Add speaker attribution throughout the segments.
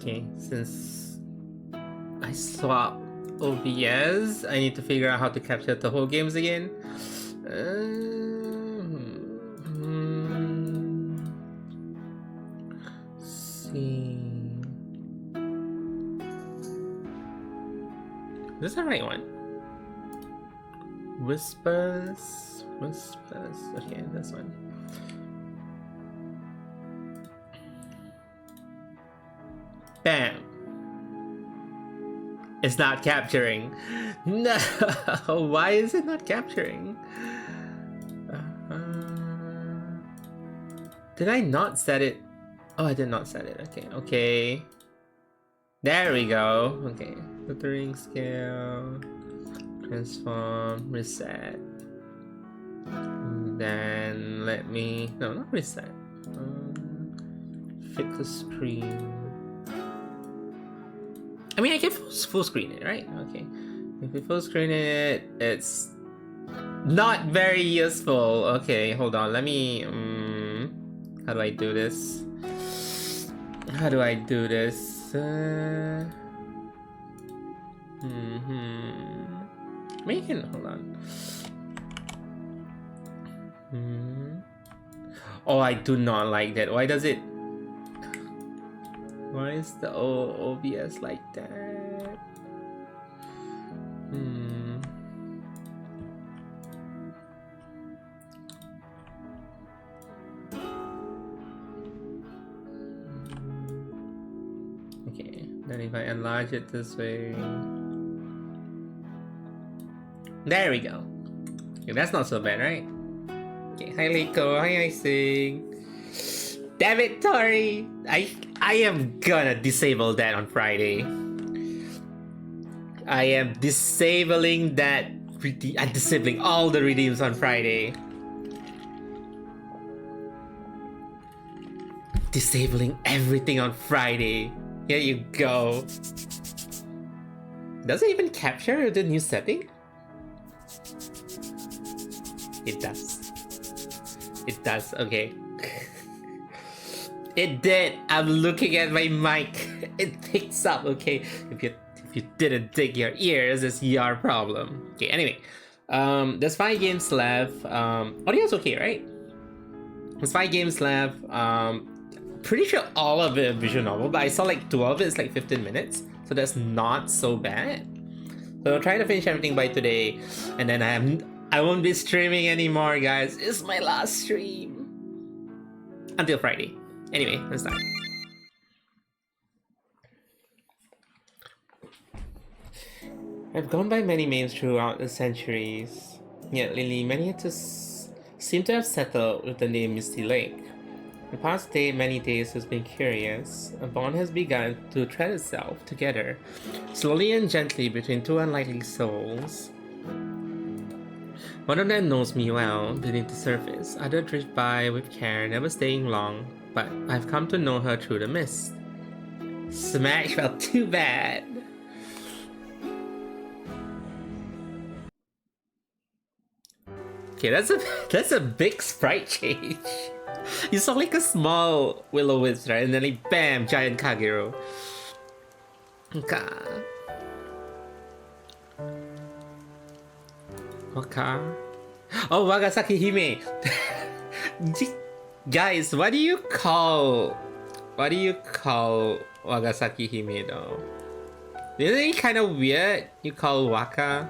Speaker 1: Okay, since I swapped OBS, I need to figure out how to capture the whole games again. See. This is the right one. Whispers. Okay, this one. Bam. It's not capturing. No, why is it not capturing? Did I not set it? Oh, I did not set it. Okay. There we go. Okay. Filtering scale. Transform. Reset. Then let me... No, not reset. Fix the screen. I mean, I can full screen it, right? Okay. If we full screen it, it's not very useful. Okay, hold on. Let me... how do I do this? I mean, you can... Hold on. Oh, I do not like that. Why does it... Why is the OBS like that? Okay, then if I enlarge it this way... There we go. Okay, that's not so bad, right? Okay, hi Leiko, hi Icing. Damn it, Tori! I am gonna disable that on Friday. I am disabling that. I'm disabling all the redeems on Friday. Disabling everything on Friday. Here you go. Does it even capture the new setting? It does. It does, okay. It did. I'm looking at my mic. It picks up. Okay, if you didn't dig your ears, it's your problem. Okay. Anyway, there's 5 games left. Audio's okay, right? There's 5 games left. Pretty sure all of it are visual novel, but I saw like 2 of it. It's like 15 minutes, so that's not so bad. So I'll try to finish everything by today, and then I won't be streaming anymore, guys. It's my last stream until Friday. Anyway, let's start. I've gone by many names throughout the centuries, yet lately many seem to have settled with the name Misty Lake. The past many days has been curious. A bond has begun to thread itself together, slowly and gently between 2 unlikely souls. One of them knows me well, beneath the surface. Others drift by with care, never staying long. But I've come to know her through the mist. Smash felt too bad. Okay, that's a big sprite change. You saw like a small Will-O-Wisp, right? And then like bam, giant Kagero. Okay. Waka. Oh, Wagasaki Hime. Guys, what do you call Wagasaki Hime though? Isn't it kind of weird? You call Waka?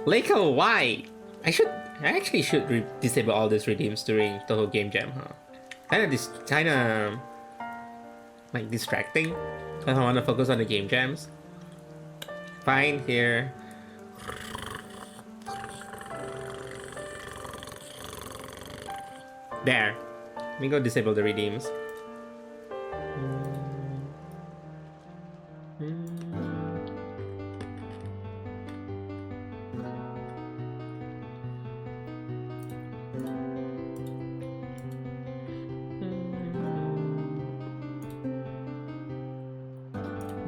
Speaker 1: Leiko, why? I actually should disable all these redeems during the whole game jam, huh? Kinda like distracting. I don't want to focus on the game jams. Fine, here. There. Let me go disable the redeems.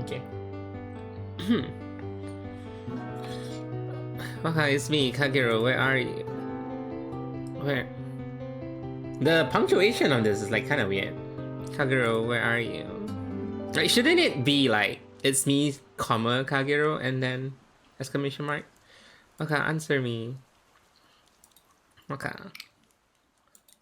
Speaker 1: Okay. Okay, it's me, Kagero. Where are you? Where? The punctuation on this is like kind of weird. Kagero, where are you? Like, shouldn't it be like, it's me, comma, Kagero, and then exclamation mark? Okay, answer me. Okay.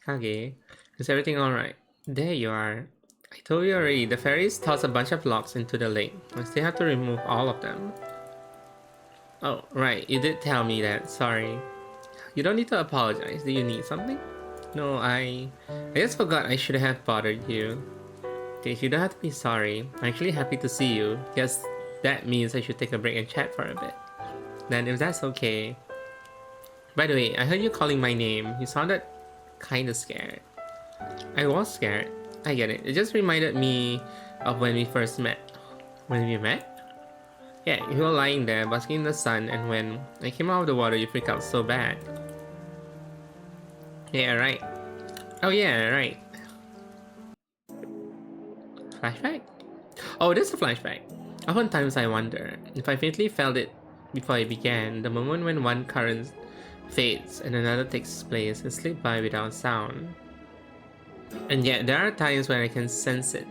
Speaker 1: Kage, is everything alright? There you are. I told you already, the fairies toss a bunch of logs into the lake. I still have to remove all of them. Oh, right, you did tell me that, sorry. You don't need to apologize. Do you need something? No, I just forgot I should have bothered you. Okay, you don't have to be sorry. I'm actually happy to see you. Guess that means I should take a break and chat for a bit. Then if that's okay. By the way, I heard you calling my name. You sounded kinda scared. I was scared. I get it. It just reminded me of when we first met. When we met? Yeah, you were lying there, basking in the sun, and when I came out of the water, you freaked out so bad. Yeah, right. Oh yeah, right. Flashback? Oh, this is a flashback. Oftentimes I wonder if I faintly felt it before it began, the moment when one current fades and another takes place and slips by without sound. And yet there are times when I can sense it.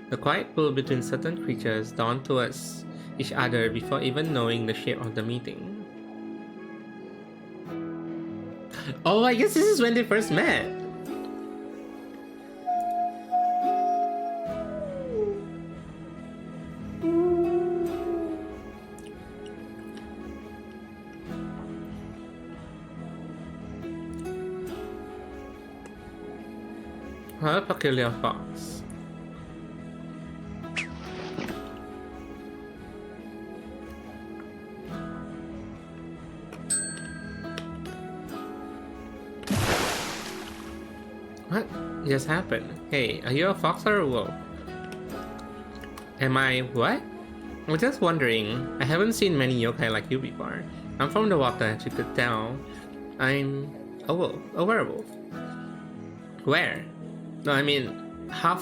Speaker 1: The quiet pull between certain creatures drawn towards each other before even knowing the shape of the meeting. Oh, I guess this is when they first met. What a peculiar fox. What just happened? Hey, are you a fox or a wolf? Am I what? I was just wondering. I haven't seen many yokai like you before. I'm from the water, as you could tell. I'm a wolf, a werewolf. Where? No, I mean, half...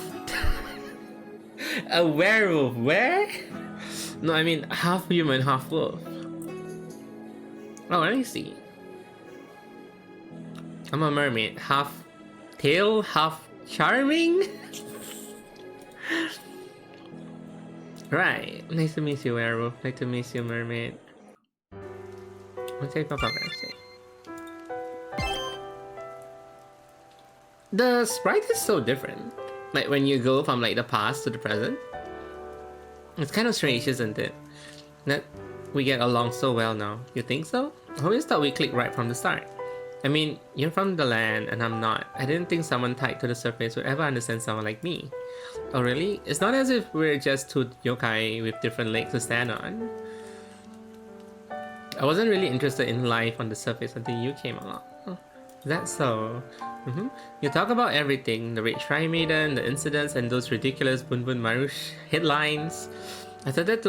Speaker 1: a werewolf, where? No, I mean, half human, half wolf. Oh, let me see. I'm a mermaid, half tail, half charming? Right, nice to meet you, werewolf. Nice to meet you, mermaid. What's your papa gonna say? The sprite is so different. Like when you go from like the past to the present. It's kind of strange, isn't it? That we get along so well now. You think so? I always thought we clicked right from the start. I mean, you're from the land and I'm not. I didn't think someone tied to the surface would ever understand someone like me. Oh really? It's not as if we're just two yokai with different legs to stand on. I wasn't really interested in life on the surface until you came along. Oh, that's so. You talk about everything, the Red Shrine Maiden, the incidents, and those ridiculous Bun Bun Marush headlines. I started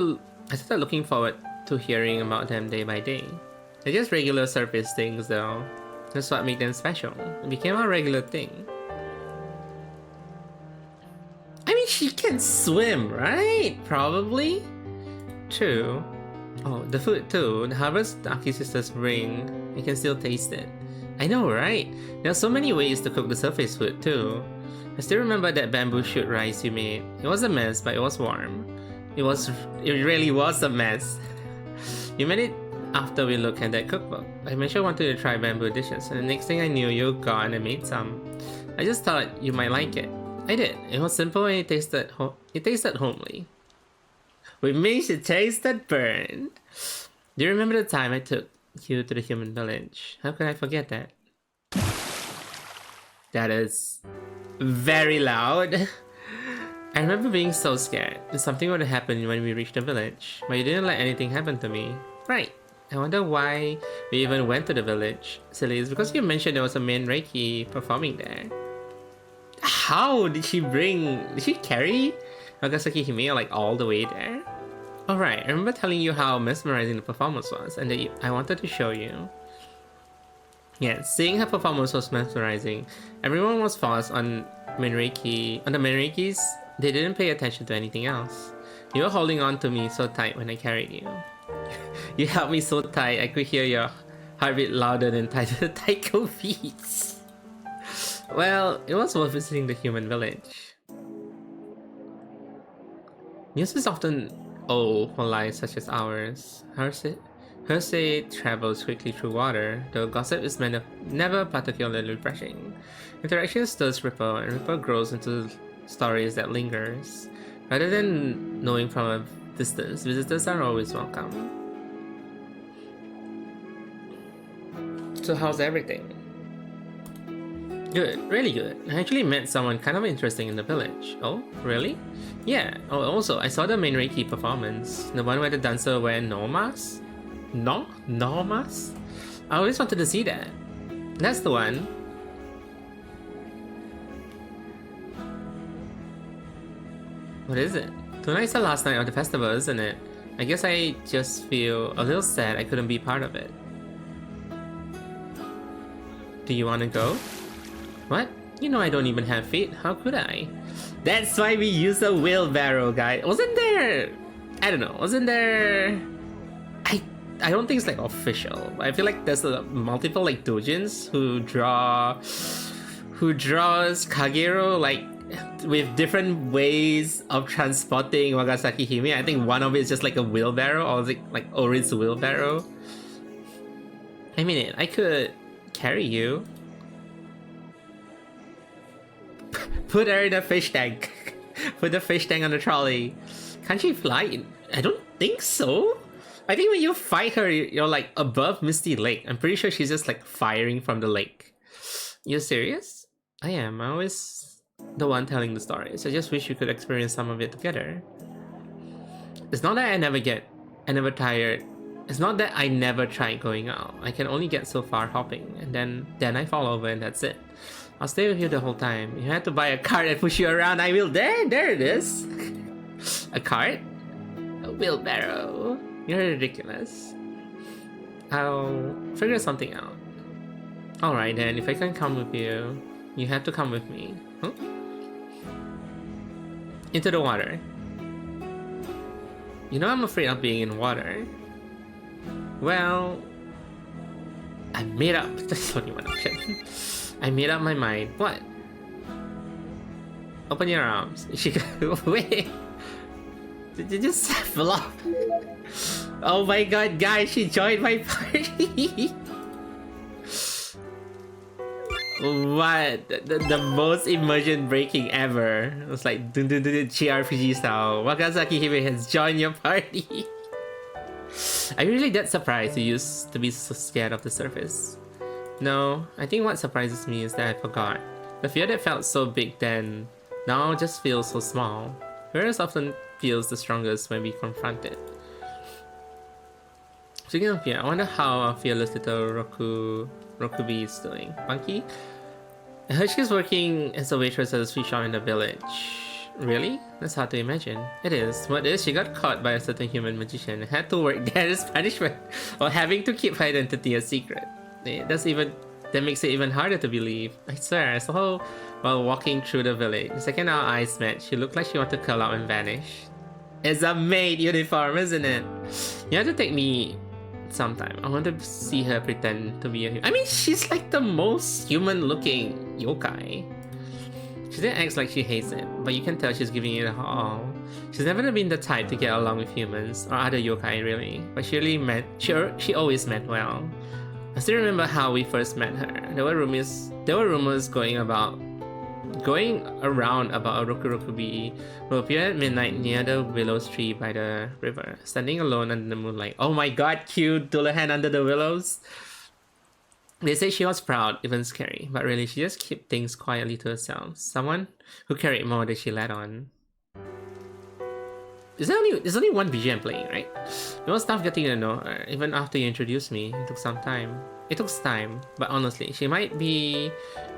Speaker 1: looking forward to hearing about them day by day. They're just regular surface things though. That's what made them special. It became a regular thing. I mean, she can swim, right? Probably? True. Oh, the food too. The harvest the Aki sisters bring. You can still taste it. I know, right? There are so many ways to cook the surface food too. I still remember that bamboo shoot rice you made. It was a mess, but it was warm. It really was a mess. You made it after we looked at that cookbook. I mentioned I wanted to try bamboo dishes, and the next thing I knew, you were gone and made some. I just thought you might like it. I did. It was simple and it tasted homely. Which means it tasted burned. Do you remember the time I took you to the human village? How could I forget that? That is very loud. I remember being so scared that something would happen when we reached the village, but you didn't let anything happen to me. Right. I wonder why we even went to the village. Silly, it's because you mentioned there was a main Reiki performing there. How did she carry Nagasaki Hime like all the way there? Alright, I remember telling you how mesmerizing the performance was and that I wanted to show you. Yeah, seeing her performance was mesmerizing. Everyone was focused on the Menreikis. They didn't pay attention to anything else. You were holding on to me so tight when I carried you. You held me so tight I could hear your heartbeat louder than the taiko beats. Well, it was worth visiting the human village. News is often old for lives such as ours. Hearsay travels quickly through water, though gossip is never particularly refreshing. Interaction stirs ripple, and ripple grows into stories that lingers. Rather than knowing from a distance, visitors are always welcome. So how's everything? Good, really good. I actually met someone kind of interesting in the village. Oh, really? Yeah. Oh, also, I saw the main Reiki performance. The one where the dancer wear no mask? No mask? I always wanted to see that. That's the one. What is it? Tonight's the last night of the festival, isn't it? I guess I just feel a little sad I couldn't be part of it. Do you want to go? What? You know I don't even have feet. How could I? That's why we use a wheelbarrow, guy. Wasn't there... I don't know. Wasn't there... I don't think it's like official. I feel like there's multiple like doujins who draws Kagero like with different ways of transporting Wagasaki Hime. I think one of it is just like a wheelbarrow, or is it like Ori's wheelbarrow? I mean, I could carry you. Put her in a fish tank. Put the fish tank on the trolley. Can't she fly? I don't think so. I think when you fight her, you're like above Misty Lake. I'm pretty sure she's just like firing from the lake. You serious? I am. I'm always the one telling the stories. I just wish you could experience some of it together. It's not that I never tired. It's not that I never tried going out. I can only get so far hopping, and then I fall over and that's it. I'll stay with you the whole time. You had to buy a cart and push you around. I will. There it is. A cart? A wheelbarrow. You're ridiculous. I'll figure something out. Alright then, if I can come with you, you have to come with me. Huh? Into the water. You know I'm afraid of being in water. Well, I made up. That's only one option. I made up my mind. What? Open your arms. She go away. Did you just flop? Oh my god, guys, she joined my party. What? The most immersion breaking ever. It was like JRPG style. Wakazaki Hime has joined your party. I'm really that surprised you used to be so scared of the surface. No, I think what surprises me is that I forgot. The fear that felt so big then, now just feels so small. Fear often feels the strongest when we confront it. Speaking of fear, I wonder how our fearless little Rokubi is doing. Funky? I heard she's working as a waitress at a sweet shop in the village. Really? That's hard to imagine. It is. What is? She got caught by a certain human magician and had to work there as punishment while having to keep her identity a secret. That makes it even harder to believe. I swear, I saw her while walking through the village. The second our eyes met, she looked like she wanted to curl up and vanish. It's a maid uniform, isn't it? You have to take me sometime. I want to see her pretend to be a human. I mean, she's like the most human-looking yokai. She then acts like she hates it, but you can tell she's giving it her all. She's never been the type to get along with humans, or other yokai really, but she always meant well. I still remember how we first met her. There were rumors going around about a Rokurokubi who appeared at midnight near the willows tree by the river, standing alone under the moonlight. Oh my god, cute Dullahan under the willows. They say she was proud, even scary, but really she just kept things quietly to herself. Someone who carried more than she let on. There's only one BGM playing, right? It was tough getting to know her, even after you introduced me. It took some time. It took time, but honestly, she might be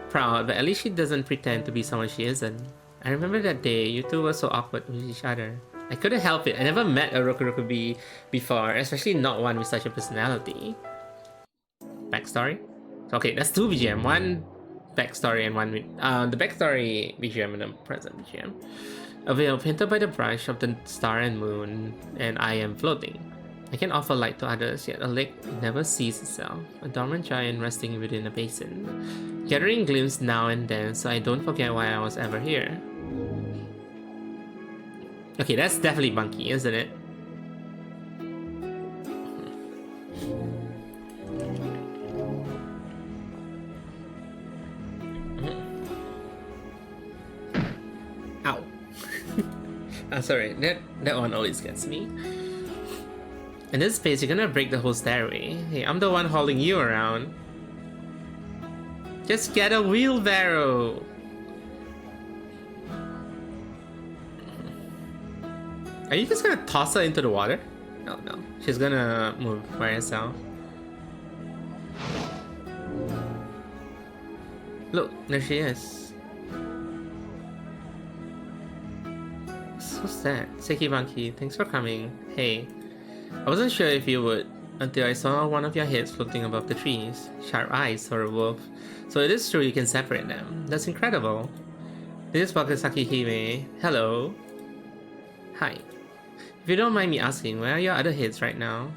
Speaker 1: proud, but at least she doesn't pretend to be someone she isn't. I remember that day, you two were so awkward with each other. I couldn't help it. I never met a Rokurokubi before, especially not one with such a personality. Backstory? Okay, that's two BGM. One backstory and one the backstory BGM and the present BGM. A veil painted by the brush of the star and moon, and I am floating. I can offer light to others, yet a lake never sees itself. A dormant giant resting within a basin, gathering glimpses now and then so I don't forget why I was ever here. Okay, that's definitely Bunky, isn't it? Ow. I'm sorry, that one always gets me. In this space, you're gonna break the whole stairway. Hey, I'm the one hauling you around. Just get a wheelbarrow. Are you just gonna toss her into the water? Oh no, she's gonna move by herself. Look, there she is. What's that? Seki Banki, thanks for coming. Hey, I wasn't sure if you would until I saw one of your heads floating above the trees. Sharp eyes for a wolf. So it is true you can separate them. That's incredible. This is Wakasaki Hime. Hello. Hi. If you don't mind me asking, where are your other heads right now?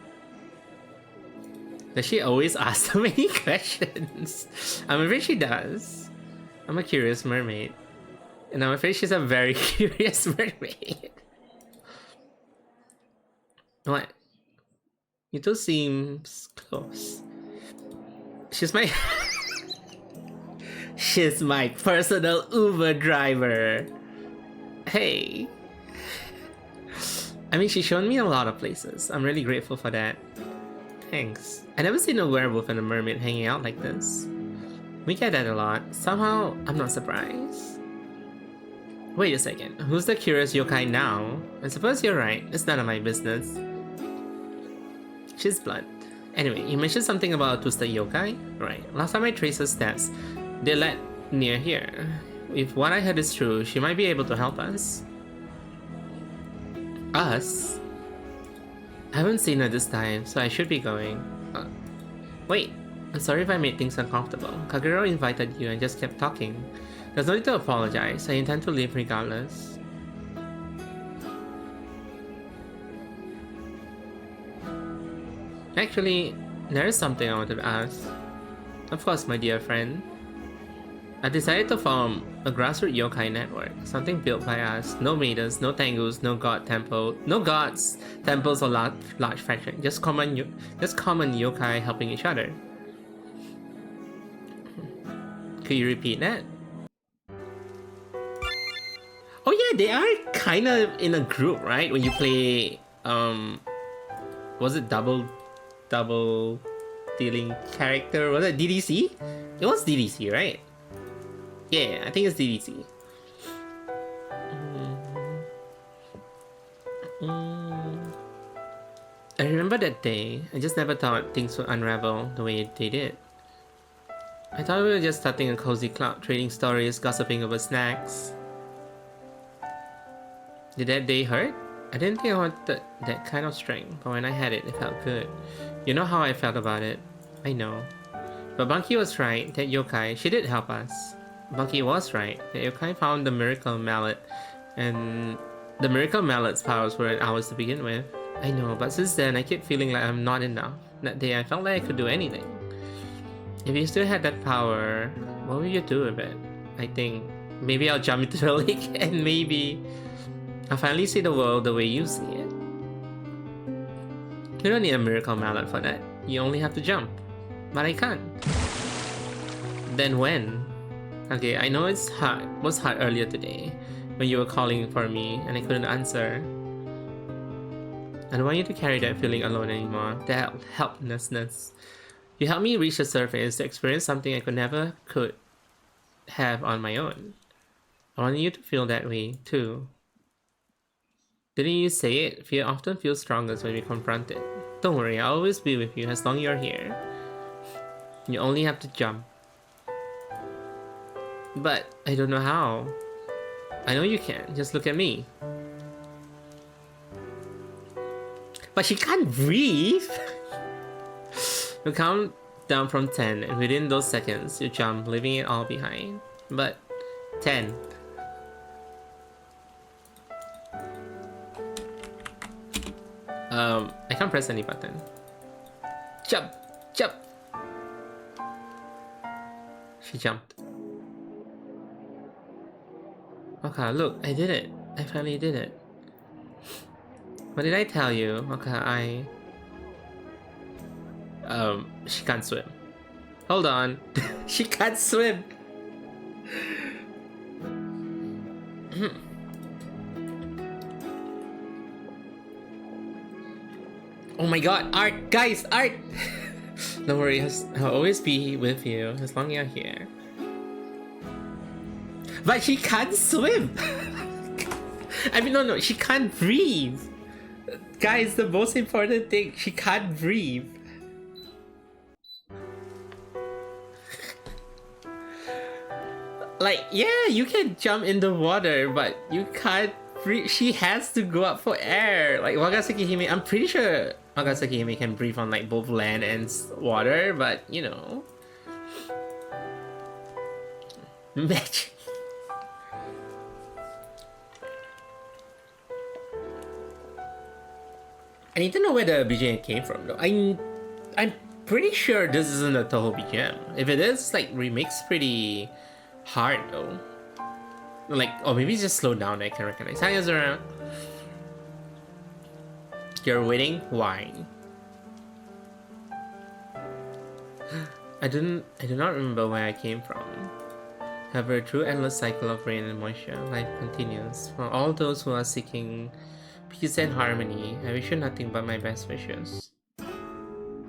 Speaker 1: Does she always ask so many questions? I'm afraid she does. I'm a curious mermaid. And I'm afraid she's a very curious mermaid. What? You two seems close. She's my... She's my personal Uber driver. Hey. I mean, she's shown me a lot of places. I'm really grateful for that. Thanks. I never seen a werewolf and a mermaid hanging out like this. We get that a lot. Somehow, I'm not surprised. Wait a second. Who's the curious yokai now? I suppose you're right. It's none of my business. She's blunt. Anyway, you mentioned something about twisted yokai? Right. Last time I traced her steps, they led near here. If what I heard is true, she might be able to help us. Us? I haven't seen her this time, so I should be going. Wait, I'm sorry if I made things uncomfortable. Kagero invited you and just kept talking. There's no need to apologize. I intend to leave regardless. Actually, there is something I wanted to ask. Of course, my dear friend. I decided to form a grassroots yokai network, something built by us. No maidens, no tangus, no god temple, no gods, temples or large faction. Just common yokai helping each other. Could you repeat that? Oh yeah, they are kind of in a group, right? When you play, was it double dealing character? Was it DDC? It was DDC, right? Yeah, I think it's DDC. I remember that day. I just never thought things would unravel the way they did. I thought we were just starting a cozy club, trading stories, gossiping over snacks. Did that day hurt? I didn't think I wanted that kind of strength, but when I had it, it felt good. You know how I felt about it. I know. But Bunky was right, that yokai, she did help us. Bunky was right. The yokai found the miracle mallet, and the miracle mallet's powers weren't ours to begin with. I know, but since then I keep feeling like I'm not enough. That day I felt like I could do anything. If you still had that power, what would you do with it? I think maybe I'll jump into the lake and maybe I'll finally see the world the way you see it. You don't need a miracle mallet for that. You only have to jump. But I can't. Then when? Okay, I know it was hard earlier today when you were calling for me and I couldn't answer. I don't want you to carry that feeling alone anymore, that helplessness. You helped me reach the surface to experience something I never could have on my own. I want you to feel that way too. Didn't you say it? Fear often feels strongest when we confront it. Don't worry, I'll always be with you as long as you're here. You only have to jump. But I don't know how. I know you can, just look at me. But she can't breathe! You count down from 10 and within those seconds you jump, leaving it all behind. But 10. I can't press any button. Jump! Jump! She jumped. Okay, look, I did it. I finally did it. What did I tell you? Okay, she can't swim. Hold on. She can't swim. Oh my god, Art! Guys, Art! Don't worry, I'll always be with you as long as you're here. But she can't swim! I mean, no, she can't breathe! Guys, the most important thing, she can't breathe. Like, yeah, you can jump in the water, but you can't breathe. She has to go up for air. Like, Wagasaki Hime, I'm pretty sure Wagasaki Hime can breathe on like both land and water, but you know. Magic. I need to know where the BGM came from though. I'm pretty sure this isn't a Touhou BGM. If it is, like, remakes pretty hard though. Like, oh, maybe just slow down. I can recognize. Hi, Azura. You're waiting? Why? I do not remember where I came from. However, through endless cycle of rain and moisture, life continues. For all those who are seeking peace and harmony, I wish you nothing but my best wishes.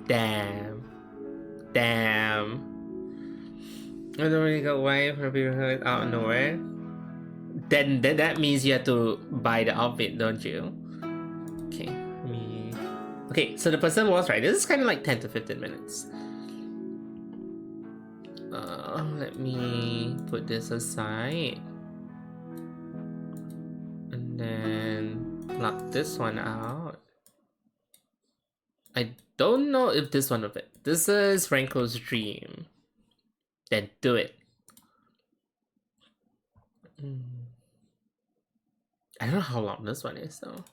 Speaker 1: Damn. Damn. I don't really got why for people out of nowhere. Then that means you have to buy the outfit, don't you? Okay, okay, so the person was right. This is kind of like 10 to 15 minutes. Let me put this aside. And then lock this one out. I don't know if this one will fit. This is Renko's dream. Then do it. I don't know how long this one is though.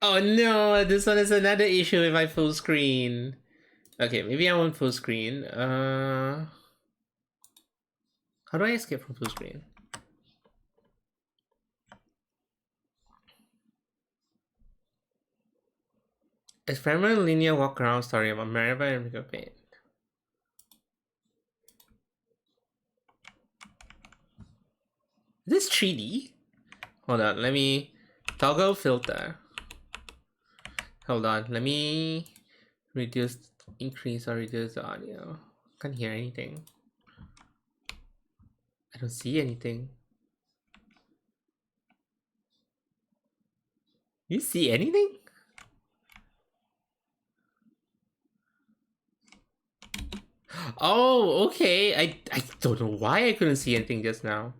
Speaker 1: Oh no, this one is another issue with my full screen. Okay, maybe I want full screen. How do I escape from full screen? Experimental linear walk around story about Maribel and Rico Paint. Is this 3D? Hold on, let me toggle filter. Hold on, let me increase or reduce the audio. Can't hear anything. I don't see anything. You see anything? Oh, okay. I don't know why I couldn't see anything just now.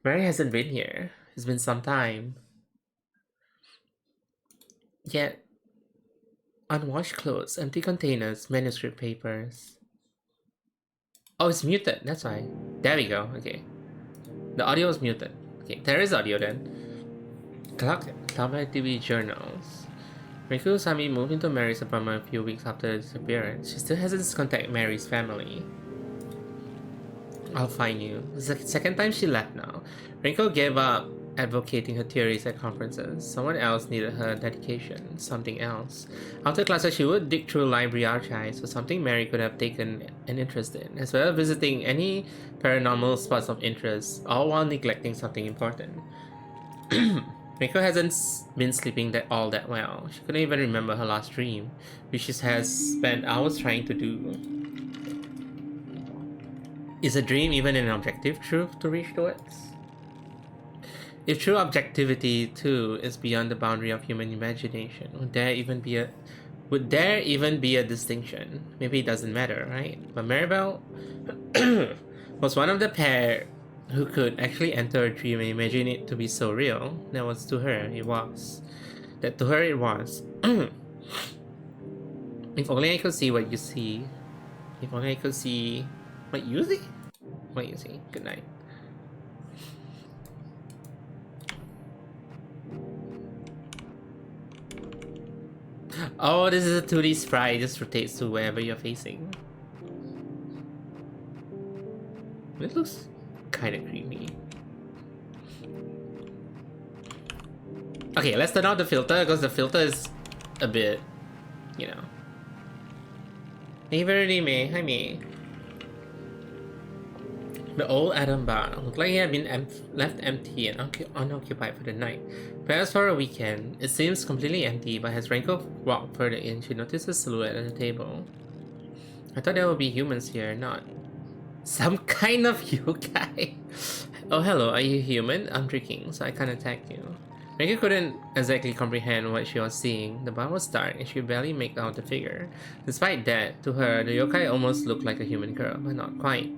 Speaker 1: Mary hasn't been here. It's been some time. Yet, unwashed clothes, empty containers, manuscript papers. Oh, it's muted. That's why. There we go. Okay. The audio is muted. Okay, there is audio then. Cloud TV journals. Riku Sami moved into Mary's apartment a few weeks after the disappearance. She still hasn't contacted Mary's family. I'll find you. This is the second time she left now. Rinko gave up advocating her theories at conferences. Someone else needed her dedication. Something else. After classes, she would dig through library archives for something Mary could have taken an interest in, as well as visiting any paranormal spots of interest, all while neglecting something important. Rinko hasn't been sleeping all that well. She couldn't even remember her last dream, which she has spent hours trying to do. Is a dream even an objective truth to reach towards? If true objectivity too is beyond the boundary of human imagination, would there even be a distinction? Maybe it doesn't matter, right? But Maribel was one of the pair who could actually enter a dream and imagine it to be so real. That was to her, it was. That to her it was. If only I could see what you see. If only I could see what you see. What you see. Good night. Oh, this is a 2D sprite. It just rotates to wherever you're facing. It looks kind of creepy. Okay, let's turn off the filter because the filter is a bit, you know. Hi me. The old Adam bar looked like he had been left empty and unoccupied for the night. Perhaps for a weekend, it seems completely empty, but as Renko walked further in, she noticed a silhouette at the table. I thought there would be humans here, not some kind of yokai. Oh, hello, are you human? I'm drinking, so I can't attack you. Renko couldn't exactly comprehend what she was seeing. The bar was dark and she could barely make out the figure. Despite that, to her, the yokai almost looked like a human girl, but not quite.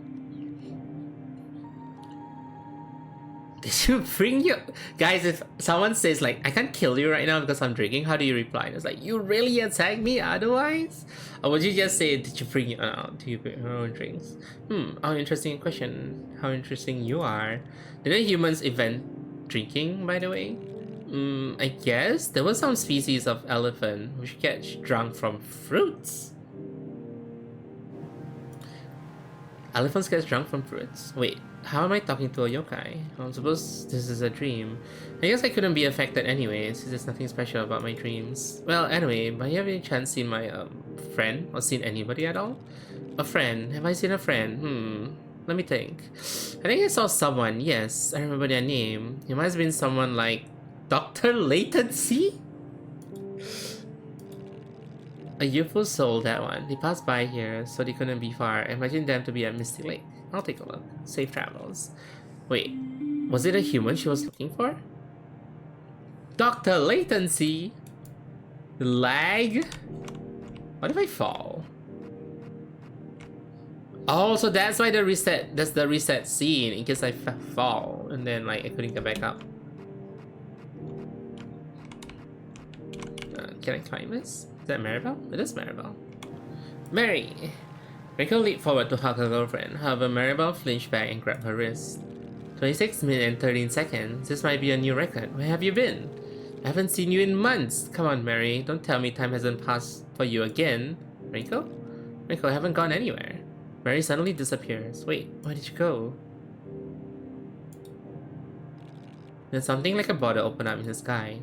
Speaker 1: Did you bring your... Guys, if someone says like, I can't kill you right now because I'm drinking, how do you reply? It's like, you really attack me otherwise? Or would you just say, did you bring your own drinks? How interesting question. How interesting you are. Didn't humans invent drinking, by the way? I guess there was some species of elephant which get drunk from fruits. Elephants get drunk from fruits. Wait, how am I talking to a yokai? I suppose this is a dream. I guess I couldn't be affected anyway, since there's nothing special about my dreams. Well, anyway, by any chance seen my friend? Or seen anybody at all? A friend? Have I seen a friend? Let me think. I think I saw someone, yes. I remember their name. It must have been someone like Dr. Latency? A youthful soul, that one. They passed by here, so they couldn't be far. Imagine them to be at Mystic Lake. I'll take a look. Safe travels. Wait, was it a human she was looking for? Dr. Latency! Lag? What if I fall? Oh, so that's why the reset, that's the reset scene, in case I fall, and then like I couldn't get back up. Can I climb this? Is that Maribel? It is Maribel. Mary! Rico leaped forward to hug her girlfriend. However, Maribel flinched back and grabbed her wrist. 26 minutes and 13 seconds. This might be a new record. Where have you been? I haven't seen you in months. Come on, Mary. Don't tell me time hasn't passed for you again. Rico? Rico, I haven't gone anywhere. Mary suddenly disappears. Wait, where did you go? Then something like a border opened up in the sky.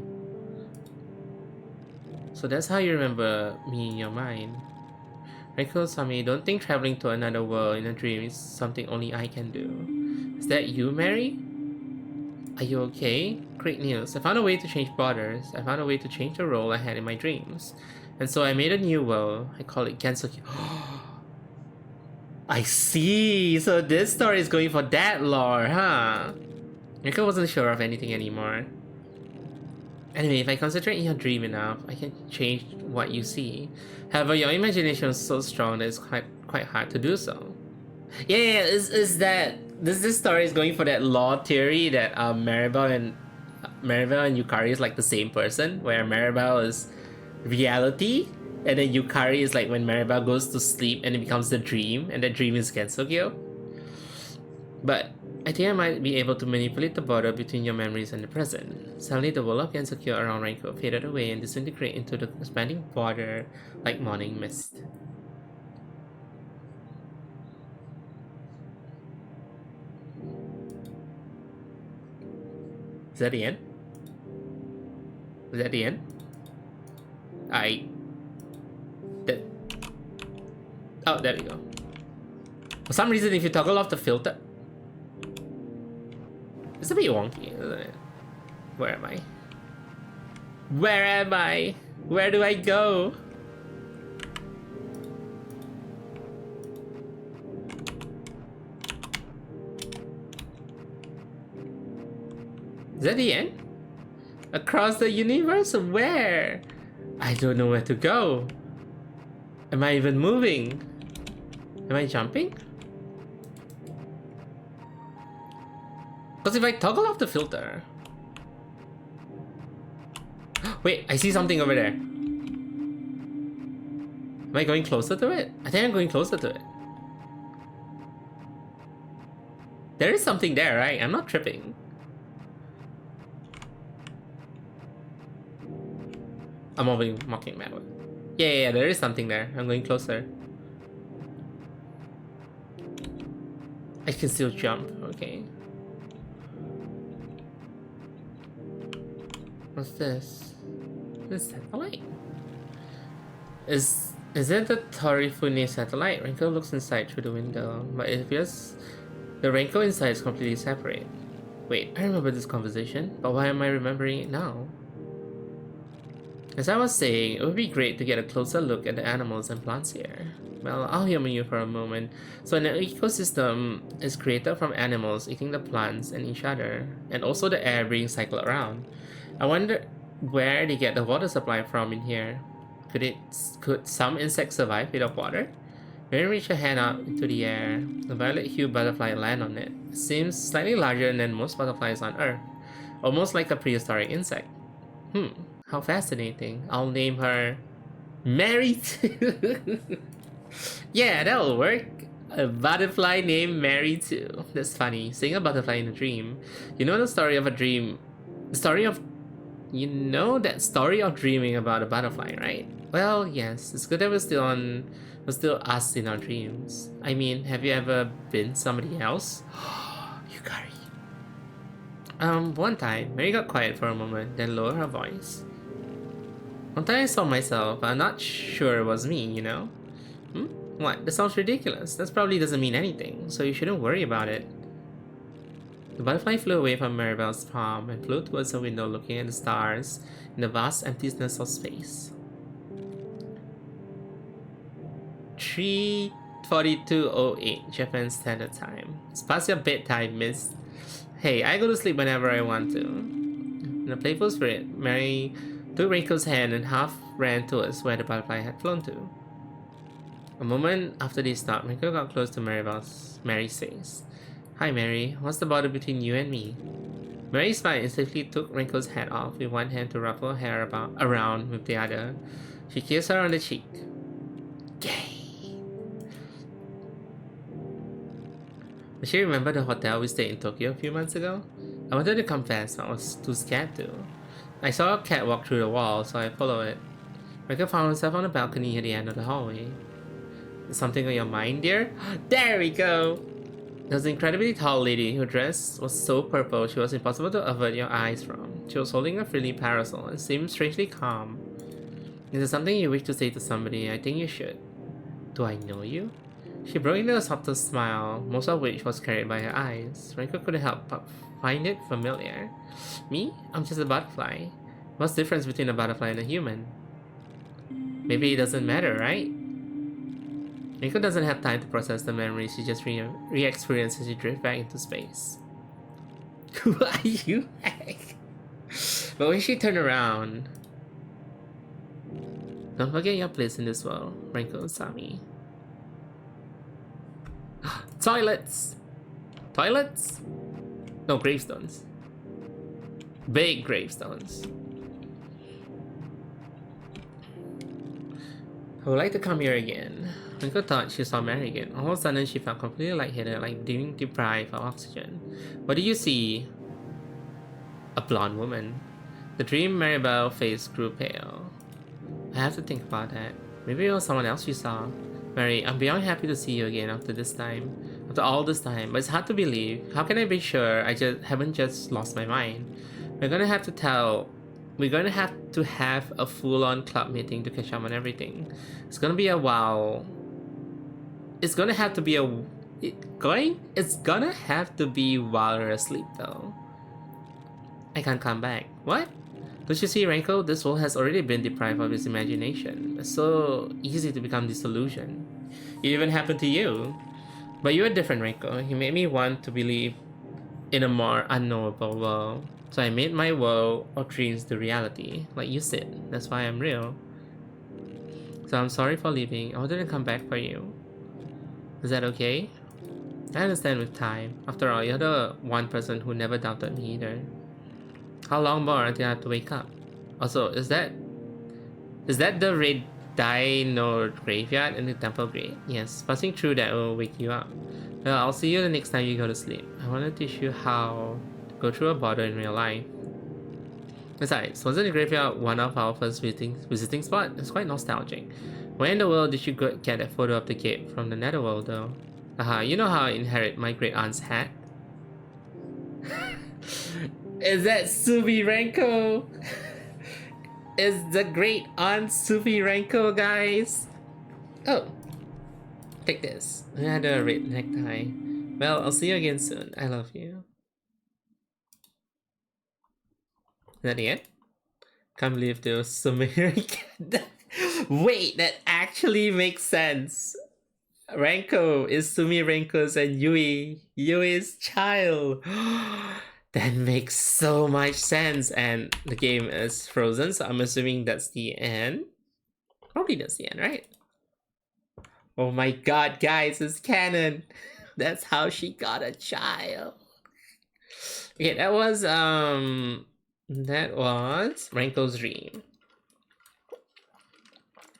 Speaker 1: So that's how you remember me in your mind. Reiko Sami, don't think traveling to another world in a dream is something only I can do. Is that you, Mary? Are you okay? Great news. I found a way to change borders. I found a way to change the role I had in my dreams. And so I made a new world. I call it Gensokyo. I see! So this story is going for that lore, huh? Reiko wasn't sure of anything anymore. Anyway, if I concentrate in your dream enough, I can change what you see. However, your imagination is so strong that it's quite hard to do so. Yeah, is that this story is going for that law theory that Maribel and Yukari is like the same person, where Maribel is reality, and then Yukari is like when Maribel goes to sleep and it becomes the dream, and the dream is Gensokyo. But I think I might be able to manipulate the border between your memories and the present. Suddenly, the world of Gensokyo around Renko faded away and disintegrated into the expanding border like morning mist. Is that the end? Is that the end? Oh, there we go. For some reason, if you toggle off the filter, it's a bit wonky, isn't it? Where am I? Where am I? Where do I go? Is that the end? Across the universe? Where? I don't know where to go. Am I even moving? Am I jumping? Because if I toggle off the filter... Wait, I see something over there. Am I going closer to it? I think I'm going closer to it. There is something there, right? I'm not tripping. I'm moving Mocking Mad. Yeah, there is something there. I'm going closer. I can still jump. Okay. What's this? This satellite? Is it the Torifune satellite? Renko looks inside through the window, but it appears the Renko inside is completely separate. Wait, I remember this conversation, but why am I remembering it now? As I was saying, it would be great to get a closer look at the animals and plants here. Well, I'll humor you for a moment. So an ecosystem is created from animals eating the plants and each other, and also the air being cycled around. I wonder where they get the water supply from in here. Could some insects survive without water? Mary reached her hand up into the air. The violet-hued butterfly landed on it. It seems slightly larger than most butterflies on Earth, almost like a prehistoric insect. How fascinating. I'll name her Mary. Yeah, that'll work. A butterfly named Mary too. That's funny. Seeing a butterfly in a dream. You know the story of a dream. You know that story of dreaming about a butterfly, right? Well, yes. It's good that we're still us in our dreams. I mean, have you ever been somebody else? Yukari. One time, Mary got quiet for a moment, then lowered her voice. One time I saw myself, but I'm not sure it was me, you know? What? That sounds ridiculous. That probably doesn't mean anything, so you shouldn't worry about it. The butterfly flew away from Maribel's palm and flew towards the window looking at the stars in the vast emptiness of space. 3:42:08 Japan Standard Time. It's past your bedtime, miss. Hey, I go to sleep whenever I want to. In a playful spirit, Mary took Renko's hand and half ran towards where the butterfly had flown to. A moment after they stopped, Renko got close to Mary's face. Hi Mary, what's the bother between you and me? Mary smiled and safely took Renko's hat off with one hand to ruffle her hair around with the other. She kissed her on the cheek. Gay. Does she remember the hotel we stayed in Tokyo a few months ago? I wanted to confess, but I was too scared to. I saw a cat walk through the wall, so I followed it. Renko found herself on the balcony at the end of the hallway. Is something on your mind, dear? There we go! There was an incredibly tall lady whose dress was so purple she was impossible to avert your eyes from. She was holding a frilly parasol and seemed strangely calm. Is there something you wish to say to somebody? I think you should. Do I know you? She broke into a subtle smile, most of which was carried by her eyes. Renko couldn't help but find it familiar. Me? I'm just a butterfly. What's the difference between a butterfly and a human? Maybe it doesn't matter, right? Renko doesn't have time to process the memories, she just re-experiences as she drifts back into space. Who are you? But when she turned around... Don't forget your place in this world, Renko Sami. Toilets! Toilets? No, gravestones. Big gravestones. I would like to come here again. Renko thought she saw Mary again. All of a sudden, she felt completely lightheaded, like being deprived of oxygen. What did you see? A blonde woman. The dream Maribel face grew pale. I have to think about that. Maybe it was someone else you saw. Mary, I'm beyond happy to see you again after all this time, but it's hard to believe. How can I be sure I haven't just lost my mind? We're gonna have to have a full-on club meeting to catch up on everything. It's gonna be a while. It's gonna have to be while we're asleep though. I can't come back. What? Don't you see, Renko? This world has already been deprived of its imagination. It's so easy to become disillusioned. It even happened to you. But you're different, Renko. You made me want to believe in a more unknowable world. So I made my world or dreams the reality, like you said. That's why I'm real. So I'm sorry for leaving. I wanted to come back for you. Is that okay? I understand with time. After all, you're the one person who never doubted me either. How long more until I have to wake up? Also, is that the red dino graveyard in the temple grate? Yes, passing through that will wake you up. Well, I'll see you the next time you go to sleep. I want to teach you how to go through a border in real life. Besides, wasn't the graveyard one of our first visiting spot? It's quite nostalgic. Where in the world did you get a photo of the gate from the netherworld though? Haha, you know how I inherit my great aunt's hat? Is that Subi Renko? Is the great aunt Subi Renko, guys? Oh, take this. I had a red necktie. Well, I'll see you again soon. I love you. Is that the end? Can't believe there was so many. Wait, that actually makes sense. Renko is Sumi Renko's and Yui's child. That makes so much sense. And the game is frozen, so I'm assuming that's the end. Probably that's the end, right? Oh my god, guys, it's canon. That's how she got a child. Okay, that was Renko's dream.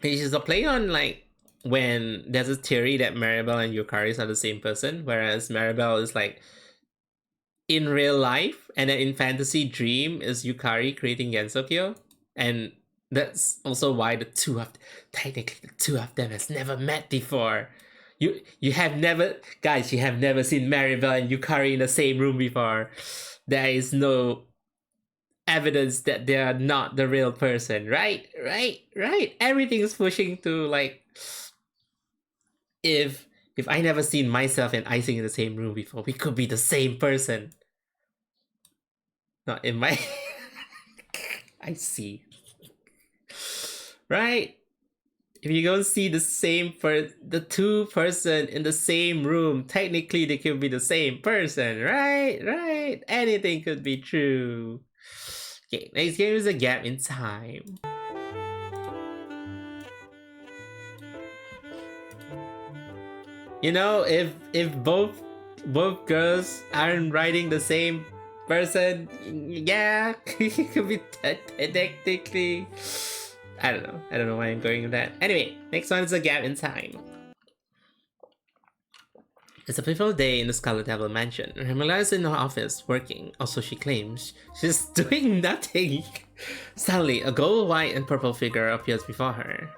Speaker 1: Which is a play on like when there's a theory that Maribel and Yukari are the same person, whereas Maribel is like in real life, and then in fantasy dream is Yukari creating Gensokyo, and that's also why technically the two of them has never met before. You have never, guys, you have never seen Maribel and Yukari in the same room before. There is no evidence that they are not the real person, right? Everything is pushing to like, if I never seen myself and Icing in the same room before, we could be the same person. Not in my I see. Right? If you go see the two person in the same room, technically they could be the same person, right? Anything could be true. Okay, next game is a gap in time. You know, if both girls aren't writing the same person, yeah, it could be technically. I don't know why I'm going with that. Anyway, next one is a gap in time. It's a fateful day in the Scarlet Devil mansion. Remila is in her office working, also she claims she's doing nothing. Suddenly, a gold, white, and purple figure appears before her.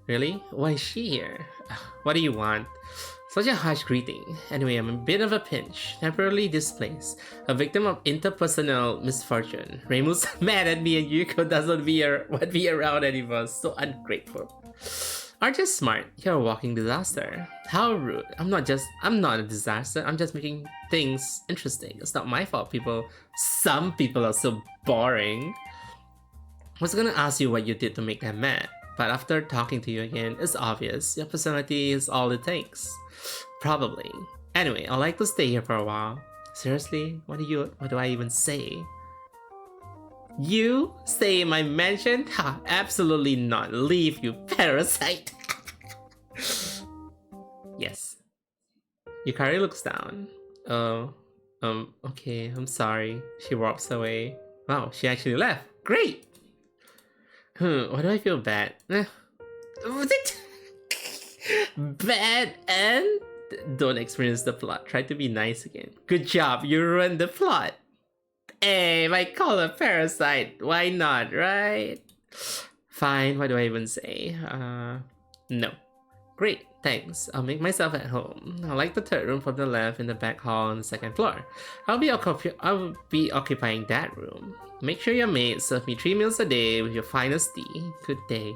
Speaker 1: Really? Why is she here? What do you want? Such a harsh greeting. Anyway, I'm in a bit of a pinch, temporarily displaced, a victim of interpersonal misfortune. Reimu's mad at me and Yuko doesn't want to be around anymore. So ungrateful. Aren't you smart? You're a walking disaster. How rude. I'm not a disaster. I'm just making things interesting. It's not my fault some people are so boring. I was gonna ask you what you did to make them mad, but after talking to you again, it's obvious. Your personality is all it takes. Probably. Anyway, I'd like to stay here for a while. Seriously? What do I even say? You stay in my mansion? Ha, absolutely not. Leave, you parasite. Yes. Yukari looks down. Oh, okay, I'm sorry. She walks away. Wow, she actually left. Great! Why do I feel bad? Bad and don't experience the plot. Try to be nice again. Good job, you ruined the plot. Hey, I call a parasite. Why not, right? Fine, what do I even say? No. Great, thanks. I'll make myself at home. I like the third room from the left in the back hall on the second floor. I'll be occupying that room. Make sure your maid serve me 3 meals a day with your finest tea. Good day.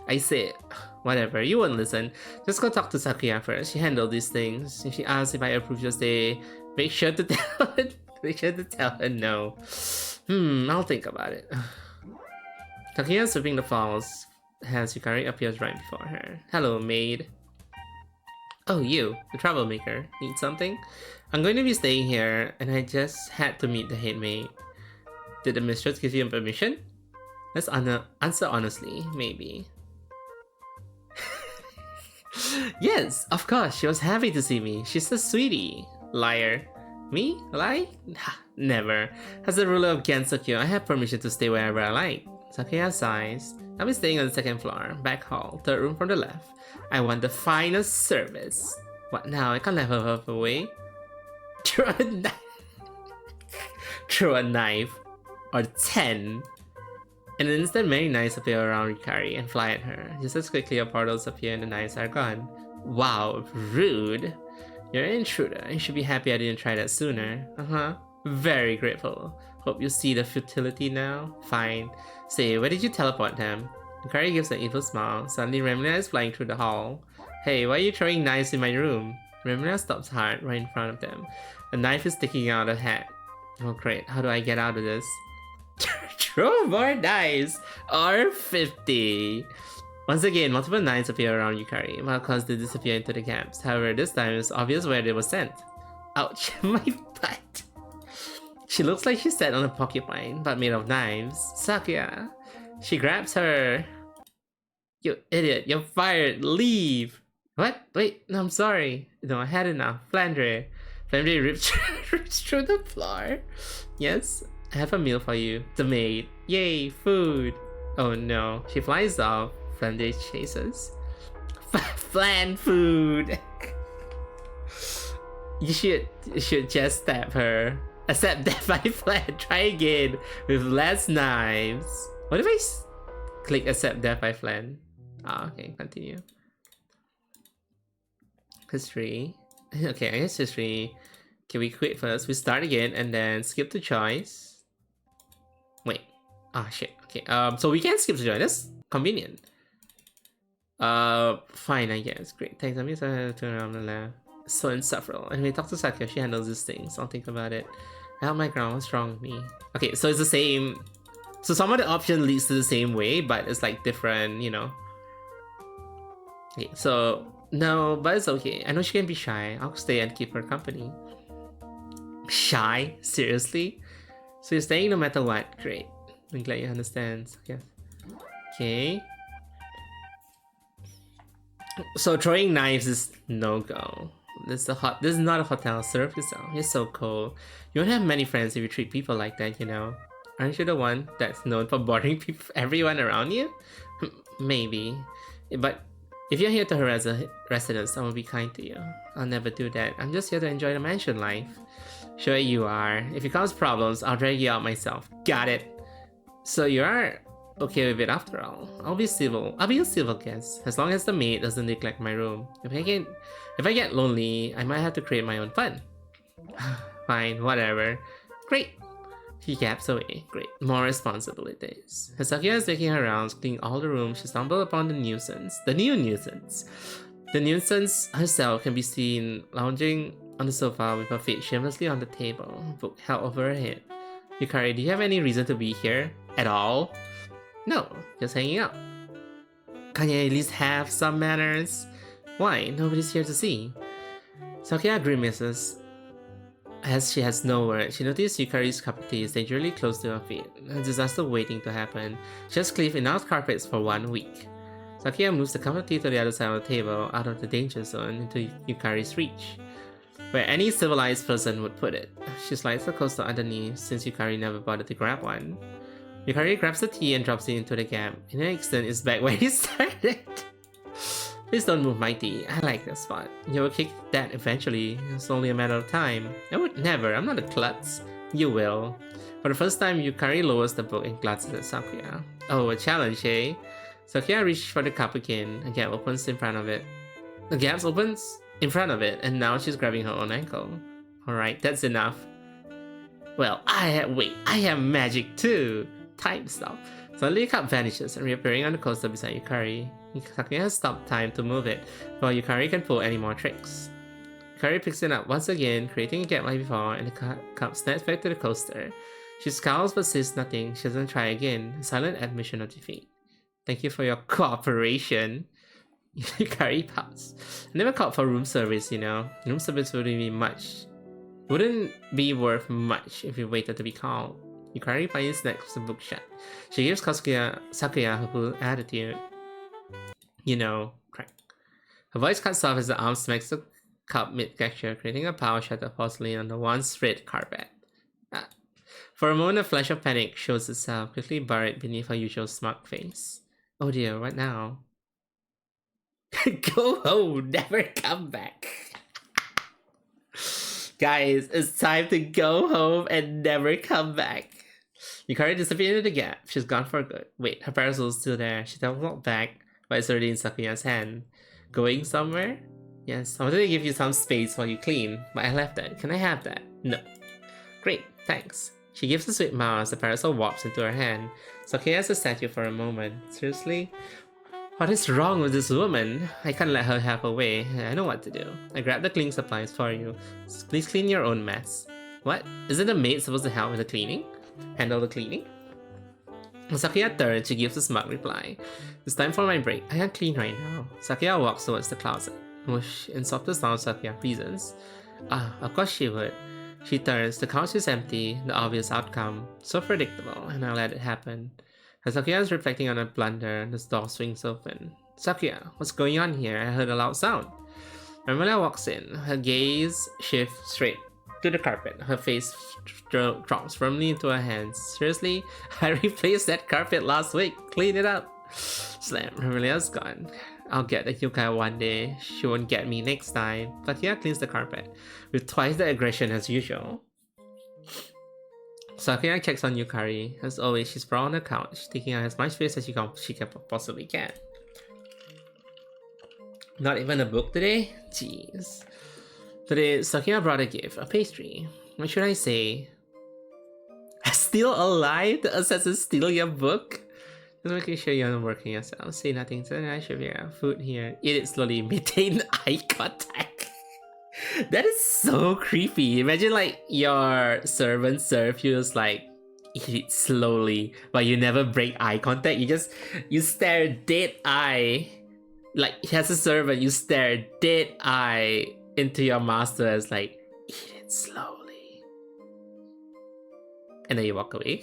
Speaker 1: I said, whatever, you won't listen. Just go talk to Sakuya first. She handled these things. If she asks if I approve your stay, make sure to tell her no. I'll think about it. Sakuya sweeping the floors as Yukari appears right before her. Hello, maid. Oh, you, the troublemaker. Need something? I'm going to be staying here, and I just had to meet the head maid. Did the mistress give you permission? Let's answer honestly, maybe. Yes, of course, she was happy to see me. She's a sweetie. Liar. Me? Lie? Never. As the ruler of Gensokyo, I have permission to stay wherever I like. Sakuya sighs. I'll be staying on the second floor, back hall, third room from the left. I want the finest service. What now? I can't let her away. Throw a knife. Or 10. In an instant, many knights appear around Yukari and fly at her. Just as quickly, our portals appear and the knights are gone. Wow, rude. You're an intruder. You should be happy I didn't try that sooner. Very grateful. Hope you see the futility now. Fine. Say, where did you teleport them? Yukari gives an evil smile. Suddenly, Remina is flying through the hall. Hey, why are you throwing knives in my room? Remina stops hard right in front of them. A knife is sticking out of her hat. Oh great, how do I get out of this? Throw more knives! Or 50! Once again, multiple knives appear around Yukari, while constantly disappear into the gaps. However, this time it's obvious where they were sent. Ouch, my butt! She looks like she's set on a porcupine, but made of knives. Sakuya! She grabs her. You idiot, you're fired, leave! What? Wait, no, I'm sorry. No, I had enough. Flandre. Flandre rips through the floor. Yes, I have a meal for you. The maid. Yay, food. Oh no. She flies off. Flandre chases. Flan food. You should just stab her. Accept death by Flan. Try again with less knives. What if I click accept death by Flan? Okay, continue. History. Okay, I guess history. Okay, we quit first. We start again and then skip to choice. Wait. Shit. Okay. So we can skip to choice. That's convenient. Fine, I guess. Great. Thanks. I'm just turn around on the left. So insufferable. Anyway, talk to Sakuya. She handles these things. I'll think about it. I held my ground. What's wrong with me? Okay, so it's the same. So some of the option leads to the same way, but it's like different, you know. Okay, so no, but it's okay. I know she can be shy. I'll stay and keep her company. Shy? Seriously? So you're staying no matter what? Great. I'm glad you understand. Yes. Okay. So throwing knives is no go. This is not a hotel. Serve yourself. You're so cool. You won't have many friends if you treat people like that, you know. Aren't you the one that's known for bothering people, everyone around you? Maybe. But if you're here to harass a residents, I will be kind to you. I'll never do that. I'm just here to enjoy the mansion life. Sure you are. If it causes problems, I'll drag you out myself. Got it. So you are okay with it after all. I'll be civil. I'll be a civil guest, as long as the maid doesn't neglect my room. If I get lonely, I might have to create my own fun. Fine, whatever. Great. He gaps away. Great. More responsibilities. As Sakuya is making her rounds, cleaning all the rooms, she stumbled upon the nuisance. The new nuisance. The nuisance herself can be seen lounging on the sofa with her feet shamelessly on the table, book held over her head. Yukari, do you have any reason to be here? At all? No, just hanging out. Can you at least have some manners? Why? Nobody's here to see. Sakuya grimaces. As she has no words, she noticed Yukari's cup of tea is dangerously close to her feet. A disaster waiting to happen. She has cleaved enough carpets for 1 week. Sakuya moves the cup of tea to the other side of the table, out of the danger zone, into Yukari's reach, where any civilized person would put it. She slides the coaster underneath, since Yukari never bothered to grab one. Yukari grabs the tea and drops it into the gap. In an instant, it's back where it started. Please don't move my tea. I like that spot. You will kick that eventually. It's only a matter of time. I would never. I'm not a klutz. You will. For the first time, Yukari lowers the book and glances at Sakuya. Oh, a challenge, eh? Sakuya reaches for the cup again. A gap opens in front of it. The gap opens in front of it, and now she's grabbing her own ankle. Alright, that's enough. Well, I have magic too. Time stop. Suddenly, the cup vanishes and reappearing on the coaster beside Yukari. Sakuya has stopped time to move it, while Yukari can pull any more tricks. Yukari picks it up once again, creating a gap like before, and the cup snaps back to the coaster. She scowls but says nothing. She doesn't try again. A silent admission of defeat. Thank you for your cooperation. Yukari pouts. I never called for room service, you know. Room service wouldn't be worth much if you waited to be called. Yukari finds next the book shut. She gives Sakuya her full attitude. You know, crack. Her voice cuts off as the arm smacks the cup mid-gesture, creating a power shattered porcelain on the once red carpet. For a moment, a flash of panic shows itself, quickly buried beneath her usual smug face. Oh dear, what now? Go home, never come back. Guys, it's time to go home and never come back. Yukari disappeared into the gap. She's gone for good. Wait, her parasol's still there. She teleported back, but it's already in Sakuya's hand. Going somewhere? Yes, I wanted to give you some space while you clean, but I left it. Can I have that? No. Great, thanks. She gives a sweet mouse as the parasol warps into her hand. Sakuya has a statue for a moment. Seriously? What is wrong with this woman? I can't let her have her way. I know what to do. I grabbed the cleaning supplies for you. Please clean your own mess. What? Isn't the maid supposed to help with the cleaning? Handle the cleaning? When Sakuya turns, she gives a smug reply. It's time for my break. I can't clean right now. Sakuya walks towards the closet. Whoosh, in softest sound, Sakuya reasons. Ah, of course she would. She turns, the couch is empty, the obvious outcome. So predictable, and I let it happen. As Sakuya is reflecting on a blunder, the door swings open. Sakuya, what's going on here? I heard a loud sound. Ramona walks in, her gaze shifts straight to the carpet. Her face drops firmly into her hands. Seriously? I replaced that carpet last week. Clean it up. Slam. Ramelia's gone. I'll get the Yuka one day. She won't get me next time. Sakuya cleans the carpet with twice the aggression as usual. Sakuya checks on Yukari. As always, she's sprawled on the couch, taking out as much space as she possibly can. Not even a book today? Jeez. Today, Sakuya brought a gift, a pastry. What should I say? Still alive? The assassins steal your book? Just making sure you're not working yourself. Say nothing to the Shavira. Food here. Eat it slowly. Maintain eye contact. That is so creepy. Imagine like your servant serve you is like eat it slowly, but you never break eye contact. You stare dead eye. Like as a servant, you stare dead eye into your master as like eat it slowly. And then you walk away.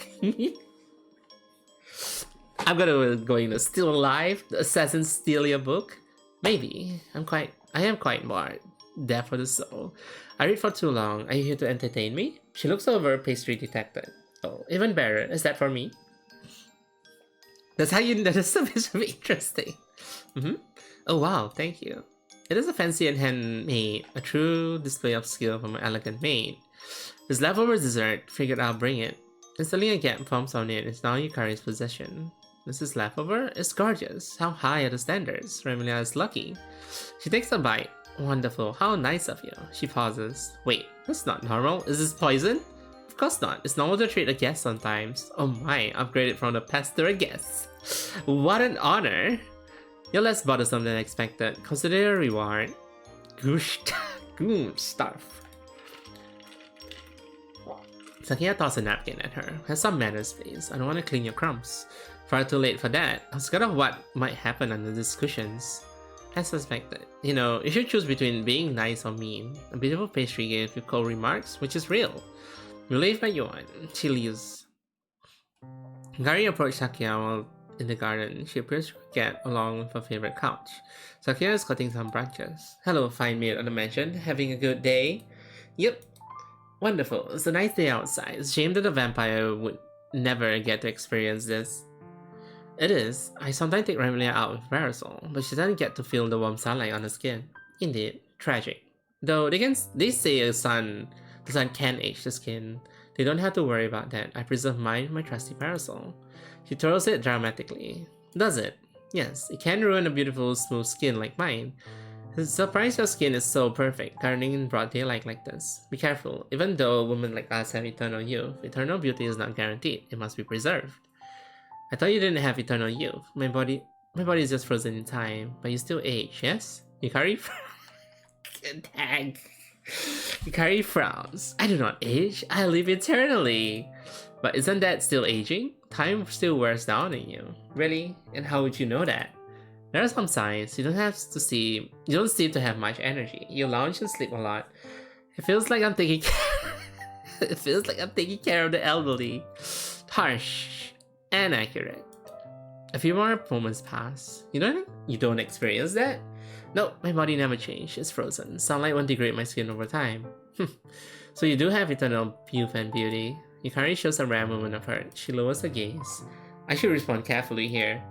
Speaker 1: I'm gonna going to still alive. The assassins steal your book. Maybe. I am quite bored. Death for the soul. I read for too long. Are you here to entertain me? She looks over. Pastry detected. Oh, even better. Is that for me? That's how you notice the visual interesting. Oh wow, thank you. It is a fancy and handmade, a true display of skill from an elegant maid. This leftover dessert, figured I'll bring it. Instantly a gap forms on it. It's now Yukari's possession. This is leftover? It's gorgeous. How high are the standards? Remelia is lucky. She takes a bite. Wonderful. How nice of you. She pauses. Wait, that's not normal. Is this poison? Of course not. It's normal to treat a guest sometimes. Oh my, upgraded from the pest to a guest. What an honor. You're less bothersome than expected. Consider your reward. Goosh. Goon stuff. Sakuya tosses a napkin at her. Have some manners, please. I don't want to clean your crumbs. Far too late for that. I'm scared of what might happen under these cushions. As suspected. You know, you should choose between being nice or mean. A beautiful pastry gave you cold remarks, which is real. Relieved by Yuan. She leaves. Gary approached Sakuya while in the garden. She appears to get along with her favorite couch. Sakuya is cutting some branches. Hello, fine maid on the mansion. Having a good day? Yep. Wonderful. It's a nice day outside. It's a shame that a vampire would never get to experience this. It is. I sometimes take Remelia out with parasol, but she doesn't get to feel the warm sunlight on her skin. Indeed, tragic. Though they say the sun can age the skin. They don't have to worry about that. I preserve mine with my trusty parasol. She twirls it dramatically. Does it? Yes, it can ruin a beautiful, smooth skin like mine. It's surprised your skin is so perfect, gardening in broad daylight like this. Be careful. Even though women like us have eternal youth, eternal beauty is not guaranteed. It must be preserved. I thought you didn't have eternal youth. My body is just frozen in time, but you still age, yes? Yukari Tag. Yukari frowns. I do not age. I live eternally. But isn't that still aging? Time still wears down on you. Really? And how would you know that? There are some signs. You don't seem to have much energy. You lounge and sleep a lot. It feels like I'm taking care of the elderly. Harsh and accurate. A few more moments pass. You don't experience that? No, my body never changed. It's frozen. Sunlight won't degrade my skin over time. So you do have eternal youth and beauty. Yukari shows a rare moment of hurt. She lowers her gaze. I should respond carefully here.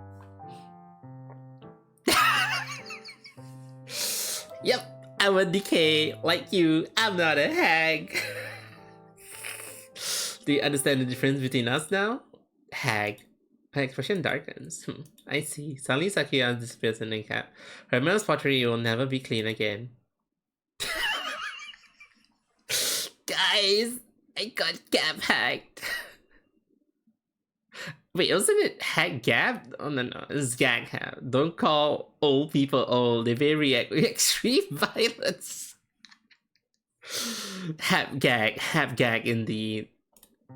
Speaker 1: Yep, I'm a decay. Like you, I'm not a hag. Do you understand the difference between us now? Hag. Her expression darkens. I see. Suddenly Sakuya disappears in the cap. Her mirror's pottery will never be clean again. Guys, I got cap hacked. Wait, wasn't it hack gab? Oh no, it's gag hack. Don't call old people old. They may react with extreme violence. Have gag indeed.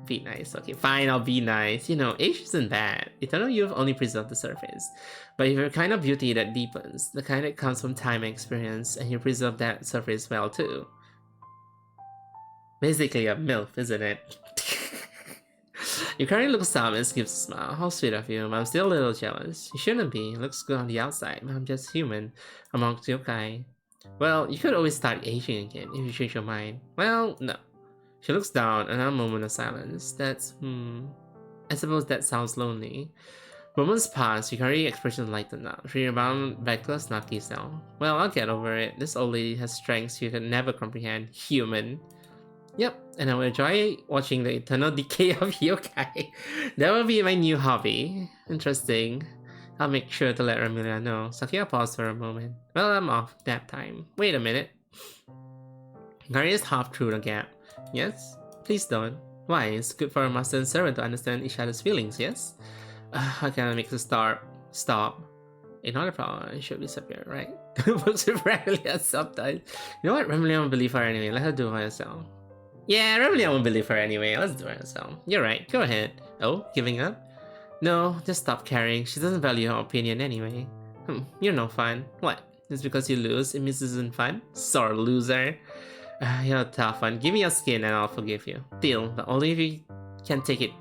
Speaker 1: Be nice. Okay, fine, I'll be nice. You know, age isn't bad. Eternal youth only preserves the surface. But if you're a kind of beauty that deepens, the kind that comes from time and experience, and you preserve that surface well too. Basically a MILF, isn't it? You currently look sour and gives a smile. How sweet of you, but I'm still a little jealous. You shouldn't be. Looks good on the outside, but I'm just human amongst yokai. Well, you could always start aging again if you change your mind. Well, no. She looks down, another moment of silence. That's, I suppose that sounds lonely. Moments pass, Yukari expression lighten up. She rebound back to a snarky sound. Well, I'll get over it. This old lady has strengths you can never comprehend. Human. Yep, and I will enjoy watching the eternal decay of yokai. That will be my new hobby. Interesting. I'll make sure to let Ramilia know. Sakuya paused for a moment. Well, I'm off that time. Wait a minute. Gary is half through the gap. Yes? Please don't. Why? It's good for a master and servant to understand each other's feelings, yes? How can I make the stop? Not a problem. It should disappear, right? Works with Ramilia sometimes. You know what? Ramilia won't believe her anyway. Let her do it herself. Yeah, Ramilia won't believe her anyway. Let's do it herself. You're right. Go ahead. Oh, giving up? No, just stop caring. She doesn't value her opinion anyway. You're no fun. What? Just because you lose, it means it isn't fun? Sore loser. You're a tough one. Give me your skin and I'll forgive you. Deal, but only if you can take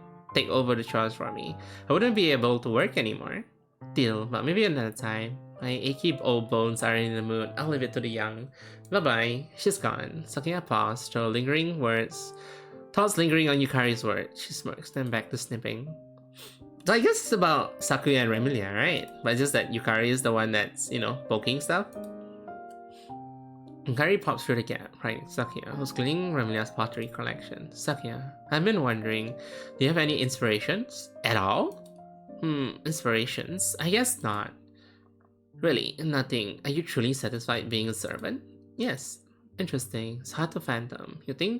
Speaker 1: over the chores for me. I wouldn't be able to work anymore. Deal, but maybe another time. My achy old bones are in the mood. I'll leave it to the young. Bye-bye. She's gone. Sakuya paused, her lingering words. Thoughts lingering on Yukari's words. She smirks, then back to snipping. So I guess it's about Sakuya and Ramilia, right? But just that Yukari is the one that's, poking stuff. Yukari pops through the gap, right? Sakuya, who's cleaning Ramilia's pottery collection. Sakuya, I've been wondering, do you have any inspirations? At all? Inspirations? I guess not. Really, nothing. Are you truly satisfied being a servant? Yes. Interesting. It's hard to fathom. You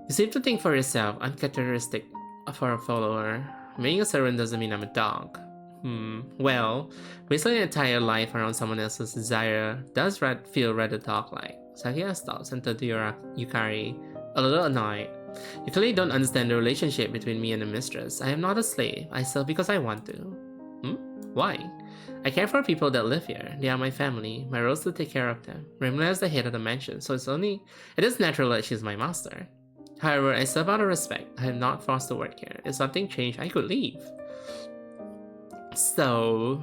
Speaker 1: seem to think for yourself, uncharacteristic for a follower. Being a servant doesn't mean I'm a dog. Well, basically an entire life around someone else's desire does feel rather dog-like. Sakuya stops and turns to Yukari, a little annoyed. You clearly don't understand the relationship between me and the mistress. I am not a slave. I serve because I want to. Why? I care for people that live here. They are my family. My role is to take care of them. Ramilia is the head of the mansion, so it is natural that she's my master. However, I serve out of respect. I am not forced to work here. If something changed, I could leave. So,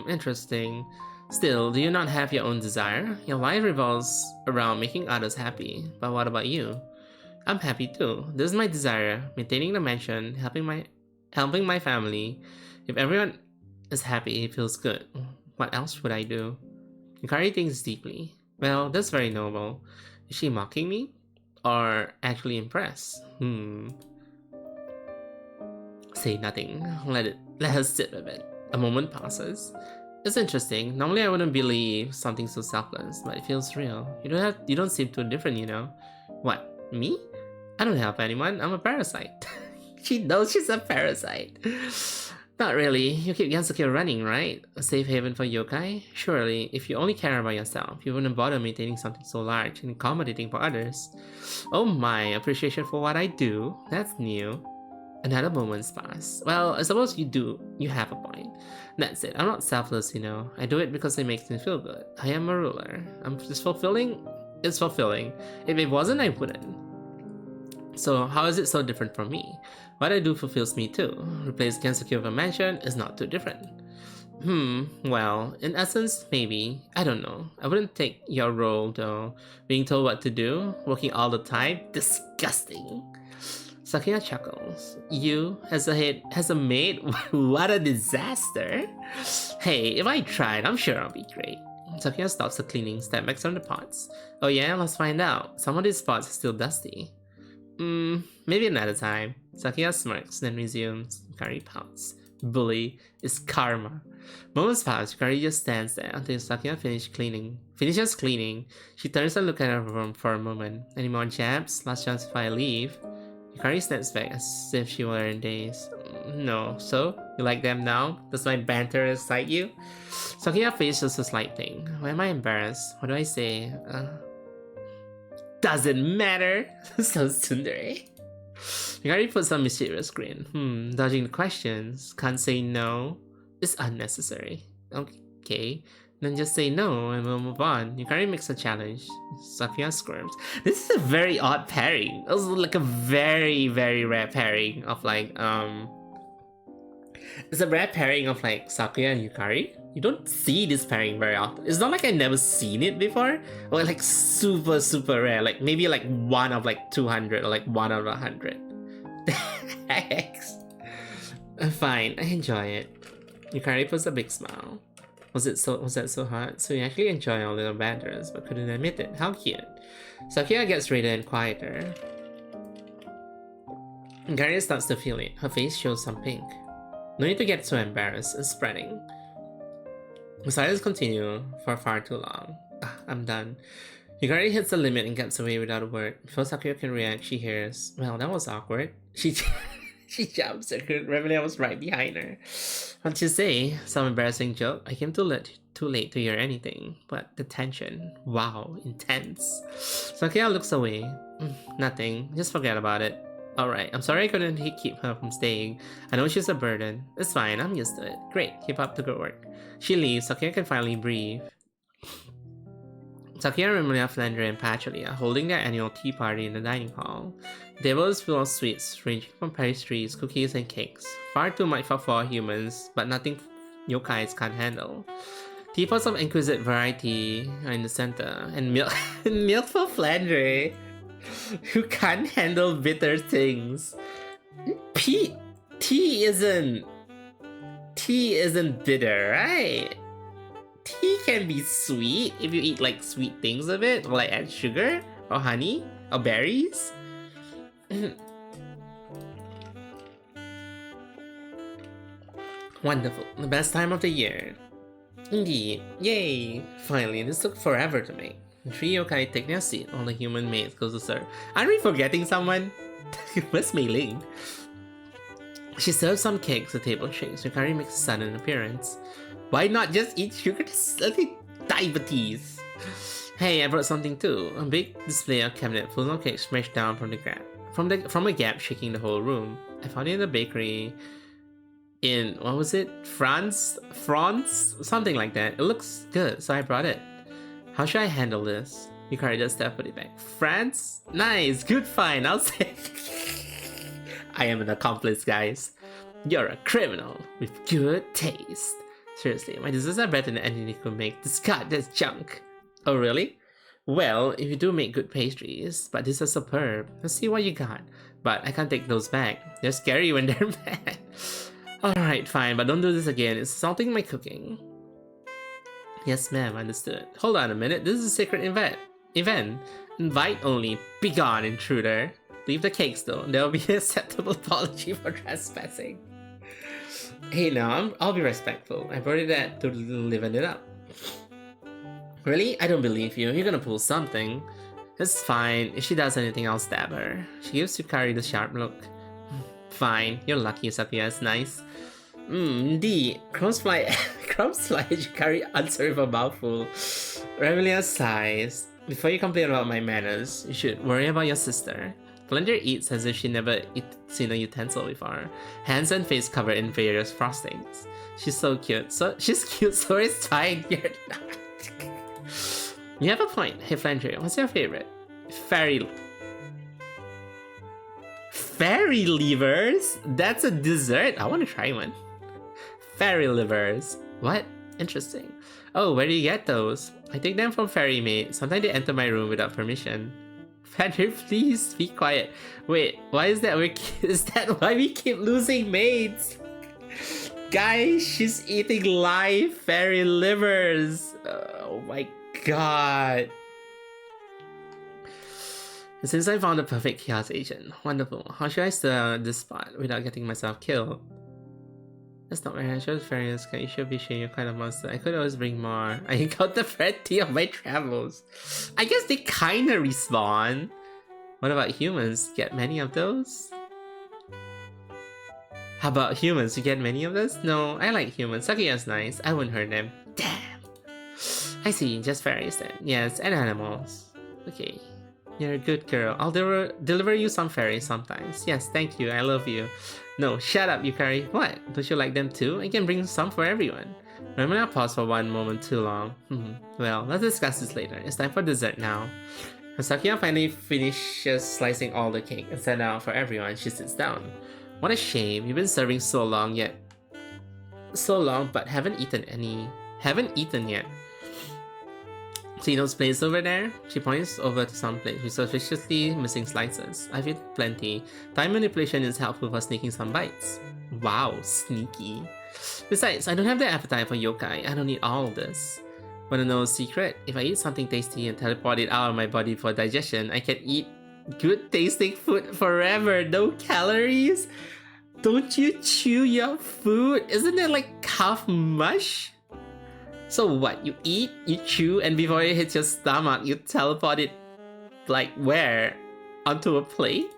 Speaker 1: interesting. Still, do you not have your own desire? Your life revolves around making others happy. But what about you? I'm happy too. This is my desire. Maintaining the mansion, helping my family. If everyone is happy, it feels good. What else would I do? Yukari thinks deeply. Well, that's very noble. Is she mocking me? Or actually impressed? Say nothing. Let her sit with it. A moment passes. It's interesting. Normally I wouldn't believe something so selfless, but it feels real. You don't seem too different, What? Me? I don't help anyone. I'm a parasite. She knows she's a parasite. Not really. You keep Gansuke running, right? A safe haven for yokai? Surely, if you only care about yourself, you wouldn't bother maintaining something so large and accommodating for others. Oh my, appreciation for what I do? That's new. Another moment's pass. Well, I suppose you have a point. That's it. I'm not selfless, I do it because it makes me feel good. I am a ruler. It's fulfilling. If it wasn't, I wouldn't. So how is it so different from me? What I do fulfills me too. Replace Gensuke with a mansion is not too different. Well, in essence, maybe. I don't know. I wouldn't take your role though. Being told what to do, working all the time, disgusting. Sakuya chuckles. You, as a maid, what a disaster. Hey, if I tried, I'm sure I'll be great. Sakuya stops the cleaning, step back on the pots. Oh yeah, let's find out. Some of these pots are still dusty. Maybe another time. Sakia smirks, then resumes. Yukari pouts. Bully is karma. Moments pass. Yukari just stands there until Sakia finishes cleaning. She turns and looks at her room for a moment. Any more jabs? Last chance if I leave. Yukari steps back as if she were in daze. No. So? You like them now? Does my banter excite you? Sakia face just a slight thing. Why am I embarrassed? What do I say? Doesn't matter. So tsundere. Yukari puts on mysterious grin. Dodging the questions. Can't say no. It's unnecessary. Okay. Then just say no and we'll move on. Yukari makes a challenge. Sakia squirms. This is a very odd pairing. It was like a very, very rare pairing of like, it's a rare pairing of like Sakuya and Yukari. You don't see this pairing very often. It's not like I've never seen it before. Or like super, super rare. Like maybe like 1 of like 200 or like 1 out of 100. Thanks. Fine, I enjoy it. Yukari puts a big smile. Was that so hard? So you actually enjoy our little banters, but couldn't admit it. How cute. Sakuya gets redder and quieter. Yukari starts to feel it. Her face shows some pink. No need to get so embarrassed. It's spreading. The silence continues for far too long. I'm done. Yukari hits the limit and gets away without a word. Before Sakuya can react, she hears, well, that was awkward. She jumps and Reveille was right behind her. What you say? Some embarrassing joke? I came too late to hear anything. But the tension, wow, intense. Sakuya looks away. Nothing. Just forget about it. Alright, I'm sorry I couldn't keep her from staying. I know she's a burden. It's fine, I'm used to it. Great, keep up the good work. She leaves, Sakuya can finally breathe. Sakuya, Remulia, Flandre, and Pachulia holding their annual tea party in the dining hall. The table is full of sweets, ranging from pastries, cookies, and cakes. Far too much for 4 humans, but nothing yokais can't handle. Teapots of exquisite variety are in the center, and milk, milk for Flandre, who can't handle bitter things. Tea isn't bitter, right? Tea can be sweet if you eat like sweet things of it, or like add sugar, or honey, or berries. Wonderful, the best time of the year. Indeed, yay! Finally, this took forever to make. The 3 yokai take their seat while the human maids goes to serve. Aren't we forgetting someone? Where's Mei Ling? She serves some cakes, the table shakes. Yukari makes a sudden appearance. Why not just eat sugar? Diabetes. Hey, I brought something too. A big display of cabinet full of cakes smashed down from a gap, shaking the whole room. I found it in the bakery in, what was it? France? Something like that. It looks good, so I brought it. How should I handle this? Yukari just put it back. France? Nice, good find, I'll say. I am an accomplice, guys. You're a criminal with good taste. Seriously, my desserts are better than anything you could make. Discard this junk. Oh, really? Well, if you do make good pastries, but these are superb. Let's see what you got. But I can't take those back. They're scary when they're bad. Alright, fine, but don't do this again. It's insulting my cooking. Yes, ma'am, understood. Hold on a minute, this is a secret event. Invite only. Begone, intruder. Leave the cakes though. There will be an acceptable apology for trespassing. Hey now, I'll be respectful. I brought it that to liven it up. Really? I don't believe you. You're gonna pull something. It's fine. If she does anything, I'll stab her. She gives Yukari the sharp look. Fine. You're lucky, Sakuya. It's nice. Indeed. Crumbs fly as Yukari answer with a mouthful. Revelia sighs. Before you complain about my manners, you should worry about your sister. Flandre eats as if she never seen a utensil before. Hands and face covered in various frostings. She's so cute. She's cute, so it's fine. You're not. You have a point. Hey Flandre, what's your favorite? Fairy livers? That's a dessert? I want to try one. Fairy livers. What? Interesting. Oh, where do you get those? I take them from Fairy Maid. Sometimes they enter my room without permission. Flandre, please be quiet. Wait, why is that? Is that why we keep losing maids? Guys, she's eating live fairy livers. Oh my god. Since I found the perfect chaos agent, wonderful. How should I stir this spot without getting myself killed? That's not very natural, fairness. You should be sure you're kind of monster. I could always bring more. I got the variety of my travels. I guess they kinda respawn. What about humans? Get many of those? How about humans? You get many of those? No, I like humans. Sakuya's nice. I wouldn't hurt them. Damn. I see, just fairies then. Yes, and animals. Okay. You're a good girl. I'll deliver you some fairies sometimes. Yes, thank you. I love you. No, shut up, Yukari. What? Don't you like them too? I can bring some for everyone. I'm gonna pause for one moment too long. Well, let's discuss this later. It's time for dessert now. When Sakuya finally finishes slicing all the cake and sat down for everyone, she sits down. What a shame. You've been serving so long but haven't eaten yet. See those plates over there? She points over to some plates with suspiciously missing slices. I've eaten plenty. Time manipulation is helpful for sneaking some bites. Wow, sneaky. Besides, I don't have the appetite for yokai. I don't need all of this. Wanna know a secret? If I eat something tasty and teleport it out of my body for digestion, I can eat good tasting food forever. No calories? Don't you chew your food? Isn't it like half mush? So what, you eat, you chew, and before it hits your stomach, you teleport it, like where? Onto a plate?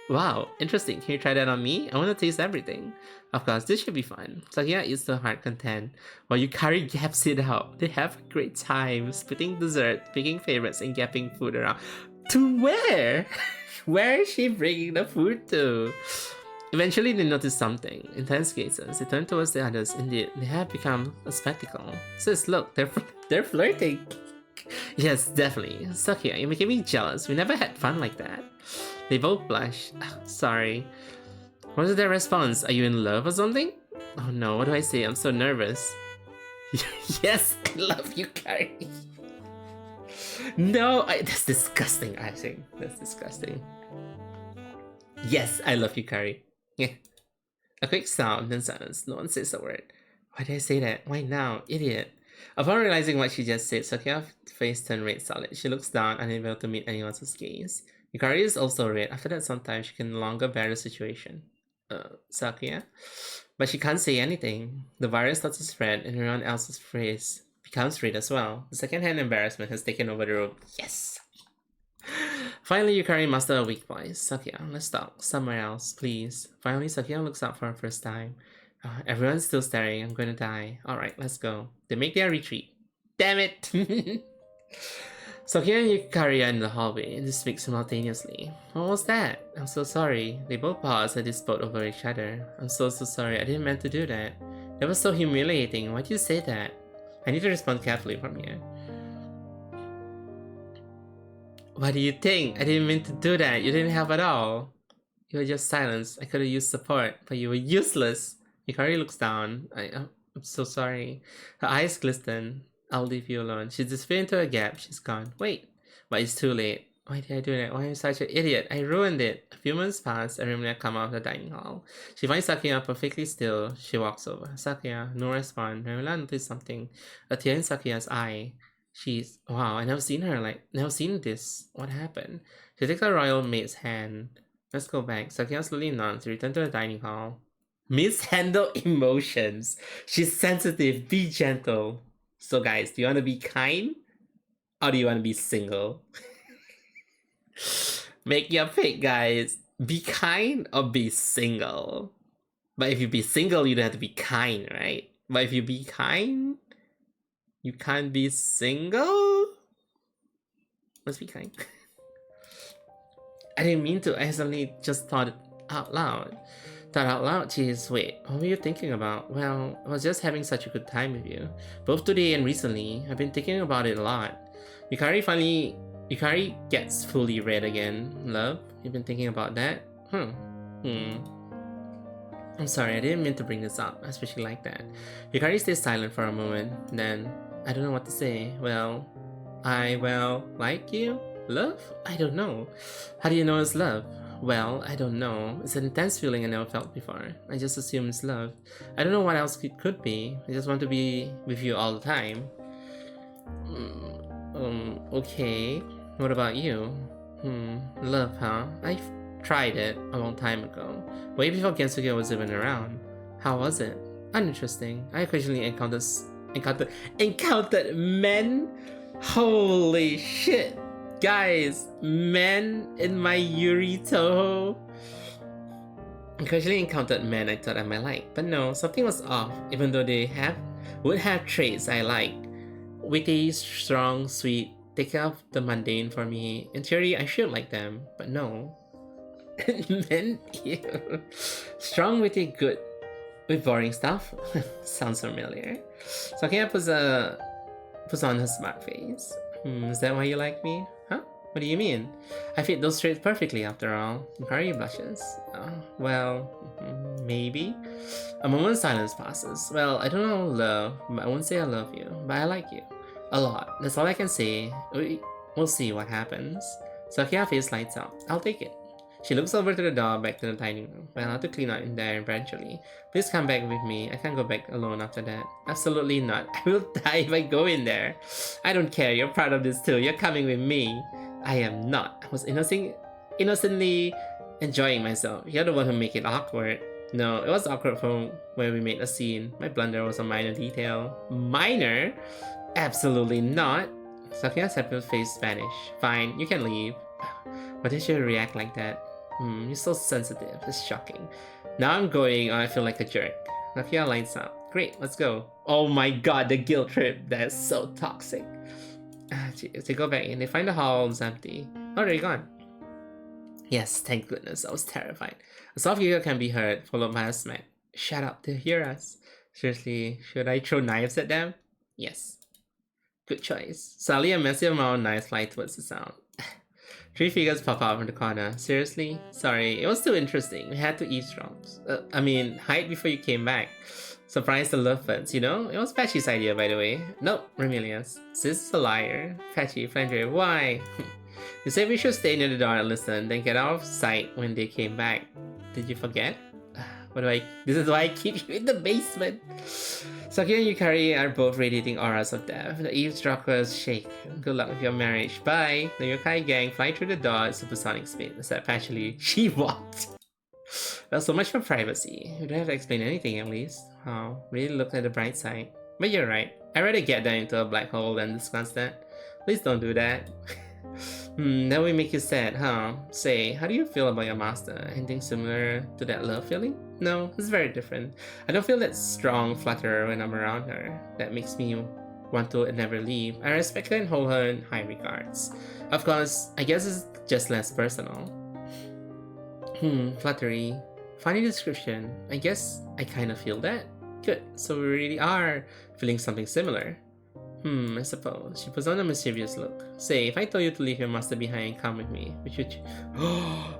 Speaker 1: Wow, interesting. Can you try that on me? I want to taste everything. Of course, this should be fun. Sakuya eats to heart content, while Yukari gaps it out. They have a great time, splitting dessert, picking favorites, and gapping food around. To where? Where is she bringing the food to? Eventually, they notice something. In tense gazes, they turn towards the others. Indeed, they have become a spectacle. Sis, look, they're flirting. Yes, definitely. Sakuya, you're making me jealous. We never had fun like that. They both blush. Sorry. What is their response? Are you in love or something? Oh no, what do I say? I'm so nervous. Yes, I love you, Kari. No, that's disgusting, I think. That's disgusting. Yes, I love you, Kari. Yeah. A quick sound, then silence. No one says a word. Why did I say that? Why now? Idiot. Upon realizing what she just said, Sakuya's face turned red solid. She looks down, unable to meet anyone's gaze. Yukari is also red. After that, sometimes she can no longer bear the situation. Sakuya? But she can't say anything. The virus starts to spread, and everyone else's face becomes red as well. The second-hand embarrassment has taken over the room. Yes! Finally, Yukari musters a weak voice. Sakuya, let's talk. Somewhere else, please. Finally, Sakuya looks up for her first time. Everyone's still staring. I'm gonna die. Alright, let's go. They make their retreat. Damn it! Sakuya and Yukari are in the hallway, and they speak simultaneously. What was that? I'm so sorry. They both pause and they spoke over each other. I'm so sorry. I didn't mean to do that. That was so humiliating. Why'd you say that? I need to respond carefully from here. What do you think? I didn't mean to do that. You didn't help at all. You were just silenced. I could have used support, but you were useless. Yukari looks down. I'm so sorry. Her eyes glisten. I'll leave you alone. She disappeared into a gap. She's gone. Wait. But it's too late. Why did I do that? Why am I such an idiot? I ruined it. A few months pass. Arimina comes out of the dining hall. She finds Sakuya perfectly still. She walks over. Sakuya, no response. Arimina noticed something. A tear in Sakuya's eye. She's... Wow, I never seen her never seen this. What happened? She takes a royal maid's hand. Let's go back. Sakuya slowly nods. She returns to the dining hall. Mishandle emotions. She's sensitive. Be gentle. So guys, do you want to be kind? Or do you want to be single? Make your pick, guys. Be kind or be single? But if you be single, you don't have to be kind, right? But if you be kind, you can't be single? Let's be kind. I didn't mean to. I suddenly just thought it out loud. Geez, wait, what were you thinking about? Well, I was just having such a good time with you. Both today and recently, I've been thinking about it a lot. Yukari gets fully red again. Love, you've been thinking about that? I'm sorry, I didn't mean to bring this up, especially like that. Yukari stays silent for a moment, then, I don't know what to say. Well, like you? Love? I don't know. How do you know it's love? Well, I don't know. It's an intense feeling I never felt before. I just assume it's love. I don't know what else it could be. I just want to be with you all the time. Okay. What about you? Love, huh? I've tried it a long time ago, way before Gensuke was even around. How was it? Uninteresting. I occasionally encountered men. Holy shit, guys! Men in my Yuri Touhou. Occasionally encountered men I thought I might like, but no, something was off. Even though they would have traits I like. Witty, strong, sweet, take care of the mundane for me. In theory, I should like them, but no. Men, ew. Strong, witty, good. With boring stuff? Sounds familiar. So Kaya puts on her smart face. Is that why you like me? Huh? What do you mean? I fit those traits perfectly after all. Hurry blushes. Well, maybe. A moment's silence passes. Well, I don't know love, but I won't say I love you, but I like you. A lot. That's all I can say. We'll see what happens. Sakia's face lights up. I'll take it. She looks over to the door, back to the dining room. I'll have to clean out in there eventually. Please come back with me. I can't go back alone after that. Absolutely not. I will die if I go in there. I don't care. You're proud of this too. You're coming with me. I am not. I was innocently enjoying myself. You're the one who made it awkward. No, it was awkward from when we made a scene. My blunder was a minor detail. Minor? Absolutely not. Sakia's happy face vanished. Fine, you can leave. Why did you react like that? You're so sensitive. It's shocking. Now I'm going or I feel like a jerk. Sakia lights up. Great, let's go. Oh my god, the guilt trip. That's so toxic. They go back in. They find the halls empty. Oh, they're gone. Yes, thank goodness. I was terrified. A soft giggle can be heard, followed by a smack. Shut up, they'll hear us. Seriously, should I throw knives at them? Yes. Good choice. Suddenly, a massive amount of knives fly towards the sound. 3 figures pop out from the corner. Seriously? Sorry, it was too interesting. We had to eavesdrop. Hide before you came back. Surprise the lovebirds, you know? It was Patchy's idea, by the way. Nope, Remilia's. Sis is a liar. Patchy, Flandre, why? You said we should stay near the door and listen, then get out of sight when they came back. Did you forget? This is why I keep you in the basement. Saki and Yukari are both radiating auras of death. The eavesdroppers shake. Good luck with your marriage. Bye. The Yokai gang fly through the door at supersonic speed. Except actually, she walked. Well, so much for privacy. You don't have to explain anything at least. Oh, really look at the bright side. But you're right. I'd rather get down into a black hole than discuss that. Please don't do that. That will make you sad, huh? Say, how do you feel about your master? Anything similar to that love feeling? No, it's very different. I don't feel that strong flutter when I'm around her. That makes me want to never leave. I respect her and hold her in high regards. Of course, I guess it's just less personal. Fluttery. Funny description. I guess I kind of feel that. Good, so we really are feeling something similar. I suppose. She puts on a mischievous look. Say, if I told you to leave your master behind and come with me, would you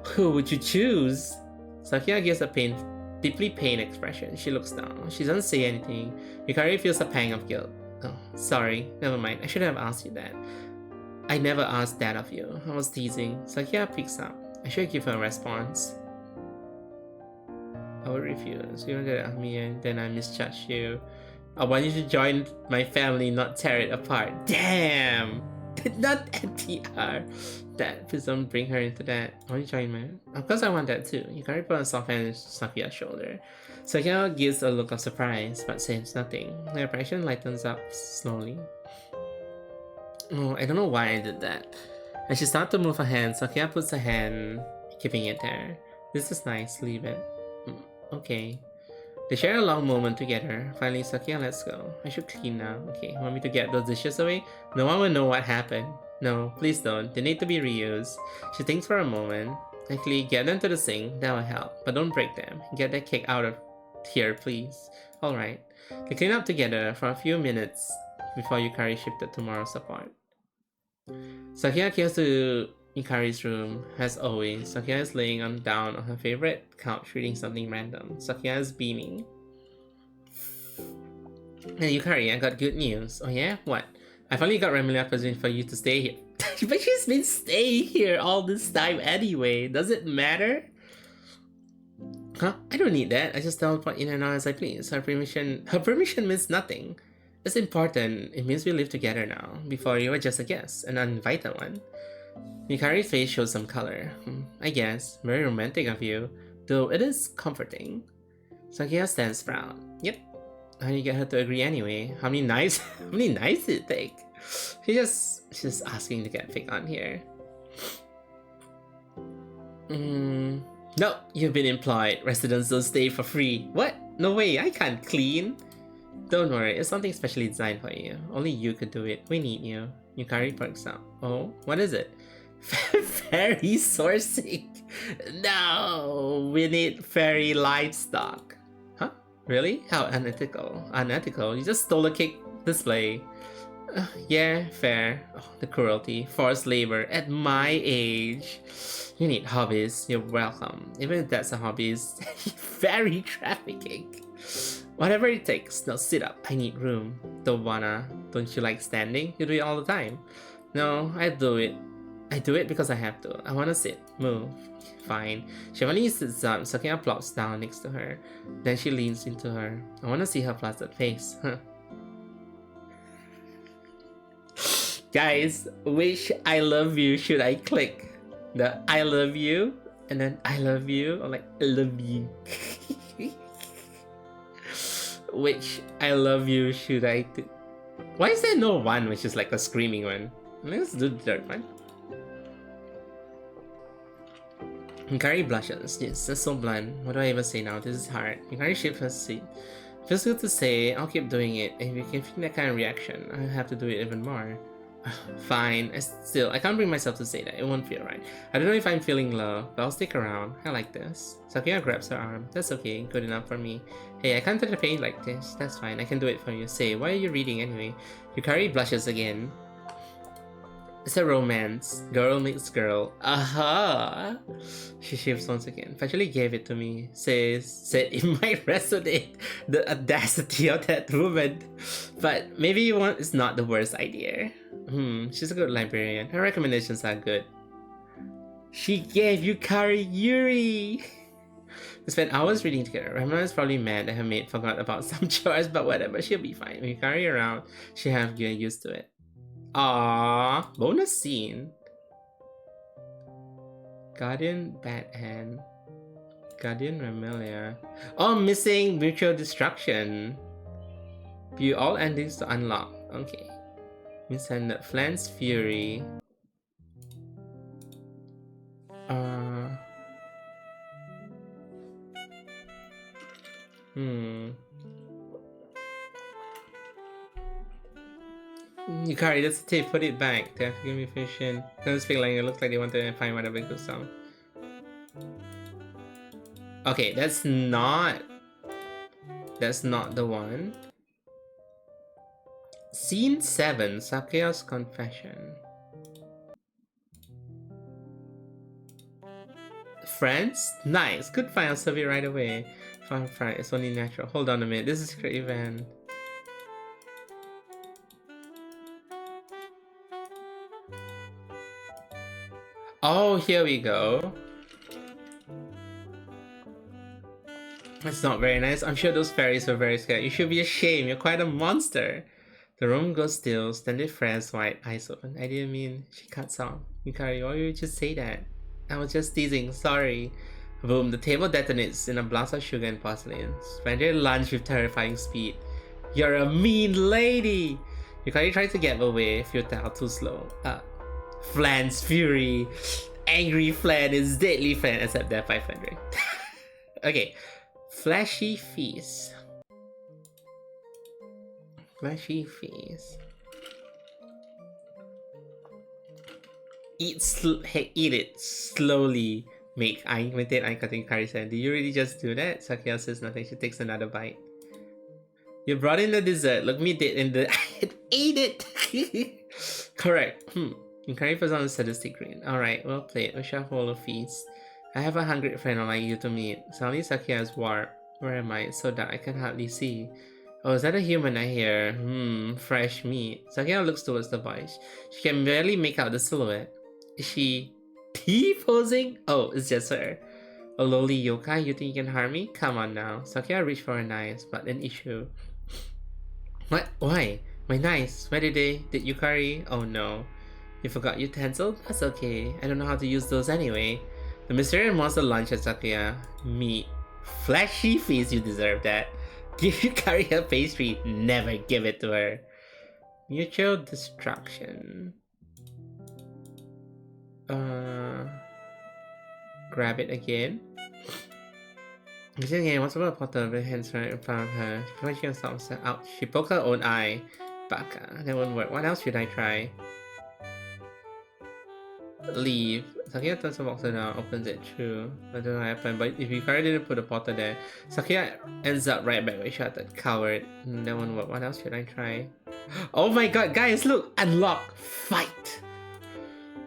Speaker 1: who would you choose? Sakia gives a deeply pained expression. She looks down. She doesn't say anything. Yukari feels a pang of guilt. Oh, sorry. Never mind. I should have asked you that. I never asked that of you. I was teasing. Sakia picks up. I should give her a response. I would refuse. You don't get at me and then I misjudge you. I want you to join my family, not tear it apart. Damn! Not NTR. That, please don't bring her into that. I want you to join my... Of course I want that too. You gotta put a soft hand on Sakia's shoulder. Sakia gives a look of surprise, but says nothing. Her expression lightens up slowly. Oh, I don't know why I did that. As she starts to move her hand, Sakia puts her hand, keeping it there. This is nice, leave it. Okay. They share a long moment together. Finally, Sakia, let's go. I should clean now. Okay, want me to get those dishes away? No one will know what happened. No, please don't. They need to be reused. She thinks for a moment. Actually, get them to the sink. That will help. But don't break them. Get that cake out of here, please. Alright. They clean up together for a few minutes before Yukari shifted to moral support. Sakia comes to Yukari's room. As always, Sakia is laying down on her favorite couch reading something random. Sakia is beaming. Hey Yukari, I got good news. Oh yeah? What? I finally got Remilia permission for you to stay here. But she's been staying here all this time anyway. Does it matter? Huh? I don't need that. I just teleport in and out as I please. Her permission means nothing. It's important. It means we live together now. Before you were just a guest, an uninvited one. Yukari's face shows some color. I guess. Very romantic of you. Though it is comforting. Sakia stands proud. Yep. How do you get her to agree anyway? How many knives how many knives did it take? She's just asking to get picked on here. No, you've been employed. Residents don't stay for free. What? No way, I can't clean. Don't worry, it's something specially designed for you. Only you could do it. We need you. Yukari perks up. Oh, what is it? Fairy sourcing. No, we need fairy livestock. Huh? Really? How unethical. Unethical? You just stole a cake display. Yeah, fair. Oh, the cruelty. Forced labor at my age. You need hobbies. You're welcome. Even if that's a hobby, it's fairy trafficking. Whatever it takes. Now sit up. I need room. Don't wanna. Don't you like standing? You do it all the time. No, I do it. I do it because I have to. I wanna sit. Move. Fine. Shivani sits up. Sakia plops down next to her. Then she leans into her. I wanna see her flustered face. Guys, which I love you should I click? The I love you and then I love you, or like I love you? Which I love you should I do? Why is there no one which is like a screaming one? Let's do the third one. Yukari blushes. Yes, that's so blunt. What do I even say now? This is hard. Yukari shifts her seat. Feels good to say. I'll keep doing it. If you can feel that kind of reaction, I have to do it even more. Fine. I can't bring myself to say that. It won't feel right. I don't know if I'm feeling low, but I'll stick around. I like this. Sakia grabs her arm. That's okay. Good enough for me. Hey, I can't touch the paint like this. That's fine. I can do it for you. Say, why are you reading anyway? Yukari blushes again. It's a romance. Girl meets girl. Aha! She shifts once again. Actually gave it to me. Said it might resonate. The audacity of that woman. But maybe one is not the worst idea. She's a good librarian. Her recommendations are good. She gave Yukari Yuri! We spent hours reading together. Ramona is probably mad that her maid forgot about some chores, but whatever, she'll be fine. When Yukari around, she'll have get used to it. Aww, bonus scene. Guardian Bat-Hand. Guardian Remelia. Oh, missing mutual destruction. View all endings to unlock. Okay. Mishandled Flan's Fury. Yukari, that's the tip. Put it back. They have to give me vision. Doesn't speak like it looks like they want to find whatever goes on. Okay, that's not the one. Scene 7, Sakea's confession. Friends? Nice. Good find. I'll serve it right away. Fine, it's only natural. Hold on a minute. This is a secret event. Oh, here we go. That's not very nice. I'm sure those fairies were very scared. You should be ashamed. You're quite a monster. The room goes still. Standard Fran's wide eyes open. I didn't mean. She cuts off. Yukari, why would you just say that? I was just teasing. Sorry. Boom. The table detonates in a blast of sugar and porcelain. Spender lunge with terrifying speed. You're a mean lady. Yukari tries to get away. Futile. Too slow. Flan's Fury. Angry Flan is deadly Flan, except they're 500. Okay. Flashy Feast. Flashy Feast. Eat it slowly. Maintain eye cutting comparison. Did you really just do that? Sakia says nothing. She takes another bite. You brought in the dessert. Look me dead in the ate it. Correct. Yukari puts on a sadistic grin. Alright, well played. We shall hold a feast. I have a hungry friend like you to meet. Suddenly Sakia's warped. Where am I? It's so dark I can hardly see. Oh, is that a human I hear? Fresh meat. Sakia looks towards the voice. She can barely make out the silhouette. Is she T-posing? Oh, it's just her. A lowly yokai, you think you can harm me? Come on now. Sakia reached for her knives, but an issue. What? Why? My knives? Where did Yukari? Oh no. You forgot utensil? That's okay. I don't know how to use those anyway. The mysterious monster lunches Sakuya. Meat. Fleshy feast, you deserve that. Give Yukari a pastry. Never give it to her. Mutual destruction. Grab it again. Again, what's about Potter with hands right in front of her? Before she can stop herself out, she poked her own eye. Baka, that won't work. What else should I try? Leave. Sakuya turns the box around, opens it. True. That doesn't happen. But if Yukari didn't put a Potter there, Sakuya ends up right back where she started. Coward. That won't work. What else should I try? Oh my god, guys, look! Unlock! Fight!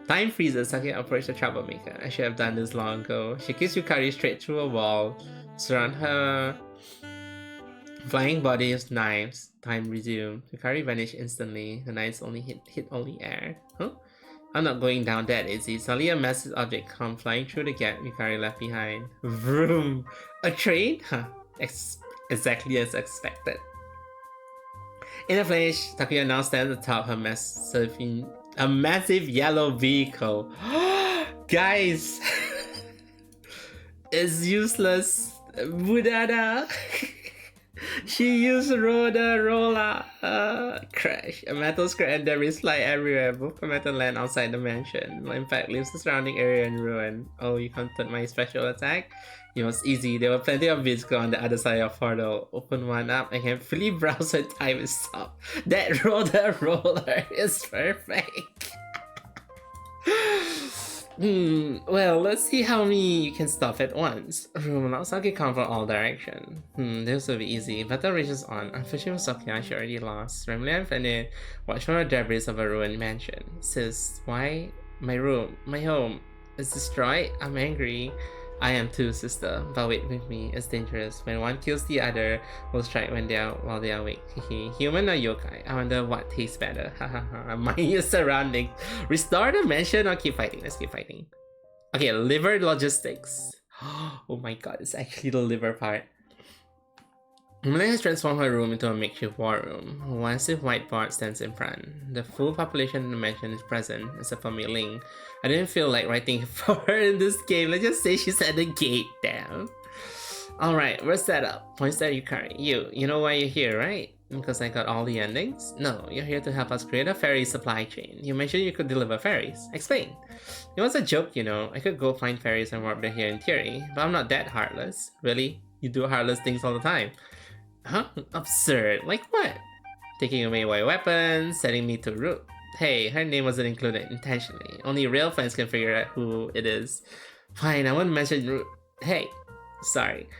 Speaker 1: Time freezes. Sakuya approached the troublemaker. I should have done this long ago. She kicks Yukari straight through a wall. Surround her. Flying bodies, knives. Time resumed. Yukari vanished instantly. The knives only hit only air. Huh? I'm not going down that easy. Suddenly a massive object comes flying through the gap Yukari left behind. Vroom! A train? Huh. Exactly as expected. In a flash, Sakuya now stands atop her massive yellow vehicle. Guys! It's useless. Budada! She used roller. Crash. A metal square and debris fly everywhere. Both come and land outside the mansion. In fact, leaves the surrounding area in ruin. Oh, you counted my special attack? It was easy. There were plenty of vehicles on the other side of the portal. Open one up and can freely browse when time is up. That roller is perfect. Well, let's see how many you can stuff at once. Saki come from all directions. This will be easy. Battle rages on. Unfortunately, Sakuya, she already lost. Remember, I'm offended. Watch from the debris of a ruined mansion. Sis, why? My room, my home is destroyed. I'm angry. I am too, sister. But wait with me. It's dangerous. When one kills the other, we'll strike while they are awake. Human or yokai? I wonder what tastes better. Mind your surroundings. Restore the mansion or keep fighting? Let's keep fighting. Okay, liver logistics. Oh my god, it's actually the liver part. Emily has transformed her room into a makeshift war room. A massive whiteboard stands in front. The full population in the mansion is present, except for Mei Ling. I didn't feel like writing for her in this game. Let's just say she's at the gate. Damn. Alright, we're set up. Points at Yukari. You know why you're here, right? Because I got all the endings? No, you're here to help us create a fairy supply chain. You mentioned you could deliver fairies. Explain. It was a joke, you know. I could go find fairies and warp them here in theory, but I'm not that heartless. Really? You do heartless things all the time. Huh? Absurd. Like what? Taking away my weapons, setting me to root. Hey, her name wasn't included intentionally. Only real fans can figure out who it is. Fine, I won't mention root. Hey, sorry.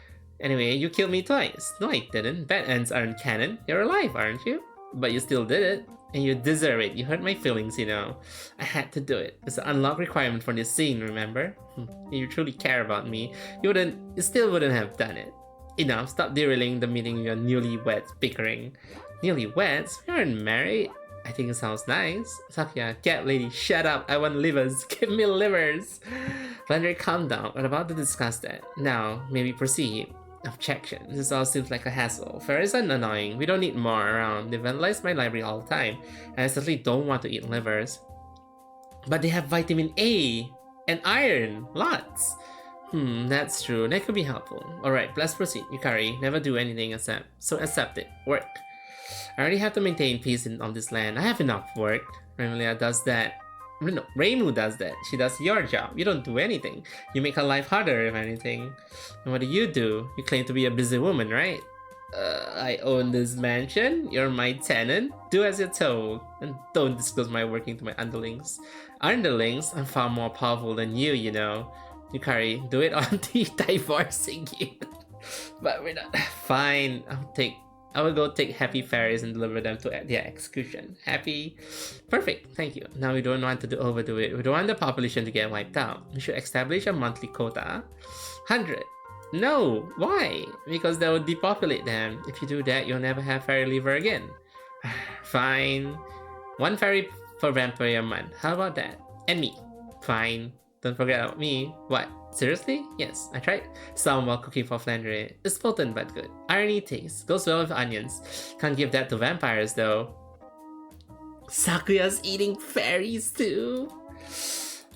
Speaker 1: Anyway, you killed me twice. No, I didn't. Bad ends aren't canon. You're alive, aren't you? But you still did it. And you deserve it. You hurt my feelings, you know. I had to do it. It's an unlock requirement for this scene, remember? If you truly care about me, you still wouldn't have done it. Enough, stop derailing the meeting with your newlyweds bickering. Newlyweds? We aren't married. I think it sounds nice. Sakuya, cat lady, shut up. I want livers. Give me livers. Flandre, calm down. We're about to discuss that. Now, maybe proceed. Objection. This all seems like a hassle. Fairies are annoying. We don't need more around. They vandalize my library all the time. And I certainly don't want to eat livers. But they have vitamin A and iron. Lots. That's true. That could be helpful. Alright, let's proceed. Yukari, never do anything accept it. Work. I already have to maintain peace on this land. I have enough work. Remelia does that. No, Reimu does that. She does your job. You don't do anything. You make her life harder, if anything. And what do? You claim to be a busy woman, right? I own this mansion. You're my tenant. Do as you're told. And don't disclose my working to my underlings. Underlings? I'm far more powerful than you know. Yukari, do it on the divorcing you. But we're not. Fine. I will go take happy fairies and deliver them to their execution. Happy? Perfect, thank you. Now we don't want to overdo it. We don't want the population to get wiped out. We should establish a monthly quota. 100. No, why? Because that will depopulate them. If you do that, you'll never have fairy liver again. Fine. 1 fairy for vampire a month. How about that? And me. Fine. Don't forget about me. What? Seriously? Yes, I tried some while cooking for Flandre. It's potent but good. Irony taste. Goes well with onions. Can't give that to vampires though. Sakuya's eating fairies too.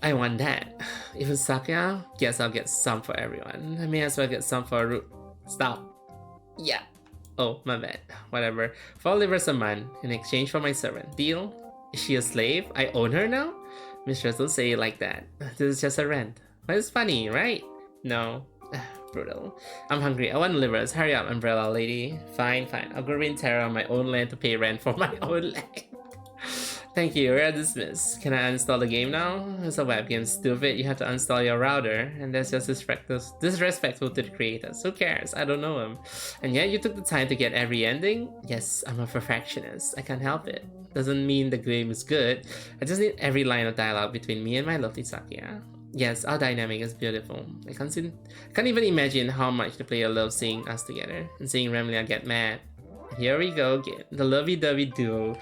Speaker 1: I want that. Even Sakuya? Guess I'll get some for everyone. I may as well get some for Ru. Stop. Yeah. Oh, my bad. Whatever. 4 livers a month in exchange for my servant. Deal? Is she a slave? I own her now? Mistress, don't say it like that. This is just a rent. But it's funny, right? No. Brutal. I'm hungry. I want livers. Hurry up, umbrella lady. Fine, fine. I'll go rain terror on my own land to pay rent for my own land. Thank you, we're dismissed. Can I uninstall the game now? It's a web game, stupid. You have to uninstall your router, and that's just disrespectful to the creators. Who cares? I don't know him. And yet you took the time to get every ending? Yes, I'm a perfectionist. I can't help it. Doesn't mean the game is good. I just need every line of dialogue between me and my lovely Sakuya. Yes, our dynamic is beautiful. I can't even imagine how much the player loves seeing us together and seeing Remlia get mad. Here we go again, the lovey-dovey duo.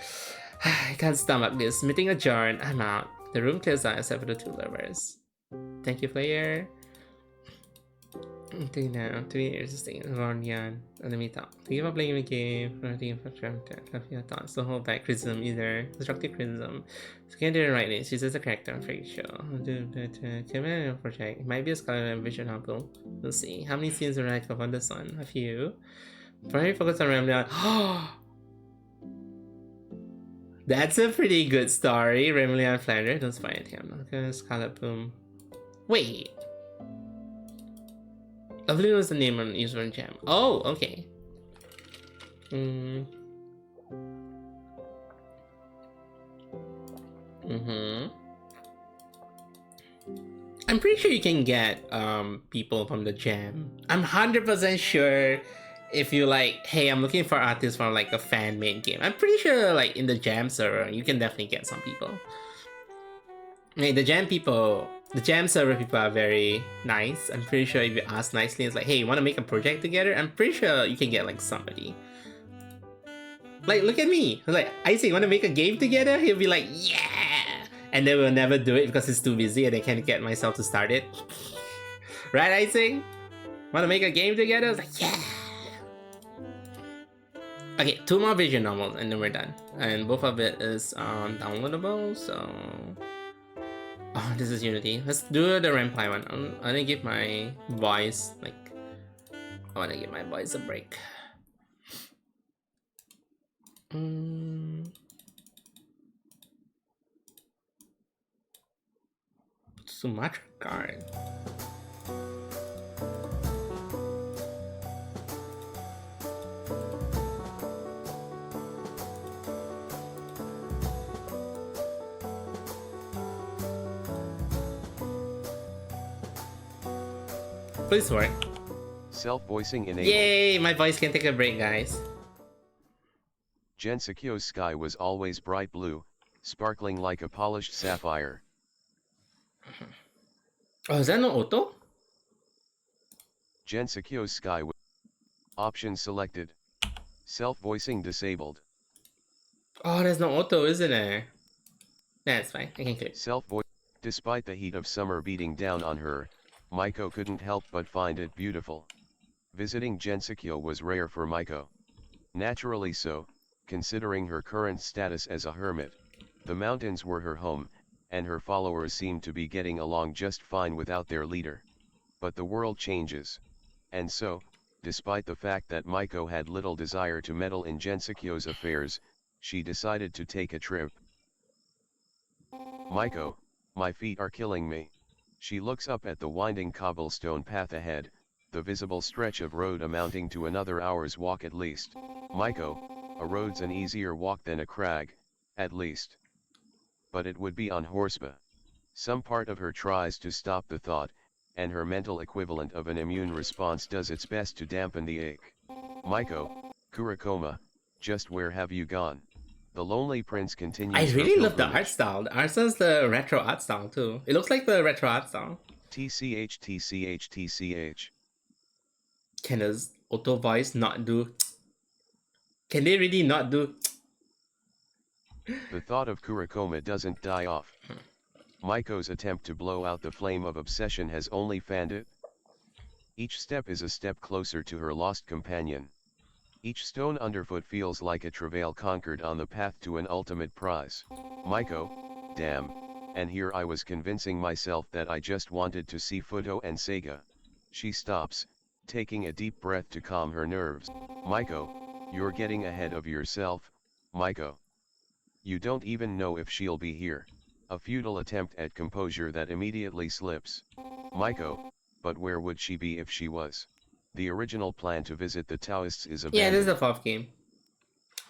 Speaker 1: I can't stomach this. Meeting adjourned. I'm out. The room clears out except for the 2 lovers. Thank you, player. Okay, now 2 years to stay around Yan. Let me talk. Thank you for playing the game. For thinking for your thoughts. Don't hold back criticism either. Constructive criticism. So can't do it right now. She's just a character. I'm pretty sure. Project. It might be a scholar and vision humble. We'll see. How many scenes are I cover on this one? A few. Probably focus on Ramlan. That's a pretty good story. Remelian Flanders, don't find him. Okay, Scarlet Boom. Wait. Evelyn was the name on user Jam. Oh, okay. I'm pretty sure you can get people from the Jam. I'm 100% sure if you like, hey, I'm looking for artists from like a fan-made game. I'm pretty sure like in the Jam server, you can definitely get some people. Hey, the Jam server people are very nice. I'm pretty sure if you ask nicely, it's like, hey, you want to make a project together? I'm pretty sure you can get like somebody. Like, look at me. Like, Isaac, want to make a game together? He'll be like, yeah! And they will never do it because he's too busy and I can't get myself to start it. Right, Isaac? Want to make a game together? I was like, yeah! Okay, 2 more vision novels and then we're done. And both of it is downloadable, so... Oh, this is Unity. Let's do the Ramply one. I'm gonna give my voice, like... I wanna give my voice a break. Sumatra card. Please work.
Speaker 2: Self-voicing enabled.
Speaker 1: Yay! My voice can take a break, guys.
Speaker 2: Gensokyo's sky was always bright blue, sparkling like a polished sapphire.
Speaker 1: Oh, is that no auto?
Speaker 2: Gensokyo's sky was... Option selected. Self-voicing disabled.
Speaker 1: Oh, there's no auto, isn't there? That's fine, I can click.
Speaker 2: Self-voice... Despite the heat of summer beating down on her, Maiko couldn't help but find it beautiful. Visiting Gensokyo was rare for Maiko. Naturally so, considering her current status as a hermit. The mountains were her home, and her followers seemed to be getting along just fine without their leader. But the world changes. And so, despite the fact that Maiko had little desire to meddle in Gensokyo's affairs, she decided to take a trip. Maiko, my feet are killing me. She looks up at the winding cobblestone path ahead, the visible stretch of road amounting to another hour's walk at least. Maiko, a road's an easier walk than a crag, at least. But it would be on horseback. Some part of her tries to stop the thought, and her mental equivalent of an immune response does its best to dampen the ache. Maiko, Kurakoma, just where have you gone? The lonely prince continues.
Speaker 1: I really love the art style. The art style is the retro art style too. It looks like the retro art style.
Speaker 2: TCH.
Speaker 1: Can this auto voice not do? Can they really not do?
Speaker 2: The thought of Kurakoma doesn't die off. Maiko's attempt to blow out the flame of obsession has only fanned it. Each step is a step closer to her lost companion. Each stone underfoot feels like a travail conquered on the path to an ultimate prize. Maiko, damn, and here I was convincing myself that I just wanted to see Futo and Seiga. She stops, taking a deep breath to calm her nerves. Maiko, you're getting ahead of yourself, Maiko. You don't even know if she'll be here. A futile attempt at composure that immediately slips. Maiko, but where would she be if she was? The original plan to visit the Taoists is
Speaker 1: Yeah, this is
Speaker 2: abandoned.
Speaker 1: the fourth game.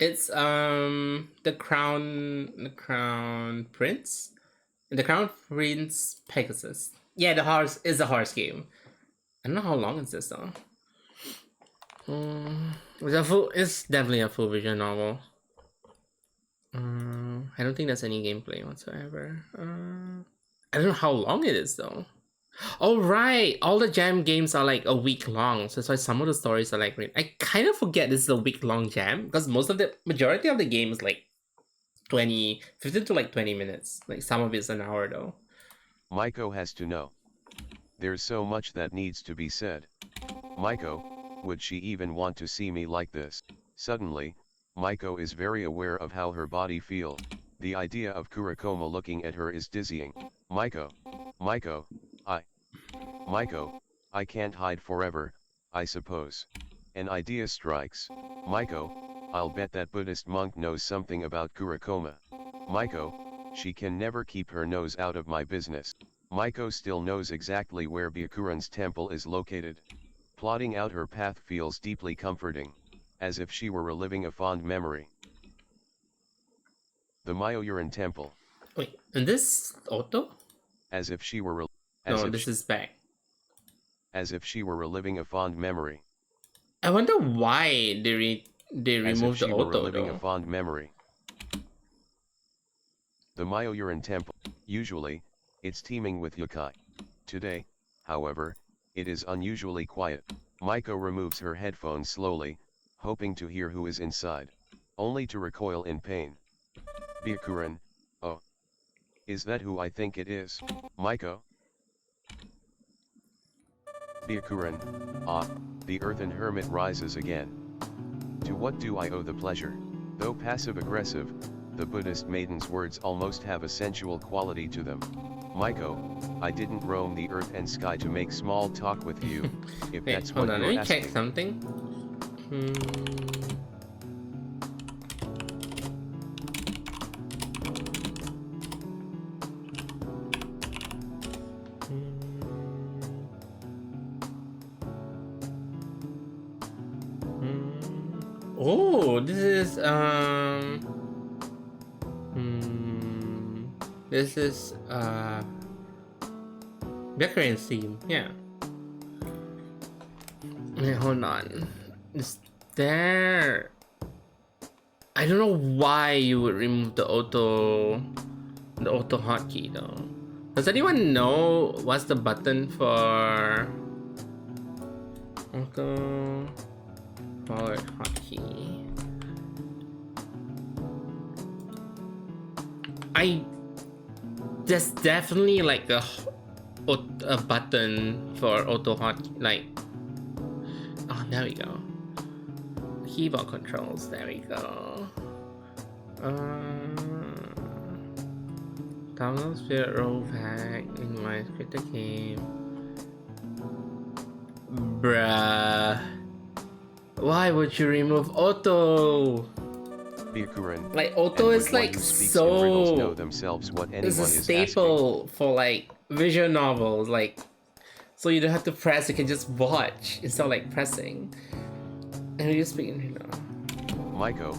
Speaker 1: It's the Crown Prince Pegasus. Yeah, the horse is a horse game. I don't know how long is this though. It's definitely a full visual novel. I don't think there's any gameplay whatsoever. I don't know how long it is though. Oh right, all the jam games are like a week long, so that's why some of the stories are like. I kind of forget this is a week long jam because majority of the game is like 15 to like 20 minutes. Like some of it's an hour though.
Speaker 2: Maiko has to know. There's so much that needs to be said. Maiko, would she even want to see me like this? Suddenly, Maiko is very aware of how her body feels. The idea of Kurakoma looking at her is dizzying. Maiko, Maiko, I can't hide forever, I suppose. An idea strikes. Maiko, I'll bet that Buddhist monk knows something about Kurakoma. Maiko, she can never keep her nose out of my business. Maiko still knows exactly where Byakuran's temple is located. Plotting out her path feels deeply comforting, as if she were reliving a fond memory. The Myoyuran temple.
Speaker 1: Wait, and this Otto?
Speaker 2: As if she were
Speaker 1: This is back.
Speaker 2: As if she were reliving a fond memory.
Speaker 1: I wonder why they removed the Otto
Speaker 2: reliving
Speaker 1: though.
Speaker 2: a fond memory. The Myoyuran temple. Usually, it's teeming with yokai. Today, however, it is unusually quiet. Maiko removes her headphones slowly, hoping to hear who is inside, only to recoil in pain. Byakuran, oh. Is that who I think it is? Maiko? Byakuran, ah, the earthen hermit rises again. To what do I owe the pleasure? Though passive-aggressive, the Buddhist maiden's words almost have a sensual quality to them. Maiko, I didn't roam the earth and sky to make small talk with you, if
Speaker 1: Wait,
Speaker 2: that's
Speaker 1: hold
Speaker 2: what
Speaker 1: on,
Speaker 2: you're
Speaker 1: let me
Speaker 2: asking.
Speaker 1: check something. Oh, this is this is Byakuran's theme, yeah. Wait, hold on. Is there? I don't know why you would remove the auto hotkey though. Does anyone know what's the button for auto forward hotkey? There's definitely like a button for auto hotkey, like. Oh, there we go. Keyboard controls. There we go. Download Spirit Rollback in my Twitter game. Bruh. Why would you remove auto?
Speaker 2: Byakuran,
Speaker 1: Like auto is like so.
Speaker 2: Know themselves what anyone
Speaker 1: it's a
Speaker 2: is
Speaker 1: staple
Speaker 2: asking.
Speaker 1: for like visual novels, like. So you don't have to press, you can just watch instead of like pressing. And you speak in here now.
Speaker 2: Maiko,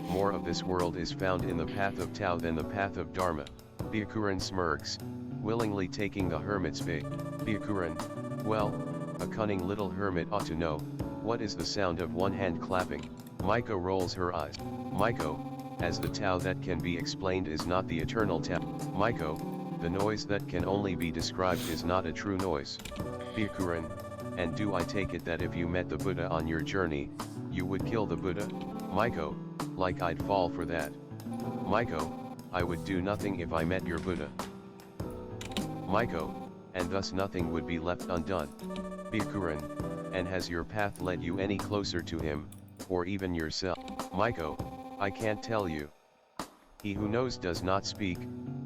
Speaker 2: more of this world is found in the path of Tao than the path of Dharma. Byakuran smirks, willingly taking the hermit's bait. Byakuran, well, a cunning little hermit ought to know, what is the sound of one hand clapping? Maiko rolls her eyes. Maiko, as the Tao that can be explained is not the eternal Tao. Maiko, the noise that can only be described is not a true noise. Byakuran, and do I take it that if you met the Buddha on your journey, you would kill the Buddha? Maiko, like I'd fall for that. Maiko, I would do nothing if I met your Buddha. Maiko, and thus nothing would be left undone. Byakuran, and has your path led you any closer to him? or even yourself. Maiko, I can't tell you. He who knows does not speak,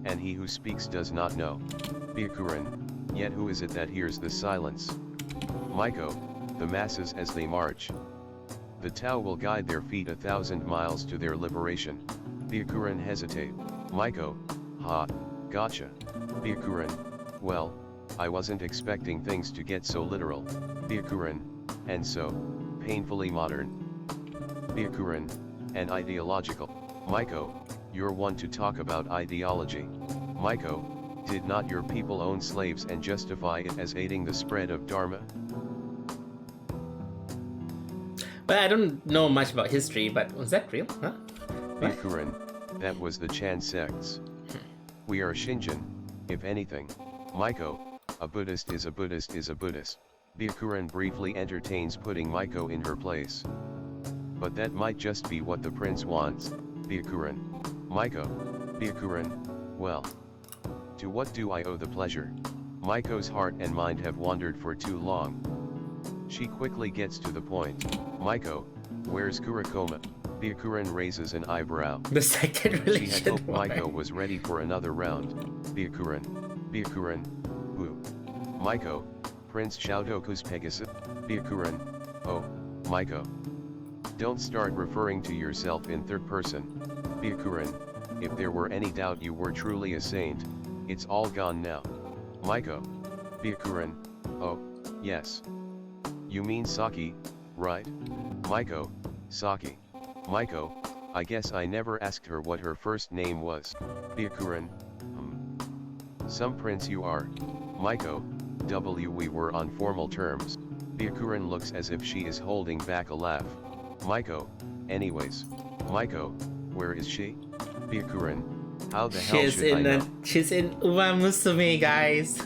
Speaker 2: and he who speaks does not know. Byakuran, yet who is it that hears the silence? Maiko, the masses as they march. The Tao will guide their feet 1,000 miles to their liberation. Byakuran hesitate. Maiko, ha, gotcha. Byakuran, well, I wasn't expecting things to get so literal. Byakuran, and so, painfully modern. Byakuran, and ideological. Maiko, you're one to talk about ideology. Maiko, did not your people own slaves and justify it as aiding the spread of Dharma?
Speaker 1: But I don't know much about history, but was that real? Huh?
Speaker 2: Byakuran, that was the Chan sects. We are Shinjin, if anything. Maiko, a Buddhist is a Buddhist is a Buddhist. Byakuran briefly entertains putting Maiko in her place. But that might just be what the prince wants. Byakuran. Maiko. Byakuran, well. To what do I owe the pleasure? Maiko's heart and mind have wandered for too long. She quickly gets to the point. Maiko, where's Kurakoma? Byakuran raises an eyebrow.
Speaker 1: The second religion.
Speaker 2: She had hoped Maiko was ready for another round. Byakuran. Byakuran. Who? Maiko, Prince Xiaodoku's Pegasus. Byakuran. Oh, Maiko. Don't start referring to yourself in third person. Byakuran, if there were any doubt you were truly a saint, it's all gone now. Maiko. Byakuran. Oh, yes. You mean Saki, right? Maiko, Saki. Maiko, I guess I never asked her what her first name was. Byakuran. Some prince you are. Maiko, we were on formal terms. Byakuran looks as if she is holding back a laugh. Maiko, anyways. Maiko, where is she? Byakuran, how the hell should I know?
Speaker 1: She's in Uma Musume, guys.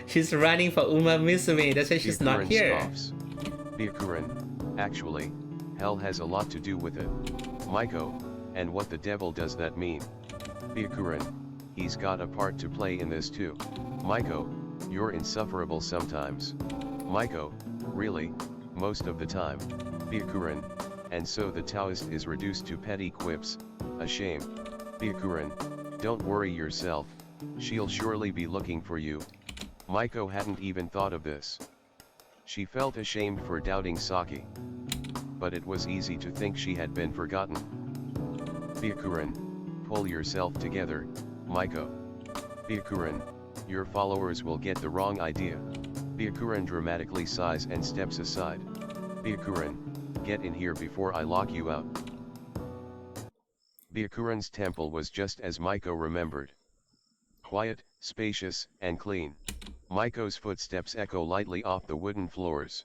Speaker 1: She's running for Uma Musume, that's why she's not here.
Speaker 2: Scoffs. Byakuran, actually, hell has a lot to do with it. Maiko, and what the devil does that mean? Byakuran, he's got a part to play in this too. Maiko, you're insufferable sometimes. Maiko, really, most of the time. Byakuran, and so the Taoist is reduced to petty quips, a shame. Byakuran, don't worry yourself, she'll surely be looking for you. Maiko hadn't even thought of this. She felt ashamed for doubting Saki. But it was easy to think she had been forgotten. Byakuran, pull yourself together, Maiko. Byakuran, your followers will get the wrong idea. Byakuran dramatically sighs and steps aside. Byakuran, get in here before I lock you out. Byakuran's temple was just as Maiko remembered. Quiet, spacious, and clean. Maiko's footsteps echo lightly off the wooden floors.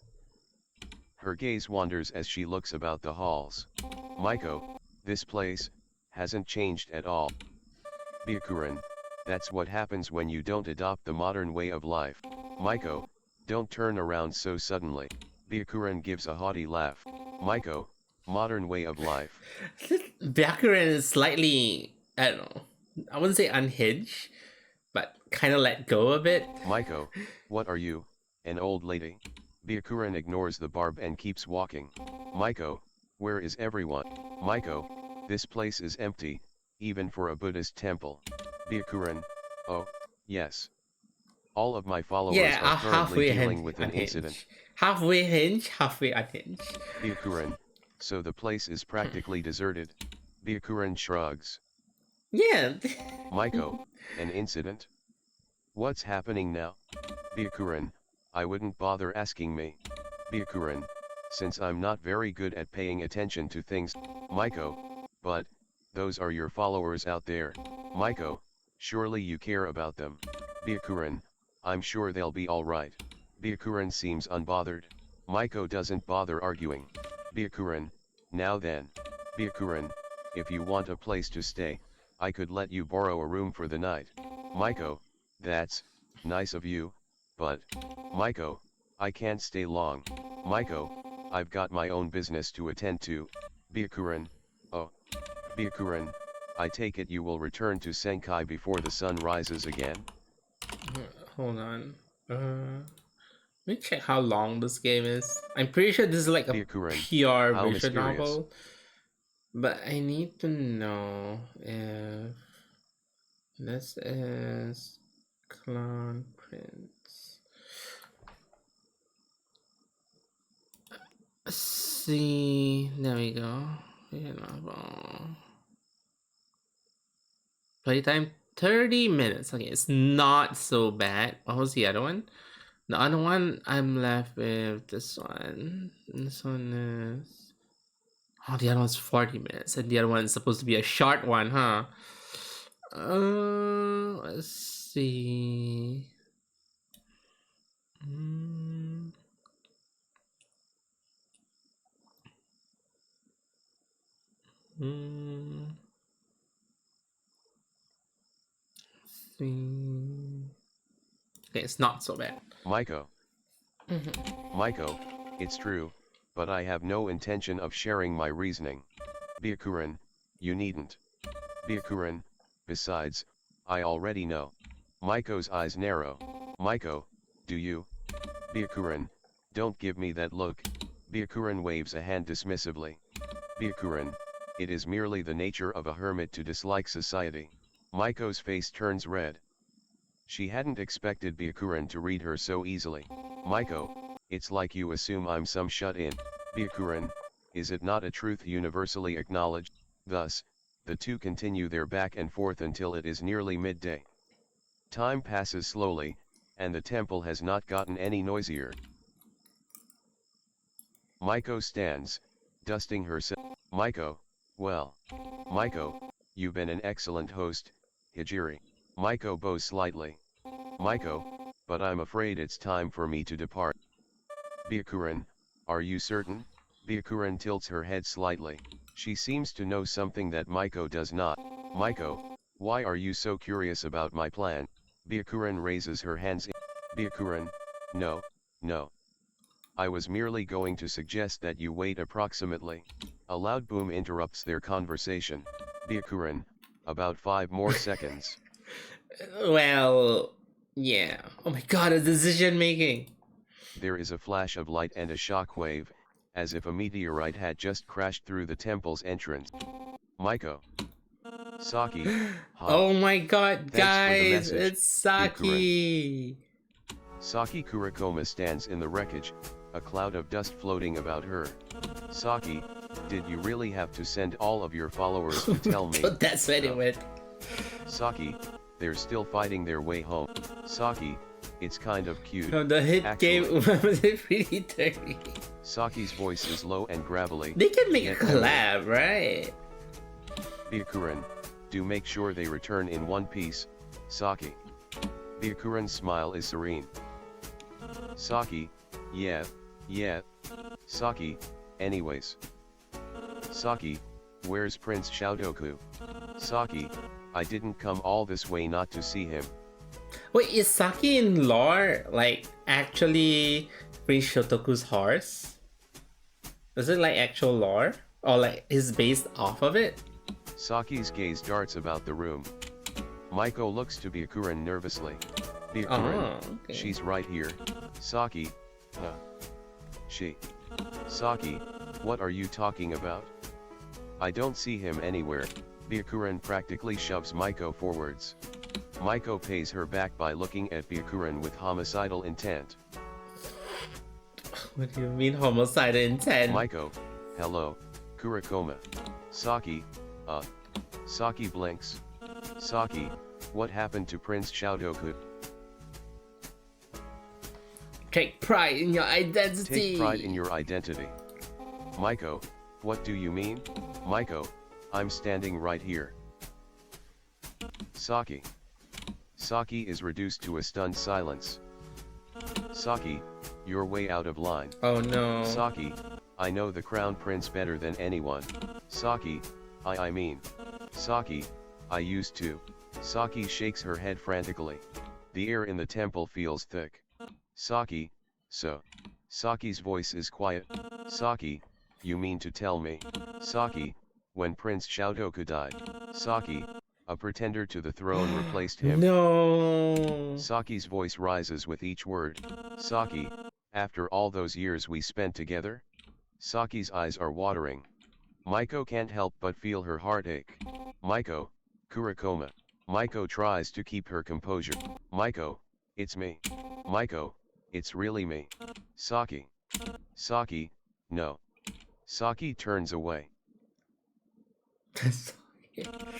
Speaker 2: Her gaze wanders as she looks about the halls. Maiko, this place hasn't changed at all. Byakuran, that's what happens when you don't adopt the modern way of life. Maiko, don't turn around so suddenly. Byakuran gives a haughty laugh. Maiko, modern way of life.
Speaker 1: Byakuran is slightly, I don't know, I wouldn't say unhinged, but kind of let go a bit.
Speaker 2: Maiko, what are you, an old lady? Byakuran ignores the barb and keeps walking. Maiko, where is everyone? Maiko, this place is empty, even for a Buddhist temple. Byakuran, oh, yes. All of my followers are currently dealing with an incident.
Speaker 1: Halfway hinged, halfway unhinged.
Speaker 2: Byakuran, so the place is practically deserted. Byakuran shrugs.
Speaker 1: Yeah.
Speaker 2: Maiko, an incident? What's happening now? Byakuran, I wouldn't bother asking me. Byakuran, since I'm not very good at paying attention to things. Maiko, but, those are your followers out there. Maiko, surely you care about them. Byakuran, I'm sure they'll be alright. Byakuran seems unbothered. Maiko doesn't bother arguing. Byakuran, now then. Byakuran, if you want a place to stay, I could let you borrow a room for the night. Maiko, that's nice of you, but, Maiko, I can't stay long. Maiko, I've got my own business to attend to. Byakuran, oh. Byakuran, I take it you will return to Senkai before the sun rises again?
Speaker 1: Hold on. Let me check how long this game is. I'm pretty sure this is like a
Speaker 2: Byakuren,
Speaker 1: pure
Speaker 2: how
Speaker 1: visual
Speaker 2: mysterious.
Speaker 1: novel. But I need to know if this is Clown Prince. Let's see, there we go. Visual novel. Playtime 30 minutes. Okay, it's not so bad. What was the other one? The other one, I'm left with this one. This one is. Oh, the other one's 40 minutes, and the other one's supposed to be a short one, huh? Let's see. Mm, mm, see. Okay, it's not so bad.
Speaker 2: Maiko. Maiko, it's true, but I have no intention of sharing my reasoning. Byakuren, you needn't. Byakuren, besides, I already know. Maiko's eyes narrow. Maiko, do you? Byakuren, don't give me that look. Byakuren waves a hand dismissively. Byakuren, it is merely the nature of a hermit to dislike society. Maiko's face turns red. She hadn't expected Byakuren to read her so easily. Maiko, it's like you assume I'm some shut-in. Byakuren, is it not a truth universally acknowledged? Thus, the two continue their back and forth until it is nearly midday. Time passes slowly, and the temple has not gotten any noisier. Maiko stands, dusting herself. Maiko, well. Maiko, you've been an excellent host, Hijiri. Maiko bows slightly. Maiko, but I'm afraid it's time for me to depart. Byakuren, are you certain? Byakuren tilts her head slightly. She seems to know something that Maiko does not. Maiko, why are you so curious about my plan? Byakuren raises her hands. Byakuren, no, no. I was merely going to suggest that you wait approximately. A loud boom interrupts their conversation. Byakuren, about 5 more seconds.
Speaker 1: Well, yeah. Oh my god, a decision making.
Speaker 2: There is a flash of light and a shockwave, as if a meteorite had just crashed through the temple's entrance. Maiko. Saki. Ha.
Speaker 1: Oh my god,
Speaker 2: Thanks for the
Speaker 1: guys,
Speaker 2: message,
Speaker 1: it's Saki.
Speaker 2: Saki Kurakoma stands in the wreckage, a cloud of dust floating about her. Saki, did you really have to send all of your followers to tell me?
Speaker 1: That's what it went.
Speaker 2: Saki, they're still fighting their way home. Saki, it's kind of cute.
Speaker 1: No, the hit
Speaker 2: actually.
Speaker 1: game was really dirty.
Speaker 2: Saki's voice is low and gravelly.
Speaker 1: They can make a
Speaker 2: yet
Speaker 1: collab, right?
Speaker 2: Byakuren, do make sure they return in one piece, Saki. Byakuren's smile is serene. Saki, yeah. Saki, anyways. Saki, where's Prince Xiaodoku? Saki, I didn't come all this way not to see him.
Speaker 1: Wait, is Saki in lore like actually Prince Shotoku's horse? Is it like actual lore? Or like is based off of it?
Speaker 2: Saki's gaze darts about the room. Maiko looks to Byakuren nervously. Byakuren,
Speaker 1: okay.
Speaker 2: She's right here. Saki, She. Saki, what are you talking about? I don't see him anywhere. Byakuren practically shoves Maiko forwards. Maiko pays her back by looking at Byakuren with homicidal intent.
Speaker 1: What do you mean homicidal intent?
Speaker 2: Maiko, hello, Kurakoma. Saki, Saki blinks. Saki, what happened to Prince Xiaodoku?
Speaker 1: Take pride in your identity.
Speaker 2: Take pride in your identity. Maiko, what do you mean? Maiko, I'm standing right here. Saki. Saki is reduced to a stunned silence. Saki, you're way out of line.
Speaker 1: Oh no.
Speaker 2: Saki, I know the crown prince better than anyone. Saki, I mean. Saki, I used to. Saki shakes her head frantically. The air in the temple feels thick. Saki, so. Saki's voice is quiet. Saki, you mean to tell me? Saki, when Prince Xiaodoku died. Saki, a pretender to the throne replaced him.
Speaker 1: No.
Speaker 2: Saki's voice rises with each word. Saki, After all those years we spent together? Saki's eyes are watering. Maiko can't help but feel her heart ache. Maiko, Kurikoma. Maiko tries to keep her composure. Maiko, it's me. Maiko, it's really me. Saki. Saki, no. Saki turns away.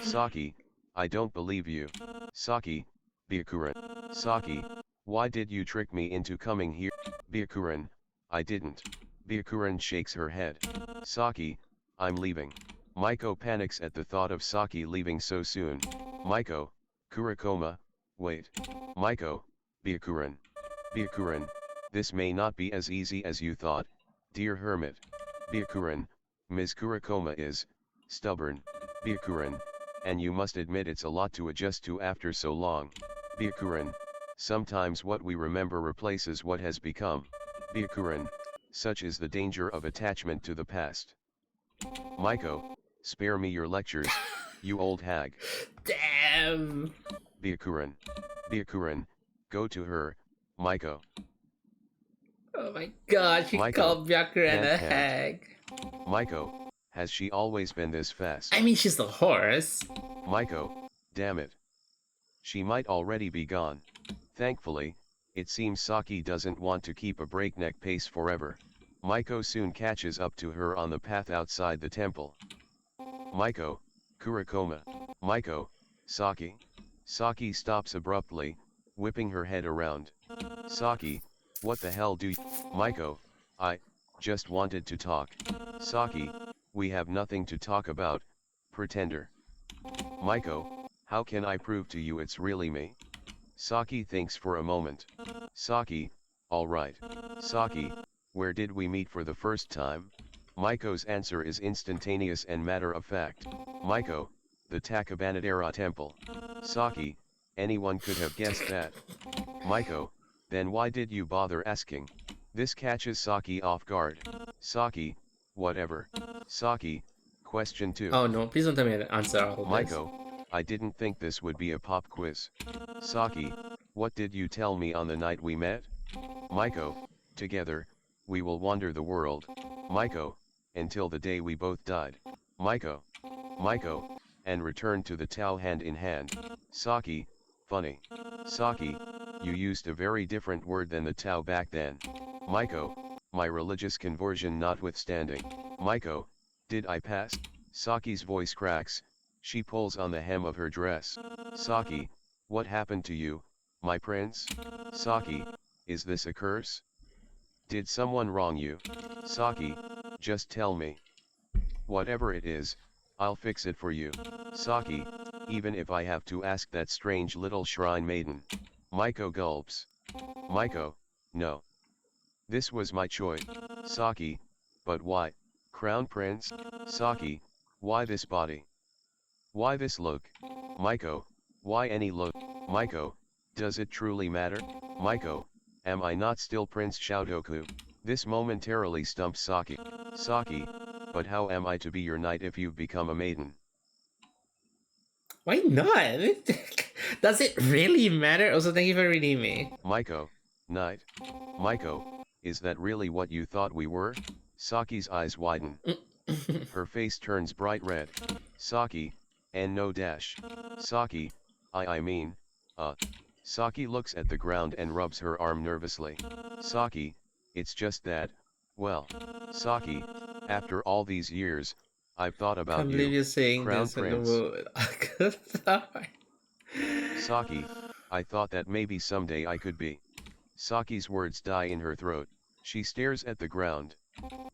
Speaker 2: Saki, I don't believe you. Saki, Byakuran. Saki, why did you trick me into coming here? Byakuran, I didn't. Byakuran shakes her head. Saki, I'm leaving. Maiko panics at the thought of Saki leaving so soon. Maiko, Kurikoma, wait. Maiko, Byakuran. Byakuran, this may not be as easy as you thought, dear hermit. Byakuran, Ms. Kurikoma is stubborn. Byakuran, and you must admit it's a lot to adjust to after so long. Byakuran, sometimes what we remember replaces what has become. Byakuran, such is the danger of attachment to the past. Maiko, spare me your lectures, you old hag.
Speaker 1: Damn.
Speaker 2: Byakuran. Byakuran, go to her, Maiko.
Speaker 1: Oh my god, she
Speaker 2: Maiko,
Speaker 1: called Byakuran a
Speaker 2: can't.
Speaker 1: hag.
Speaker 2: Maiko, has she always been this fast?
Speaker 1: I mean, she's a horse.
Speaker 2: Maiko, damn it. She might already be gone. Thankfully, it seems Saki doesn't want to keep a breakneck pace forever. Maiko soon catches up to her on the path outside the temple. Maiko, Kurikoma. Maiko, Saki. Saki stops abruptly, whipping her head around. Saki, what the hell do you... Maiko, I just wanted to talk. Saki, we have nothing to talk about, pretender. Maiko, how can I prove to you it's really me? Saki thinks for a moment. Saki, alright. Saki, where did we meet for the first time? Maiko's answer is instantaneous and matter of fact. Maiko, the Takabanadera temple. Saki, anyone could have guessed that. Maiko, then why did you bother asking? This catches Saki off guard. Saki, whatever. Saki, question 2.
Speaker 1: Oh no, please don't tell me to answer all this.
Speaker 2: Maiko, I didn't think this would be a pop quiz. Saki, what did you tell me on the night we met? Maiko, together, we will wander the world. Maiko, until the day we both died. Maiko. Maiko, and return to the Tao hand in hand. Saki, funny. Saki, you used a very different word than the Tao back then. Maiko, my religious conversion notwithstanding. Maiko, did I pass? Saki's voice cracks, she pulls on the hem of her dress. Saki, what happened to you, my prince? Saki, is this a curse? Did someone wrong you? Saki, just tell me. Whatever it is, I'll fix it for you. Saki, even if I have to ask that strange little shrine maiden. Maiko gulps. Maiko, no. This was my choice. Saki, but why? Crown Prince? Saki, why this body? Why this look? Maiko, why any look? Maiko, does it truly matter? Maiko, am I not still Prince Shotoku? This momentarily stumps Saki. Saki, but how am I to be your knight if you've become a maiden?
Speaker 1: Why not? Does it really matter? Also, thank you for reading me.
Speaker 2: Maiko, knight. Maiko, is that really what you thought we were? Saki's eyes widen. Her face turns bright red. Saki, and no dash. Saki, I mean, Saki looks at the ground and rubs her arm nervously. Saki, it's just that, well, Saki, after all these years, I've thought
Speaker 1: I
Speaker 2: about
Speaker 1: can't believe
Speaker 2: you,
Speaker 1: you're saying
Speaker 2: Crown
Speaker 1: this
Speaker 2: Prince.
Speaker 1: Sorry.
Speaker 2: Saki, I thought that maybe someday I could be. Saki's words die in her throat. She stares at the ground.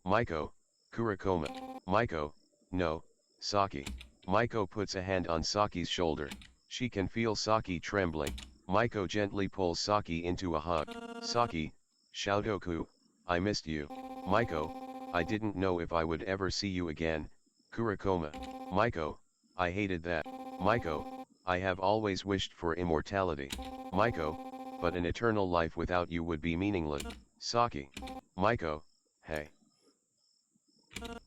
Speaker 2: Maiko, Kurikoma. Maiko, no, Saki. Maiko puts a hand on Saki's shoulder. She can feel Saki trembling. Maiko gently pulls Saki into a hug. Saki, Shotoku, I missed you. Maiko, I didn't know if I would ever see you again, Kurikoma. Maiko, I hated that. Maiko, I have always wished for immortality. Maiko, but an eternal life without you would be meaningless. Saki. Maiko, hey.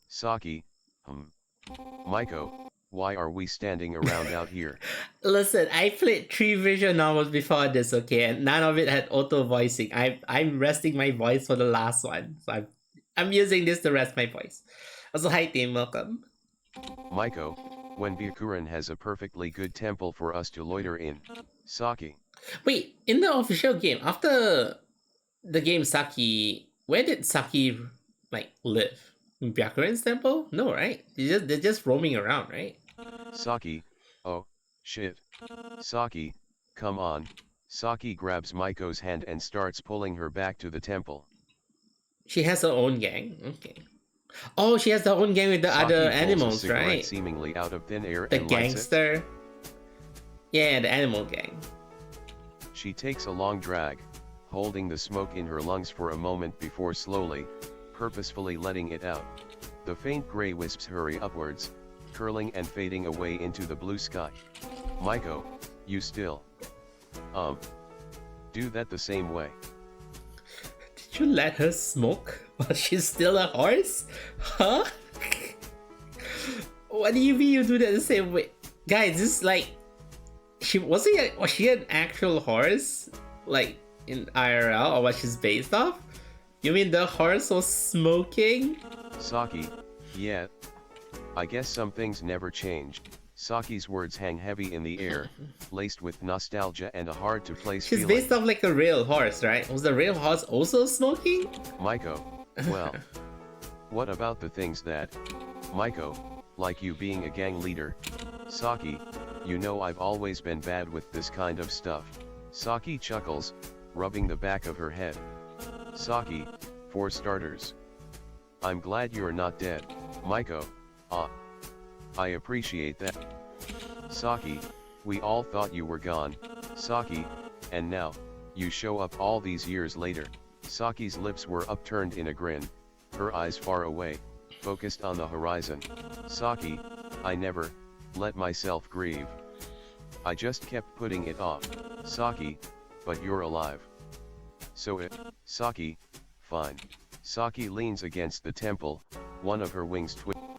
Speaker 2: Saki, Maiko, Why are we standing around out here?
Speaker 1: Listen, I played 3 visual novels before this, okay, and none of it had auto voicing. I'm resting my voice for the last one, so I'm using this to rest my voice. Also, hi team, welcome.
Speaker 2: Maiko, when Byakuran has a perfectly good temple for us to loiter in. Saki.
Speaker 1: Wait, in the official game, after the game Saki, where did Saki like live? In Byakuran's temple? No, right? They're just roaming around, right?
Speaker 2: Saki, oh, shit. Saki, come on. Saki grabs Maiko's hand and starts pulling her back to the temple.
Speaker 1: She has her own gang. Okay. Oh, she has her own gang with the
Speaker 2: Saki
Speaker 1: other
Speaker 2: pulls
Speaker 1: animals,
Speaker 2: a cigarette
Speaker 1: right?
Speaker 2: seemingly out of thin air
Speaker 1: The
Speaker 2: and lights it.
Speaker 1: gangster. Yeah, the animal gang.
Speaker 2: She takes a long drag, holding the smoke in her lungs for a moment before slowly, purposefully letting it out. The faint gray wisps hurry upwards, curling and fading away into the blue sky. Maiko, you still. Do that the same way.
Speaker 1: Did you let her smoke while she's still a horse? Huh? What do you mean you do that the same way? Guys, this is like... Was she an actual horse? Like, in IRL, or what she's based off? You mean the horse was smoking?
Speaker 2: Saki, yeah. I guess some things never change. Saki's words hang heavy in the air, laced with nostalgia and a hard-to-place
Speaker 1: She's
Speaker 2: feeling.
Speaker 1: based off like a real horse, right? Was the real horse also smoking?
Speaker 2: Maiko, well. What about the things that... Maiko, like you being a gang leader. Saki, you know I've always been bad with this kind of stuff. Saki chuckles, rubbing the back of her head. Saki, for starters. I'm glad you're not dead, Maiko. I appreciate that. Saki, we all thought you were gone, Saki, and now, you show up all these years later. Saki's lips were upturned in a grin, her eyes far away, focused on the horizon. Saki, I never let myself grieve. I just kept putting it off. Saki, but you're alive. So Saki, fine. Saki leans against the temple, one of her wings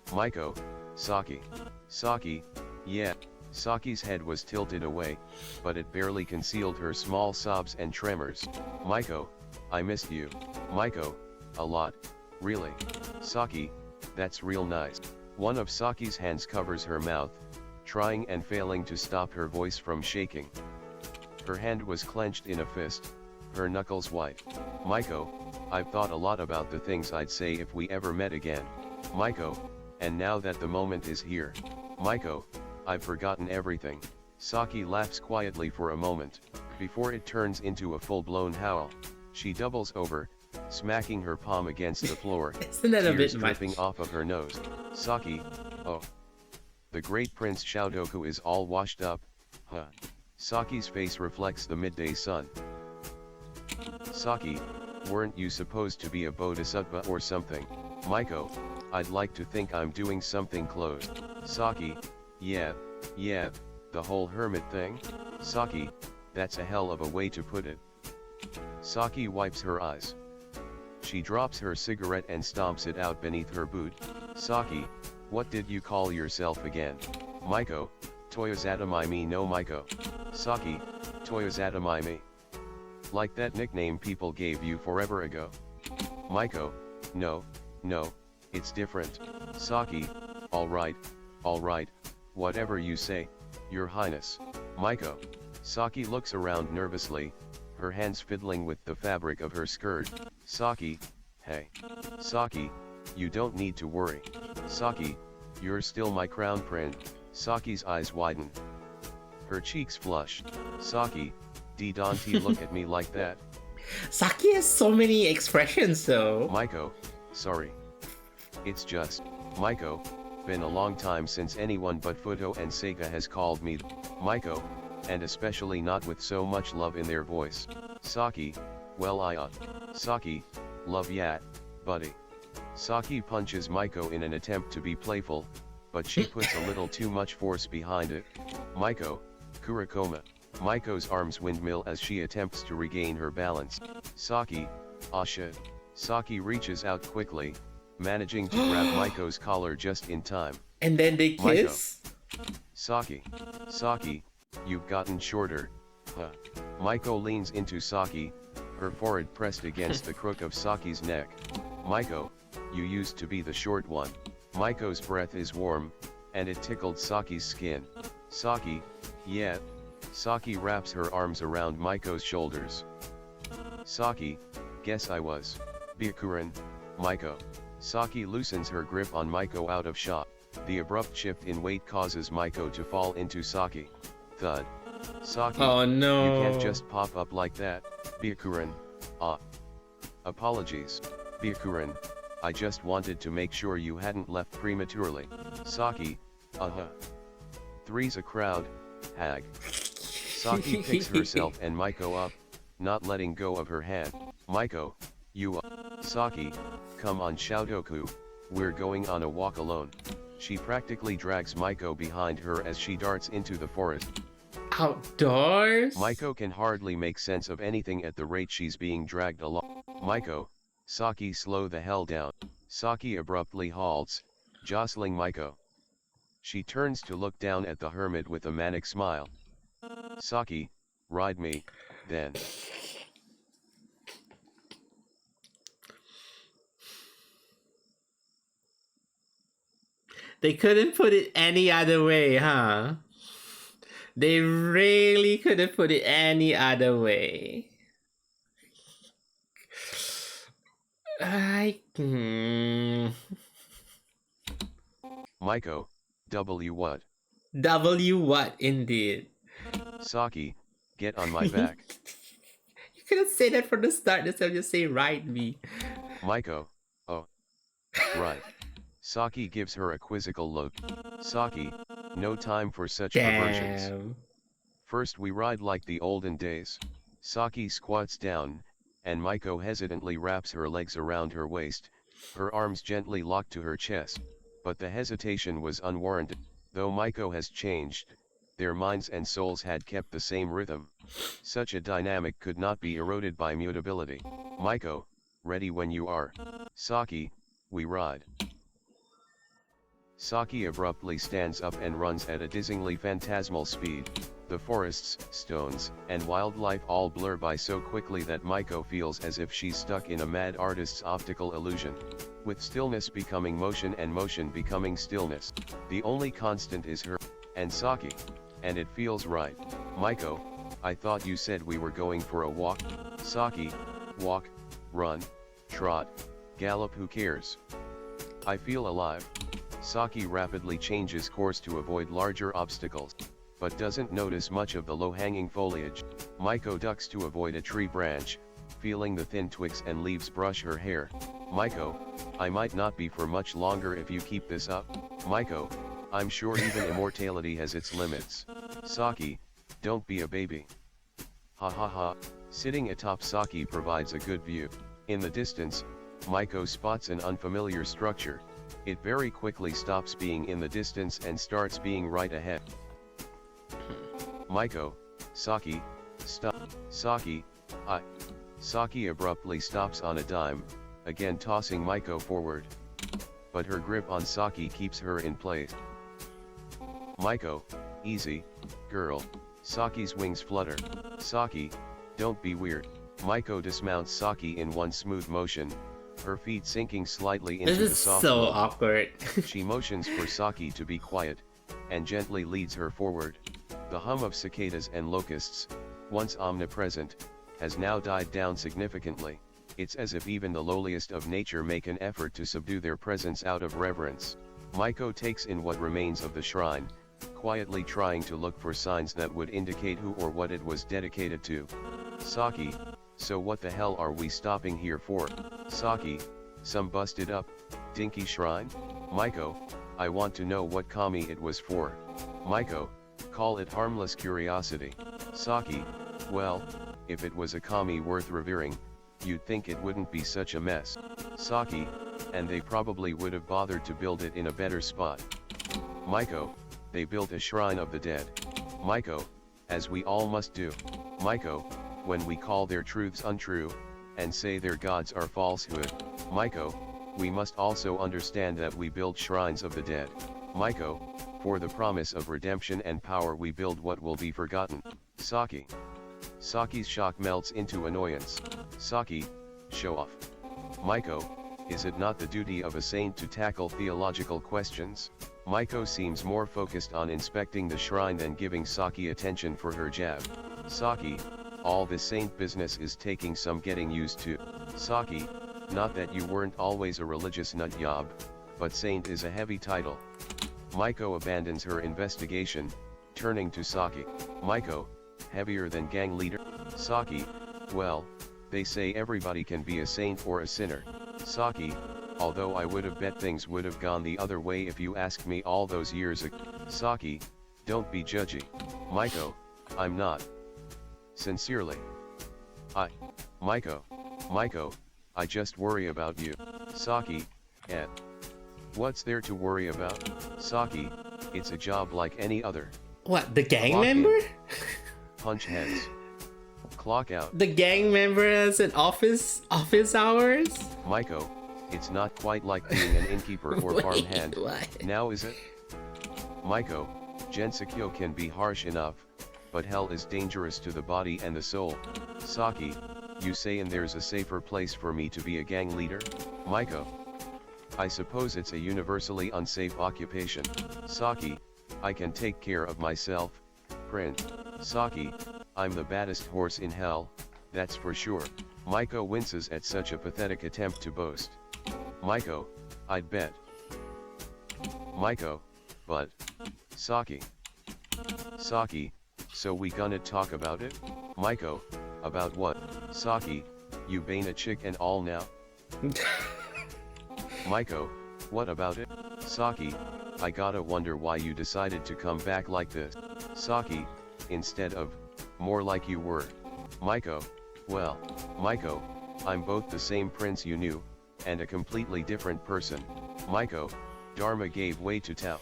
Speaker 2: Maiko, Saki, yeah. Saki's head was tilted away, but it barely concealed her small sobs and tremors. Maiko, I missed you. Maiko, a lot, really. Saki, that's real nice. One of Saki's hands covers her mouth, trying and failing to stop her voice from shaking. Her hand was clenched in a fist, her knuckles white. Maiko, I've thought a lot about the things I'd say if we ever met again. Maiko, and now that the moment is here. Maiko, I've forgotten everything. Saki laughs quietly for a moment, before it turns into a full-blown howl. She doubles over, smacking her palm against the floor,
Speaker 1: Isn't that a
Speaker 2: tears
Speaker 1: bit
Speaker 2: dripping
Speaker 1: much?
Speaker 2: off of her nose. Saki, oh. The great Prince Shoudoku is all washed up, huh? Saki's face reflects the midday sun. Saki, weren't you supposed to be a bodhisattva or something? Maiko, I'd like to think I'm doing something close. Saki, yeah, the whole hermit thing? Saki, that's a hell of a way to put it. Saki wipes her eyes. She drops her cigarette and stomps it out beneath her boot. Saki, what did you call yourself again? Maiko, Toyozatamaimi no Maiko. Saki, Toyozatamaimi. Like that nickname people gave you forever ago. Maiko, no, it's different. Saki, alright, whatever you say, Your Highness. Maiko. Saki looks around nervously, her hands fiddling with the fabric of her skirt. Saki, hey. Saki, you don't need to worry. Saki, you're still my crown prince. Saki's eyes widen. Her cheeks flush. Saki, don't look at me like that.
Speaker 1: Saki has so many expressions though.
Speaker 2: Maiko, sorry. It's just, Maiko, been a long time since anyone but Futo and Seiga has called me Maiko, and especially not with so much love in their voice. Saki, well Saki, love yat, buddy. Saki punches Maiko in an attempt to be playful, but she puts a little too much force behind it. Maiko, Kurakoma. Maiko's arms windmill as she attempts to regain her balance. Saki, shit. Saki reaches out quickly, managing to grab Maiko's collar just in time.
Speaker 1: And then they kiss?
Speaker 2: Saki. Saki, you've gotten shorter, huh? Maiko leans into Saki, her forehead pressed against the crook of Saki's neck. Maiko, you used to be the short one. Maiko's breath is warm, and it tickled Saki's skin. Saki, yeah. Saki wraps her arms around Maiko's shoulders. Saki, guess I was. Byakuran, Maiko. Saki loosens her grip on Maiko out of shot. The abrupt shift in weight causes Maiko to fall into Saki. Thud. Saki,
Speaker 1: Oh no.
Speaker 2: you can't just pop up like that, Byakuran. Apologies, Byakuran, I just wanted to make sure you hadn't left prematurely. Saki, Three's a crowd, hag. Saki picks herself and Maiko up, not letting go of her hand. Maiko, you Saki, come on Shoutoku, we're going on a walk alone. She practically drags Maiko behind her as she darts into the forest.
Speaker 1: Outdoors?
Speaker 2: Maiko can hardly make sense of anything at the rate she's being dragged along. Maiko, Saki, slow the hell down. Saki abruptly halts, jostling Maiko. She turns to look down at the hermit with a manic smile. Saki, ride me, then.
Speaker 1: They couldn't put it any other way, huh? They really couldn't put it any other way.
Speaker 2: Maiko, W what?
Speaker 1: W what indeed?
Speaker 2: Saki, get on my back.
Speaker 1: You could have said that from the start instead of just say ride me.
Speaker 2: Maiko, oh. Right. Saki gives her a quizzical look. Saki, no time for such perversions. First we ride like the olden days. Saki squats down, and Maiko hesitantly wraps her legs around her waist, her arms gently locked to her chest. But the hesitation was unwarranted. Though Maiko has changed, their minds and souls had kept the same rhythm. Such a dynamic could not be eroded by mutability. Maiko, ready when you are. Saki, we ride. Saki abruptly stands up and runs at a dizzyingly phantasmal speed. The forests, stones, and wildlife all blur by so quickly that Maiko feels as if she's stuck in a mad artist's optical illusion. With stillness becoming motion and motion becoming stillness, the only constant is her and Saki. And it feels right. Maiko, I thought you said we were going for a walk. Saki, walk, run, trot, gallop, who cares? I feel alive. Saki rapidly changes course to avoid larger obstacles, but doesn't notice much of the low-hanging foliage. Maiko ducks to avoid a tree branch, feeling the thin twigs and leaves brush her hair. Maiko, I might not be for much longer if you keep this up. Maiko, I'm sure even immortality has its limits. Saki, don't be a baby. Ha ha ha. Sitting atop Saki provides a good view. In the distance, Maiko spots an unfamiliar structure. It very quickly stops being in the distance and starts being right ahead. Maiko, Saki, stop. Saki, Saki abruptly stops on a dime, again tossing Maiko forward. But her grip on Saki keeps her in place. Maiko, easy, girl. Saki's wings flutter. Saki, don't be weird. Maiko dismounts Saki in one smooth motion, her feet sinking slightly into the soft
Speaker 1: so
Speaker 2: mold.
Speaker 1: Awkward.
Speaker 2: She motions for Saki to be quiet, and gently leads her forward. The hum of cicadas and locusts, once omnipresent, has now died down significantly. It's as if even the lowliest of nature make an effort to subdue their presence out of reverence. Maiko takes in what remains of the shrine, quietly trying to look for signs that would indicate who or what it was dedicated to. Saki, so what the hell are we stopping here for? Saki, some busted up, dinky shrine? Maiko, I want to know what kami it was for. Maiko, call it harmless curiosity. Saki, well, if it was a kami worth revering, you'd think it wouldn't be such a mess. Saki, and they probably would have bothered to build it in a better spot. Maiko, they built a shrine of the dead. Maiko, as we all must do. Maiko, when we call their truths untrue, and say their gods are falsehood. Maiko, we must also understand that we build shrines of the dead. Maiko, For the promise of redemption and power we build what will be forgotten. Saki. Saki's shock melts into annoyance. Saki, show off. Maiko, is it not the duty of a saint to tackle theological questions? Maiko seems more focused on inspecting the shrine than giving Saki attention for her jab. Saki, all this saint business is taking some getting used to. Saki, not that you weren't always a religious nut job, but saint is a heavy title. Maiko abandons her investigation, turning to Saki. Maiko, heavier than gang leader? Saki, well, they say everybody can be a saint or a sinner. Saki, although I would have bet things would have gone the other way if you asked me all those years ago. Saki, don't be judgy. Maiko, I'm not. Sincerely. Maiko, I just worry about you. Saki, Ed. What's there to worry about? Saki, it's a job like any other.
Speaker 1: What, the gang
Speaker 2: Clock
Speaker 1: member?
Speaker 2: in. Punch heads. Clock out.
Speaker 1: The gang member has an office hours?
Speaker 2: Maiko, it's not quite like being an innkeeper or
Speaker 1: Wait,
Speaker 2: farmhand.
Speaker 1: what?
Speaker 2: Now is it? Maiko, Gensokyo can be harsh enough, but hell is dangerous to the body and the soul. Saki, you sayin' there's a safer place for me to be a gang leader? Maiko, I suppose it's a universally unsafe occupation. Saki, I can take care of myself. Print. Saki, I'm the baddest horse in hell, that's for sure. Maiko winces at such a pathetic attempt to boast. Maiko, I'd bet. Maiko, but. Saki. Saki, so we gonna talk about it? Maiko, about what? Saki, you bane a chick and all now? Maiko, what about it? Saki, I gotta wonder why you decided to come back like this. Saki, instead of, more like you were. Maiko, well, Maiko, I'm both the same prince you knew, and a completely different person. Maiko, Dharma gave way to Tao.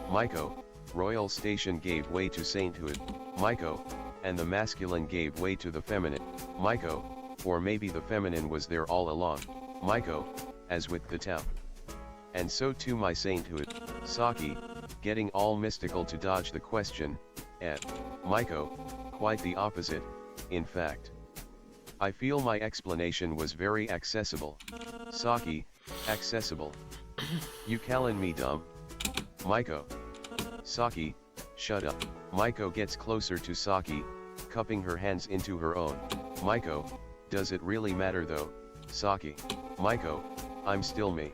Speaker 2: Maiko, royal station gave way to sainthood. Maiko, and the masculine gave way to the feminine. Maiko, or maybe the feminine was there all along. Maiko, as with the Tao. And so too my sainthood. Saki, getting all mystical to dodge the question, Maiko, quite the opposite, in fact. I feel my explanation was very accessible. Saki, accessible. You callin' me dumb? Maiko. Saki, shut up. Maiko gets closer to Saki, cupping her hands into her own. Maiko, does it really matter though? Saki. Maiko, I'm still me.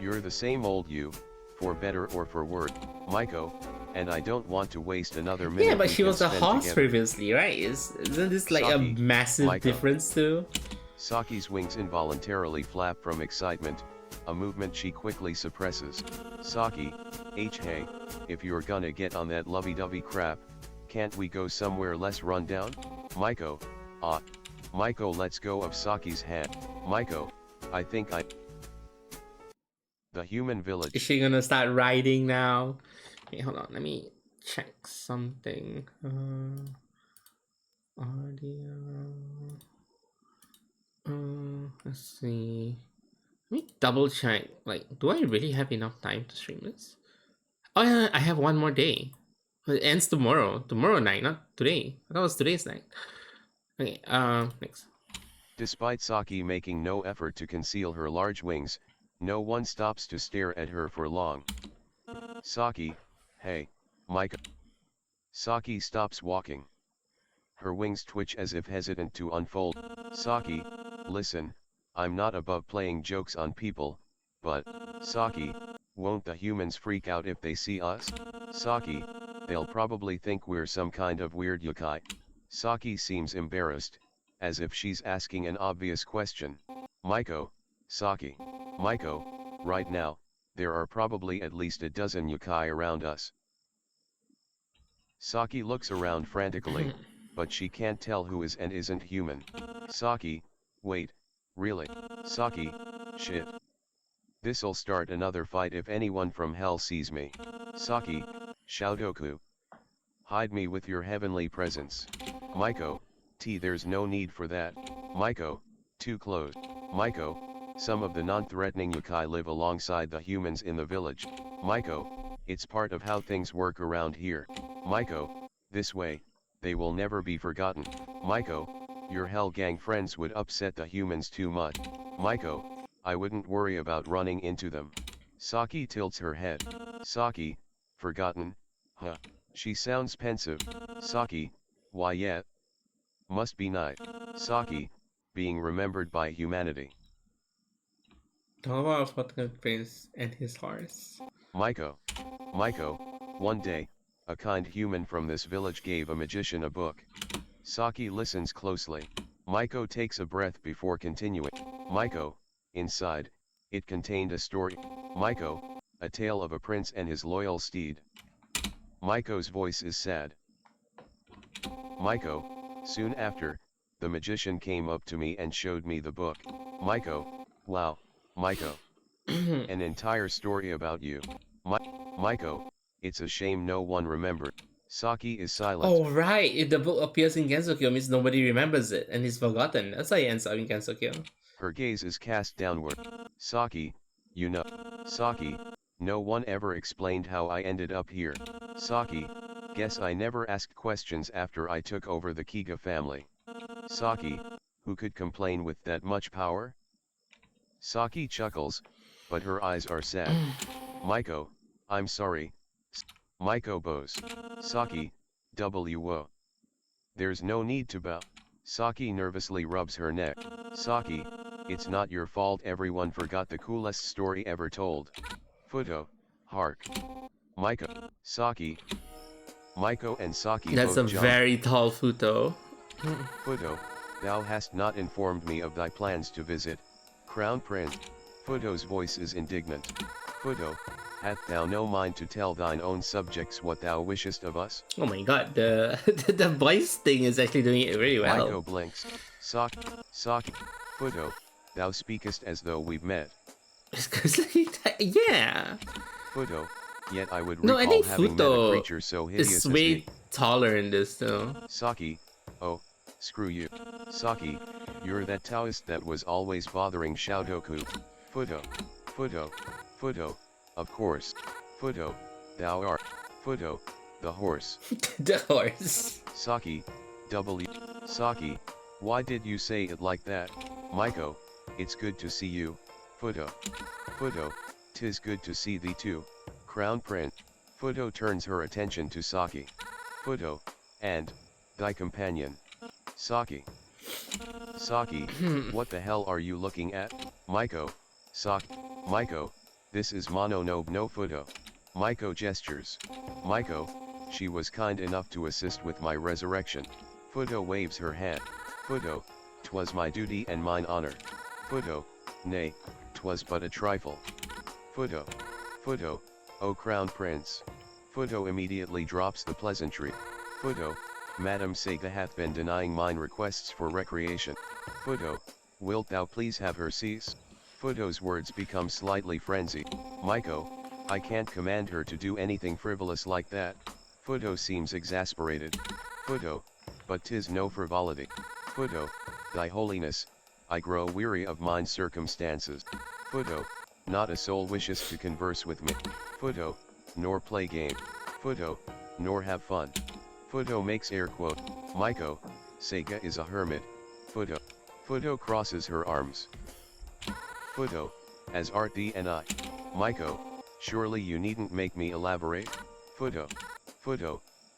Speaker 2: You're the same old you, for better or for worse. Maiko, and I don't want to waste another minute.
Speaker 1: Yeah, but
Speaker 2: we
Speaker 1: she
Speaker 2: can
Speaker 1: was a
Speaker 2: spend
Speaker 1: horse
Speaker 2: together.
Speaker 1: previously, right? Isn't this like
Speaker 2: Saki,
Speaker 1: a massive
Speaker 2: Maiko.
Speaker 1: difference too?
Speaker 2: Saki's wings involuntarily flap from excitement, a movement she quickly suppresses. Saki, hey, if you're gonna get on that lovey-dovey crap, can't we go somewhere less run down? Maiko, Maiko lets go of Saki's hand. Maiko, I think The human village.
Speaker 1: Is she gonna start riding now? Okay, hold on, let me check something. Audio. Let's see. Let me double check. Like, do I really have enough time to stream this? Oh yeah, I have one more day. It ends tomorrow. Tomorrow night, not today. I thought it was today's night. Okay, next.
Speaker 2: Despite Saki making no effort to conceal her large wings, no one stops to stare at her for long. Saki, hey, Maiko. Saki stops walking. Her wings twitch as if hesitant to unfold. Saki, listen, I'm not above playing jokes on people, but, Saki, won't the humans freak out if they see us? Saki, they'll probably think we're some kind of weird yokai. Saki seems embarrassed, as if she's asking an obvious question. Maiko, Saki. Maiko, right now, there are probably at least a dozen yokai around us. Saki looks around frantically, but she can't tell who is and isn't human. Saki, wait, really? Saki, shit. This'll start another fight if anyone from hell sees me. Saki, Shoudoku. Hide me with your heavenly presence. Maiko, there's no need for that. Maiko, too close. Maiko, some of the non-threatening yokai live alongside the humans in the village. Maiko, It's part of how things work around here. Maiko, this way, they will never be forgotten. Maiko, your Hell Gang friends would upset the humans too much. Maiko, I wouldn't worry about running into them. Saki tilts her head. Saki, forgotten, huh? She sounds pensive. Saki, why yet? Must be night. Saki, being remembered by humanity.
Speaker 1: Talk about fucking prince and his horse.
Speaker 2: Maiko. Maiko, one day, a kind human from this village gave a magician a book. Saki listens closely. Maiko takes a breath before continuing. Maiko, inside, it contained a story. Maiko, a tale of a prince and his loyal steed. Maiko's voice is sad. Maiko, soon after, the magician came up to me and showed me the book. Maiko, wow, Maiko. An entire story about you. Maiko, it's a shame no one remembered. Saki is silent.
Speaker 1: Oh right, if the book appears in Gensokyo means nobody remembers it and he's forgotten. That's why he ends up in Gensokyo.
Speaker 2: Her gaze is cast downward. Saki, you know. Saki, no one ever explained how I ended up here. Saki, guess I never asked questions after I took over the Kiga family. Saki, who could complain with that much power? Saki chuckles, but her eyes are sad. Maiko, I'm sorry. Maiko bows. Saki, WO. There's no need to bow. Saki nervously rubs her neck. Saki, it's not your fault everyone forgot the coolest story ever told. Futo, hark. Maiko, Saki. Maiko and Saki
Speaker 1: That's a
Speaker 2: both jump.
Speaker 1: very tall Futo.
Speaker 2: Futo, thou hast not informed me of thy plans to visit, Crown Prince. Futo's voice is indignant. Futo, hast thou no mind to tell thine own subjects what thou wishest of us?
Speaker 1: Oh my god, the the voice thing is actually doing it really well.
Speaker 2: Maiko blinks. Saki, Futo, thou speakest as though we've met.
Speaker 1: Yeah.
Speaker 2: Futo, yet I would
Speaker 1: No,
Speaker 2: recall
Speaker 1: I think
Speaker 2: having met a
Speaker 1: Futo
Speaker 2: creature so hideous
Speaker 1: is
Speaker 2: as
Speaker 1: way
Speaker 2: thee.
Speaker 1: taller in this though.
Speaker 2: Saki, oh, screw you. Saki, you're that Taoist that was always bothering Shoutoku. Futo, of course. Futo, thou art. Futo, the horse.
Speaker 1: The horse.
Speaker 2: Saki, Saki, why did you say it like that? Maiko, it's good to see you. Futo, 'tis good to see thee too, Crown Prince. Futo turns her attention to Saki. Futo, and, thy companion. Saki, what the hell are you looking at? Maiko, Maiko, this is Mononobe no Futo. Maiko gestures. Maiko, she was kind enough to assist with my resurrection. Futo waves her hand. Futo, 'twas my duty and mine honor. Futo, nay, 'twas but a trifle. Futo, O Crown Prince. Futo immediately drops the pleasantry. Futo, Madam Sega hath been denying mine requests for recreation. Futo, wilt thou please have her cease? Futo's words become slightly frenzied. Maiko, I can't command her to do anything frivolous like that. Futo seems exasperated. Futo, but 'tis no frivolity. Futo, thy holiness, I grow weary of mine circumstances. Futo, not a soul wishes to converse with me. Futo, nor play game. Futo, nor have fun. Futo makes air quote. Maiko, Seiga is a hermit. Futo crosses her arms. Futo, as art thee and I. Maiko, surely you needn't make me elaborate. Futo,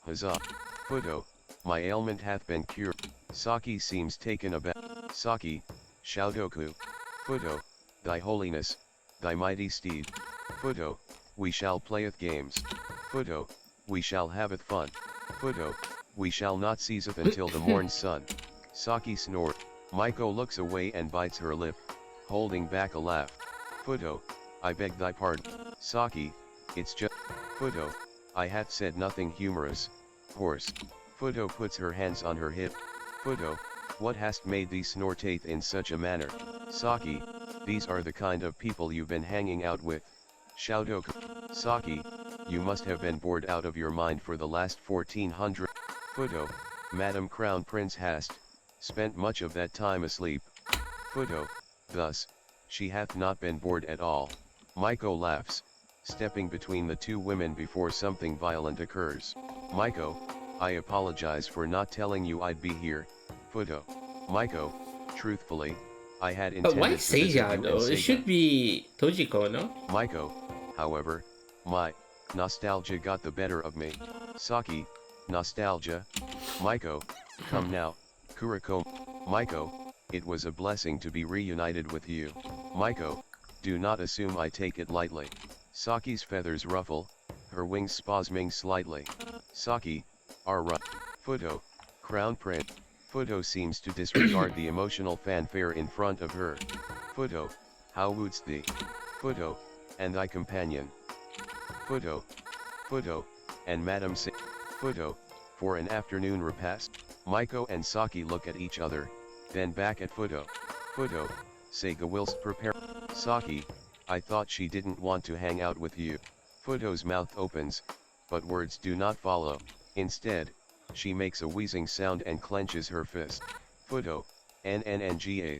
Speaker 2: huzzah. Futo, my ailment hath been cured. Saki seems taken aback. Saki, Shoutoku. Futo, thy holiness, thy mighty steed. Futo, we shall playeth games. Futo, we shall haveth fun. Futo, we shall not ceaseth until the morn sun. Saki snort. Maiko looks away and bites her lip, holding back a laugh. Futo, I beg thy pardon. Saki, it's just. Futo, I hath said nothing humorous, horse. Futo puts her hands on her hip. Futo, what hast made thee snortate in such a manner? Saki, these are the kind of people you've been hanging out with. Shoutoku. Saki, you must have been bored out of your mind for the last 1400. Futo, Madam Crown Prince hast spent much of that time asleep. Futo, thus, she hath not been bored at all. Maiko laughs. stepping between the two women before something violent occurs. Maiko, I apologize for not telling you I'd be here. Futo. Maiko, truthfully, I had
Speaker 1: But why
Speaker 2: intended to visit
Speaker 1: Seiya
Speaker 2: you and
Speaker 1: though? It
Speaker 2: Seiga.
Speaker 1: should be Tojiko, no?
Speaker 2: Maiko, however, my nostalgia got the better of me. Saki, nostalgia. Maiko, come now. Kuriko. Maiko, it was a blessing to be reunited with you. Maiko, do not assume I take it lightly. Saki's feathers ruffle, her wings spasming slightly. Saki, right. Futo, crown prince. Futo seems to disregard the emotional fanfare in front of her. Futo, how woots thee? Futo, and thy companion. Futo, Futo, and Madam Futo, for an afternoon repast. Maiko and Saki look at each other, then back at Futo. Futo, Seiga whilst prepare. Saki, I thought she didn't want to hang out with you. Futo's mouth opens, but words do not follow. Instead, she makes a wheezing sound and clenches her fist. Futo, NNNGA.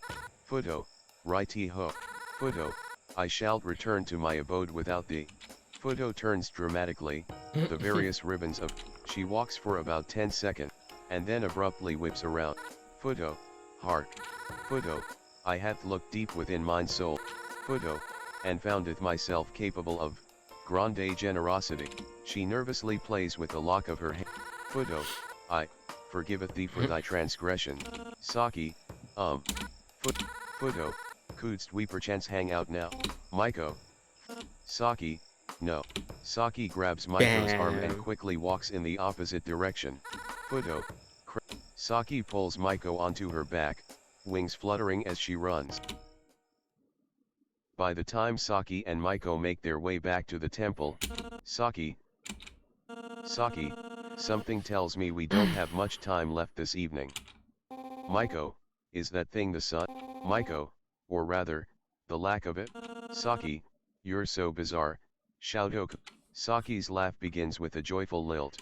Speaker 2: Futo, righty-ho. Futo, I shall return to my abode without thee. Futo turns dramatically, the various ribbons of, she walks for about 10 seconds, and then abruptly whips around. Futo, hark. Futo, I hath looked deep within mine soul. Futo, and foundeth myself capable of grande generosity. She nervously plays with the lock of her hair. Futo, I forgiveth thee for thy transgression. Saki, Futo, couldst we perchance hang out now? Maiko. Saki, no. Saki grabs Maiko's arm and quickly walks in the opposite direction. Futo, Saki pulls Maiko onto her back, wings fluttering as she runs. By the time Saki and Maiko make their way back to the temple, Saki, something tells me we don't have much time left this evening. Maiko, is that thing the sun? Maiko, or rather, the lack of it? Saki, you're so bizarre, Shoutoku. Saki's laugh begins with a joyful lilt,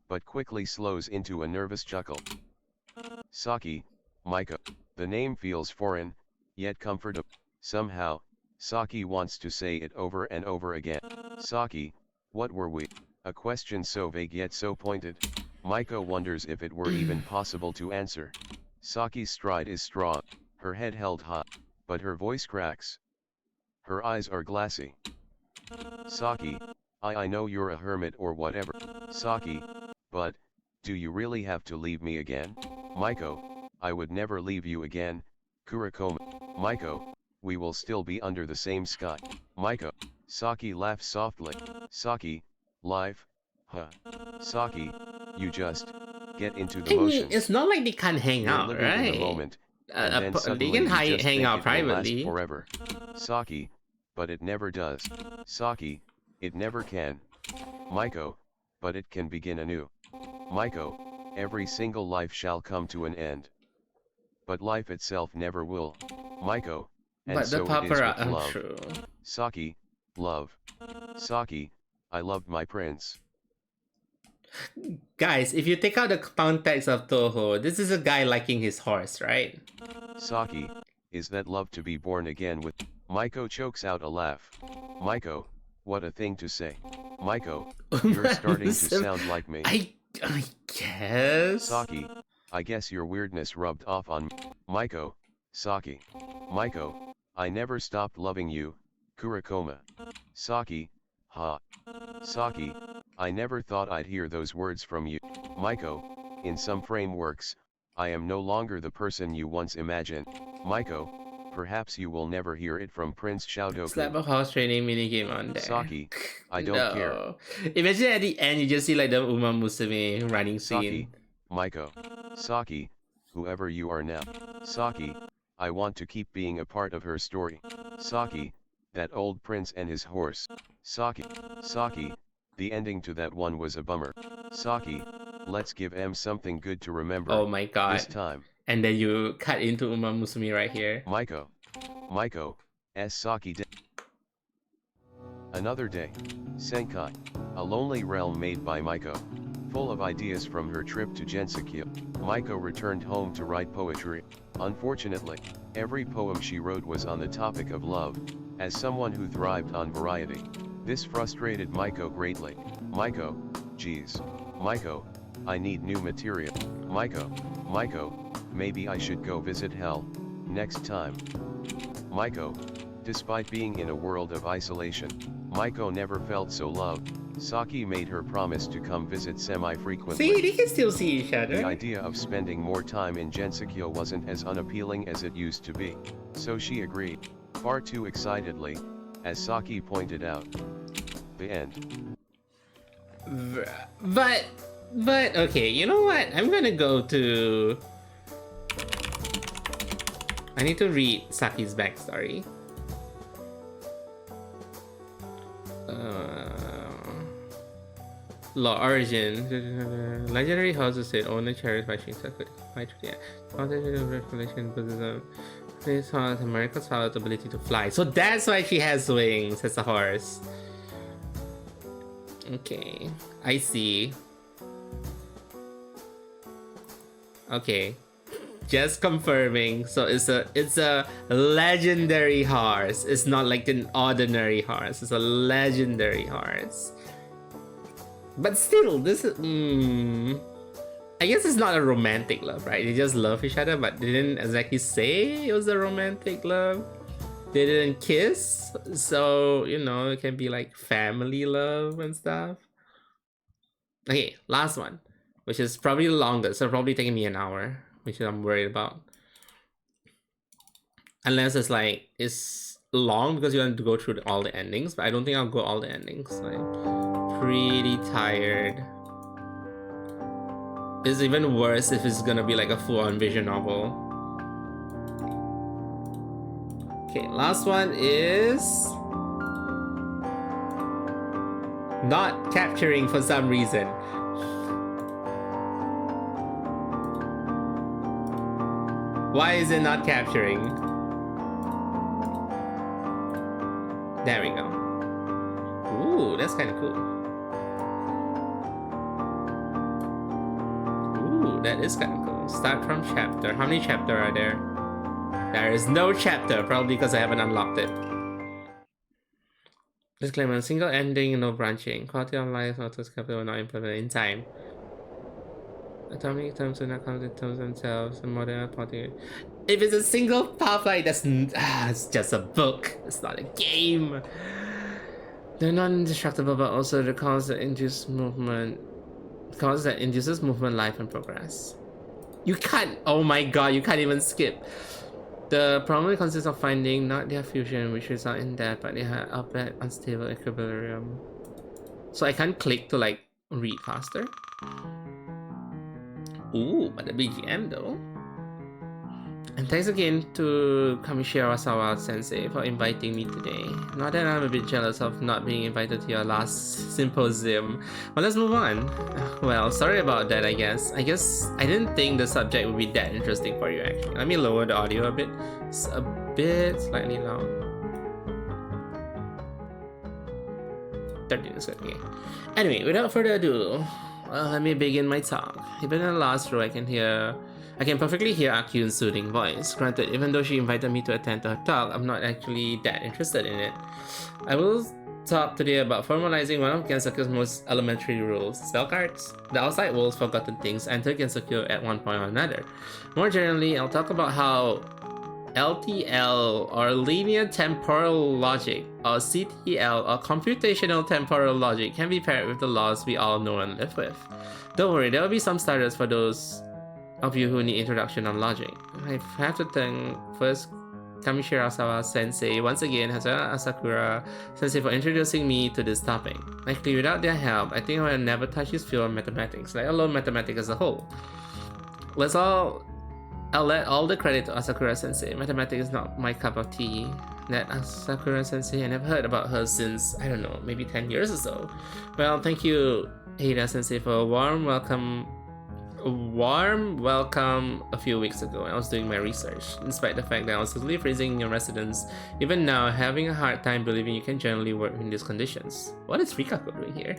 Speaker 2: but quickly slows into a nervous chuckle. Saki, Maiko, the name feels foreign, yet comfortable. Somehow, Saki wants to say it over and over again. Saki, what were we? A question so vague yet so pointed. Maiko wonders if it were even possible to answer. Saki's stride is strong, her head held high, but her voice cracks. Her eyes are glassy. Saki, I know you're a hermit or whatever. Saki, but, do you really have to leave me again? Maiko, I would never leave you again, Kurikoma. Maiko, we will still be under the same sky. Maiko, Saki laughs softly. Saki, life, huh? Saki, you just, get into the motions.
Speaker 1: It's not like they can't hang
Speaker 2: You're
Speaker 1: out,
Speaker 2: living
Speaker 1: right?
Speaker 2: in the moment, and then suddenly
Speaker 1: they can
Speaker 2: you just
Speaker 1: hang
Speaker 2: think
Speaker 1: out
Speaker 2: it will last
Speaker 1: privately.
Speaker 2: forever. Saki, but it never does. Saki, it never can. Maiko, but it can begin anew. Maiko, every single life shall come to an end. But life itself never will. Maiko, and
Speaker 1: But
Speaker 2: so
Speaker 1: the
Speaker 2: it is with
Speaker 1: papara,
Speaker 2: love.
Speaker 1: true.
Speaker 2: Saki, love. Saki, I loved my prince.
Speaker 1: Guys, if you take out the context of Touhou, this is a guy liking his horse, right?
Speaker 2: Saki, is that love to be born again with? Maiko chokes out a laugh. Maiko, what a thing to say. Maiko, you're starting to sound like me.
Speaker 1: I guess.
Speaker 2: Saki, I guess your weirdness rubbed off on me. Maiko, Saki. Maiko, I never stopped loving you, Kurikoma. Saki, ha. Saki, I never thought I'd hear those words from you. Maiko, in some frameworks, I am no longer the person you once imagined. Maiko, perhaps you will never hear it from Prince Shoutoku.
Speaker 1: Slap a horse training minigame on there.
Speaker 2: Saki, I don't care.
Speaker 1: Imagine at the end you just see like the Uma Musume running scene.
Speaker 2: Saki, Maiko. Saki, whoever you are now. Saki, I want to keep being a part of her story. Saki, that old prince and his horse. Saki, the ending to that one was a bummer. Saki, let's give M something good to remember.
Speaker 1: Oh my god.
Speaker 2: This time.
Speaker 1: And then you cut into Uma Musume right here.
Speaker 2: Maiko, S. Saki. Another day. Senkai, a lonely realm made by Maiko. Full of ideas from her trip to Gensokyo, Maiko returned home to write poetry. Unfortunately, every poem she wrote was on the topic of love. As someone who thrived on variety, This frustrated Maiko greatly. Maiko, geez. Maiko, I need new material. Maiko, maybe I should go visit hell, next time. Maiko, despite being in a world of isolation, Maiko never felt so loved. Saki made her promise to come visit semi-frequently.
Speaker 1: See, they can still see each other.
Speaker 2: The idea of spending more time in Gensokyo wasn't as unappealing as it used to be, so she agreed, far too excitedly, as Saki pointed out. The end.
Speaker 1: But, okay, you know what? I'm gonna go to... I need to read Saki's backstory. Law origin. Legendary houses say only cherished by Shinsaku. Regulation Buddhism. This has America's solid ability to fly. So that's why she has wings as a horse. Okay, I see. Okay, just confirming. So it's a legendary horse. It's not like an ordinary horse. It's a legendary horse. But still, this is I guess it's not a romantic love, right? They just love each other, but they didn't exactly say it was a romantic love. They didn't kiss, so you know, it can be like family love and stuff. Okay, last one, which is probably the longest, so probably taking me an hour, which I'm worried about. Unless it's like it's long because you want to go through all the endings, but I don't think I'll go all the endings. I'm pretty tired. It's even worse if it's gonna be like a full-on visual novel. Okay, last one is not capturing for some reason. Why is it not capturing? There we go. Ooh, that's kind of cool. Ooh, that is kind of cool. Start from chapter. How many chapters are there? There is no chapter, probably because I haven't unlocked it. Disclaimer, single ending, no branching. Quality of life, auto capital will not implement in time. Atomic terms do not count in terms themselves. The modern party. If it's a single pathway, that's it's just a book. It's not a game. They're not indestructible, but also the cause that induces movement. Cause that induces movement, life, and progress. You can't. Oh my god, you can't even skip. The problem consists of finding not their fusion, which result in death, but they have up at unstable equilibrium. So I can't click to like read faster. Ooh, but the BGM though. And thanks again to Kamishiro Sawa Sensei for inviting me today. Not that I'm a bit jealous of not being invited to your last symposium. But let's move on. Well, sorry about that, I guess. I didn't think the subject would be that interesting for you actually. Let me lower the audio a bit. It's a bit slightly loud. 13 is good, okay. Anyway, without further ado, let me begin my talk. Even in the last row, I can perfectly hear Akyun's soothing voice. Granted, even though she invited me to attend to her talk, I'm not actually that interested in it. I will talk today about formalizing one of Gensokyo's most elementary rules, spell cards. The outside world's forgotten things enter Gensokyo at one point or another. More generally, I'll talk about how LTL or linear temporal logic or CTL or computational temporal logic can be paired with the laws we all know and live with. Don't worry, there will be some starters for those of you who need introduction on logic. I have to thank first Kamishiro Sawa Sensei once again as well as Asakura Sensei for introducing me to this topic. Actually, without their help, I think I would never touch this field of mathematics, let alone mathematics as a whole. I'll let all the credit to Asakura Sensei. Mathematics is not my cup of tea. That Asakura Sensei, I never heard about her since, I don't know, maybe 10 years or so. Well, thank you Heida Sensei for a warm welcome a few weeks ago when I was doing my research. Despite the fact that I was totally freezing in residence, even now having a hard time believing you can generally work in these conditions. What is Rikako doing here?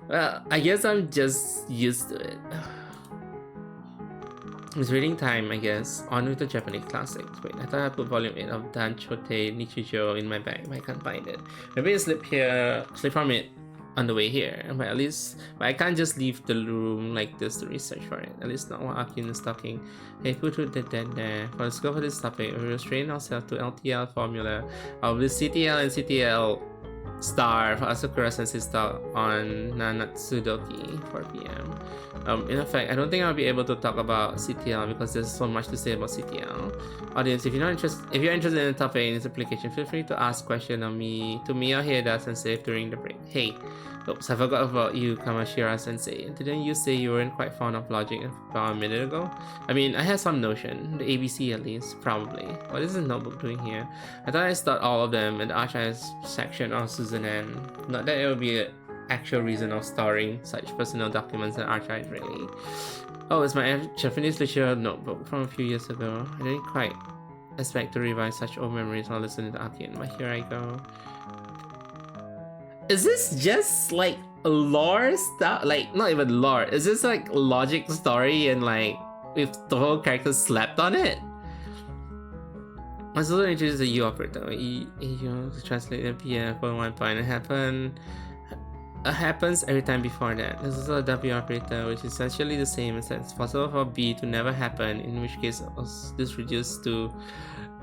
Speaker 1: Well, I guess I'm just used to it. It's reading time, I guess. On with the Japanese classics. Wait, I thought I put volume 8 of Danchote Nichijou in my bag, but I can't find it. Maybe I slip from it on the way here. But I can't just leave the room like this to research for it. At least not while Akin is talking. Hey, put that there. For the scope of this topic, we restrain ourselves to LTL formula of the CTL and CTL star for Asakura Sensei style on Nanatsudoki 4 p.m. In effect, I don't think I'll be able to talk about CTL because there's so much to say about CTL. Audience, if you're interested in the topic and its application, feel free to ask questions to me or Hieda Sensei during the break. Hey, oops, I forgot about you, Kamashira Sensei. Didn't you say you weren't quite fond of logic about a minute ago? I mean, I had some notion, the ABC at least, probably. What is this notebook doing here? I thought I stored all of them in the archives section of Suzanan. Not that it would be an actual reason of storing such personal documents in archives, really. Oh, it's my Japanese literature notebook from a few years ago. I didn't quite expect to revive such old memories while listening to Akin, but here I go. Is this just like lore stuff? Like, not even lore. Is this like logic story and like if the whole character slept on it? I was also introduced to U operator. You to translate the PF for one point. It happens every time before that. There's also a W operator, which is essentially the same, except it's possible for B to never happen, in which case this reduced to.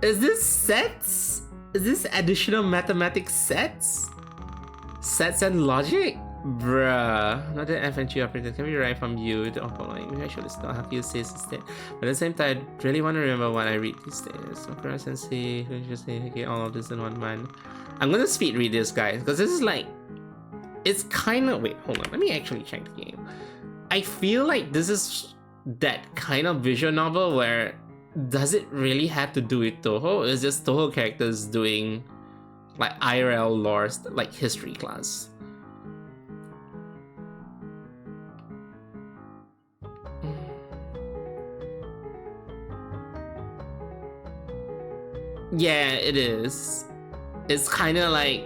Speaker 1: Is this sets? Is this additional mathematics sets? Sets and logic? Bruh. Not the F and G operator can be derived from you, the following. Maybe I should listen to how you say instead. But at the same time, I really want to remember what I read these days. Sakura Sensei, just say, okay, all of this in one month. I'm gonna speed read this, guys, because this is like. It's kind of. Wait, hold on. Let me actually check the game. I feel like this is that kind of visual novel where. Does it really have to do with Touhou? It's just Touhou characters doing. Like IRL lore, like history class. Yeah, it is. It's kind of like.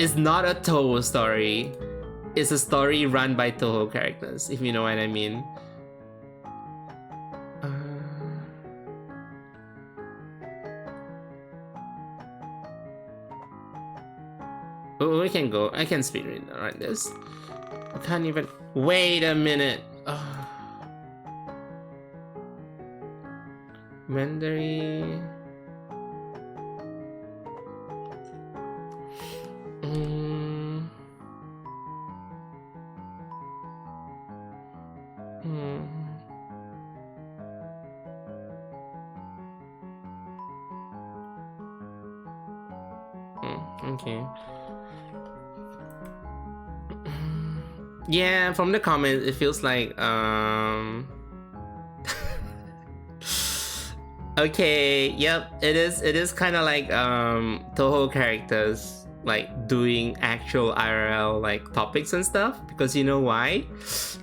Speaker 1: It's not a Touhou story. It's a story run by Touhou characters, if you know what I mean. Oh, we can go. I can speed read like this. I can't even. Wait a minute. Mandarin. Okay. Yeah, from the comments, it feels like okay, yep, it is kind of like Touhou characters like doing actual IRL like topics and stuff, because you know why?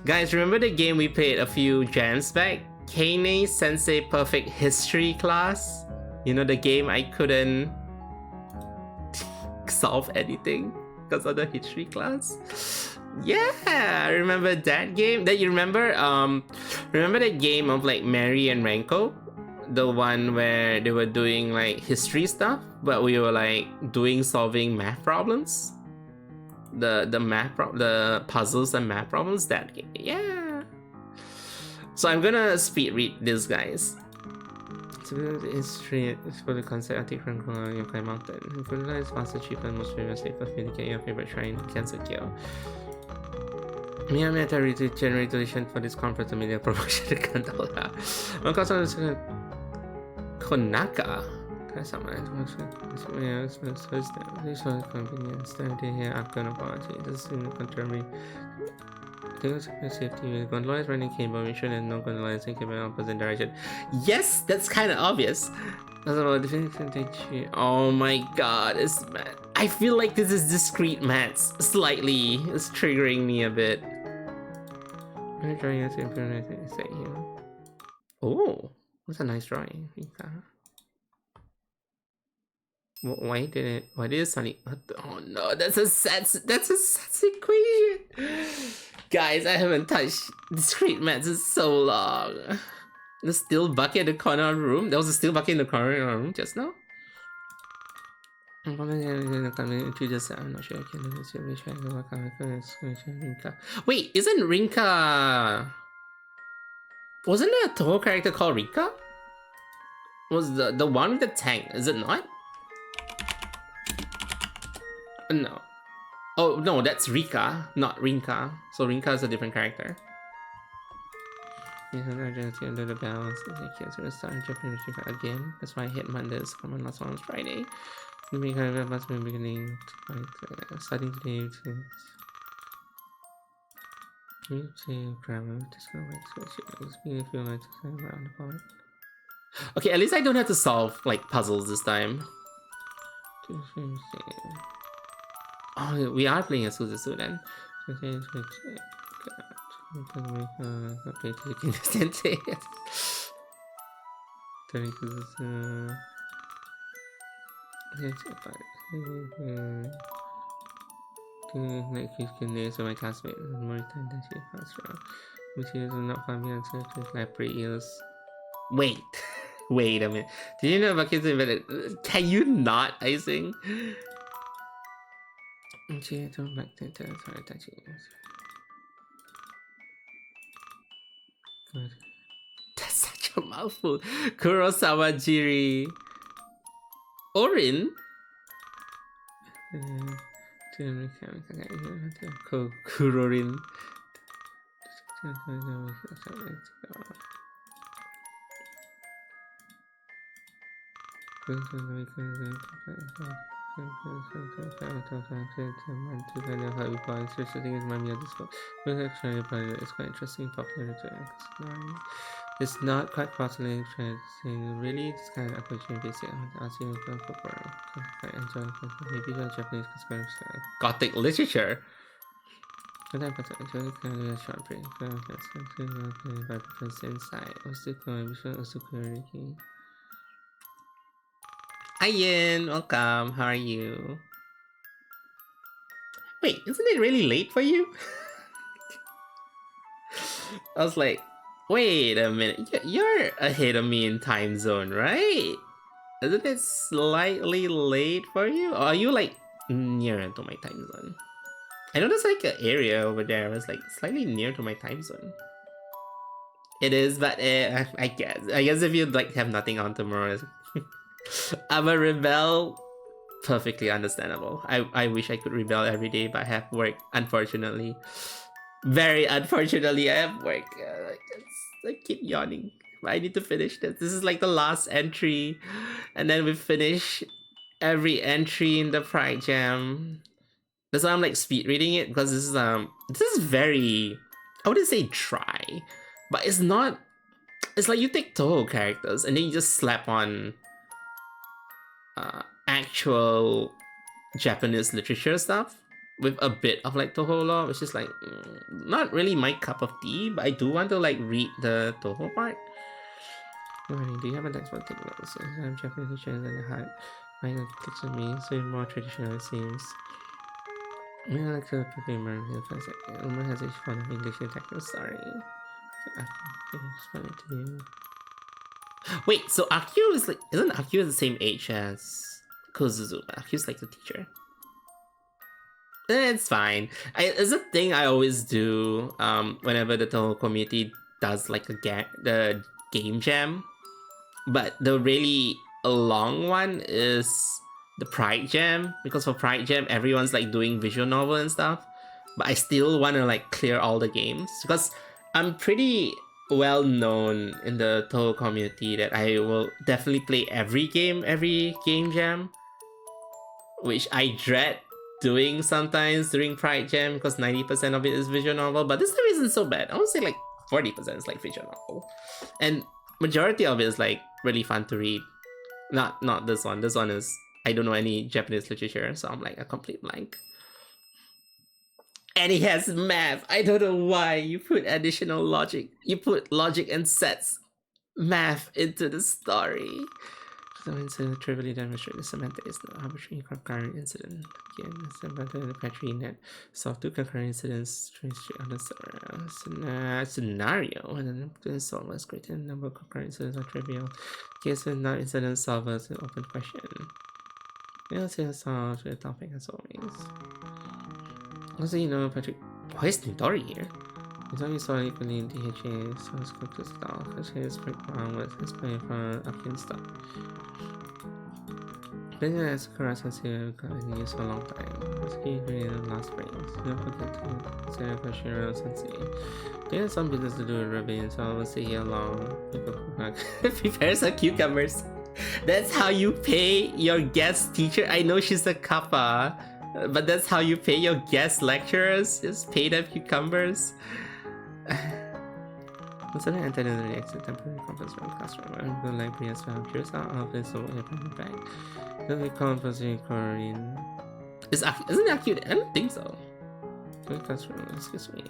Speaker 1: Guys, remember the game we played a few jams back? Kane Sensei Perfect History class? You know, the game I couldn't solve anything because of the history class? Yeah, remember that game? That you remember? Remember the game of like Mary and Renko? The one where they were doing like history stuff, but we were like solving math problems. The puzzles and math problems. That game, yeah. So I'm gonna speed read this, guys. History is for the concept I take from Yokai Mountain. Further is faster, cheaper, and most famous way for communicate your favorite shrine, Cancer Kill. Miyamata generate donation for this conference media promotion to Kandola. One customer is Konaka. That's not my this one convenience. Starting here, I'm gonna apology. This is in the country. Safety. Gondola is running cable. Make sure that no gondola is taking in opposite direction. Yes, that's kind of obvious. Oh my god, it's math. I feel like this is discrete maths. Slightly, it's triggering me a bit. Oh, that's a nice drawing. Why did it? Why did it suddenly? Oh no, that's a Sats equation. Guys, I haven't touched discrete maths in so long. The steel bucket in the corner of the room. There was a steel bucket in the corner of the room just now. I'm not sure I can do this. Rinka. Wait, isn't Rinka? Wasn't there a Touhou character called Rinka? Was the one with the tank? Is it not? No. Oh no, that's Rika, not Rinka. So Rinka is a different character. Under the balance, I can't start Japanese again. That's why I hit Mondays. Come on, last one was Friday. Maybe kind of must be beginning to starting today to grammar. Okay, at least I don't have to solve like puzzles this time. Oh, we are playing a Suzusu then. So my classmate more time than she passed around, which is not family answer to library eels. Wait, wait a minute. Did you know about kids invented? Can you not icing? She don't back to sorry touching. Good. That's such a mouthful. Kurosawa Jiri. Orin? Kurorin. It's quite interesting, popular. It's not quite possible really this kind of opportunity asking for enjoy maybe Japanese Gothic literature. Sometimes I enjoy kind of a short break. By preference inside. Hi Yin, welcome. How are you? Wait, isn't it really late for you? I was like, wait a minute, you're ahead of me in time zone, right? Isn't it slightly late for you? Or are you like near to my time zone? I know there's like an area over there that's like slightly near to my time zone. It is, but I guess if you like have nothing on tomorrow, I'm a rebel. Perfectly understandable. I wish I could rebel every day, but I have work, unfortunately. Very unfortunately, I have work. I keep yawning. I need to finish this. This is like the last entry, and then we finish every entry in the Pride Jam. That's why I'm like speed reading it, because this is very, I wouldn't say dry, but it's not. It's like you take Touhou characters and then you just slap on actual Japanese literature stuff with a bit of like Touhou lore, which is like not really my cup of tea, but I do want to like read the Touhou part. Do you have a textbook taking notes? I'm Japanese literature and the heart. Mine clicks with me, so more traditional it seems. I like to performer Uma has a fun of English detective story. Explain it to you. Wait, so Akio is like, isn't Akio the same age as Kozuzu? Akio's like the teacher. It's fine. It's a thing I always do whenever the Touhou community does like the game jam. But the really long one is the Pride Jam, because for Pride Jam everyone's like doing visual novel and stuff. But I still want to like clear all the games because I'm pretty well known in the Touhou community that I will definitely play every game jam, which I dread doing sometimes during Pride Jam because 90% of it is visual novel. But this time isn't so bad. I would say like 40% is like visual novel, and majority of it is like really fun to read. Not this one. This one is, I don't know any Japanese literature, so I'm like a complete blank. And he has math. I don't know why you put additional logic. You put logic and sets math into the story. The incident trivially demonstrated Samantha is no arbitrary concurrent incident. Again, Samantha and the Petri net solve 2 concurrent incidents straight on the scenario, and then solve was greater than the number of concurrent incidents are trivial. Case with non-incident solvers an open question. We'll see the solve to the topic as always. Also, you know, Patrick, why is Nidori here? Nidori saw equally in DHA, so it's quick to stall. Actually, it's pretty wrong with his play for Akin stuff. Been as Sakura Sensei in use for a long time. It's key ingredient of last springs. Don't forget to consider Koshiro Sensei. They had some business to do with Rebellion, so I will stay here long. Prepare some cucumbers. That's how you pay your guest teacher. I know she's a kappa, but that's how you pay your guest lecturers? Just pay them cucumbers? Consider entering the exit temporary conference room classroom. I'm going to library as well. Curious how office will open back. Could be composing chlorine. Isn't it acute? I don't think so. Classroom, excuse me.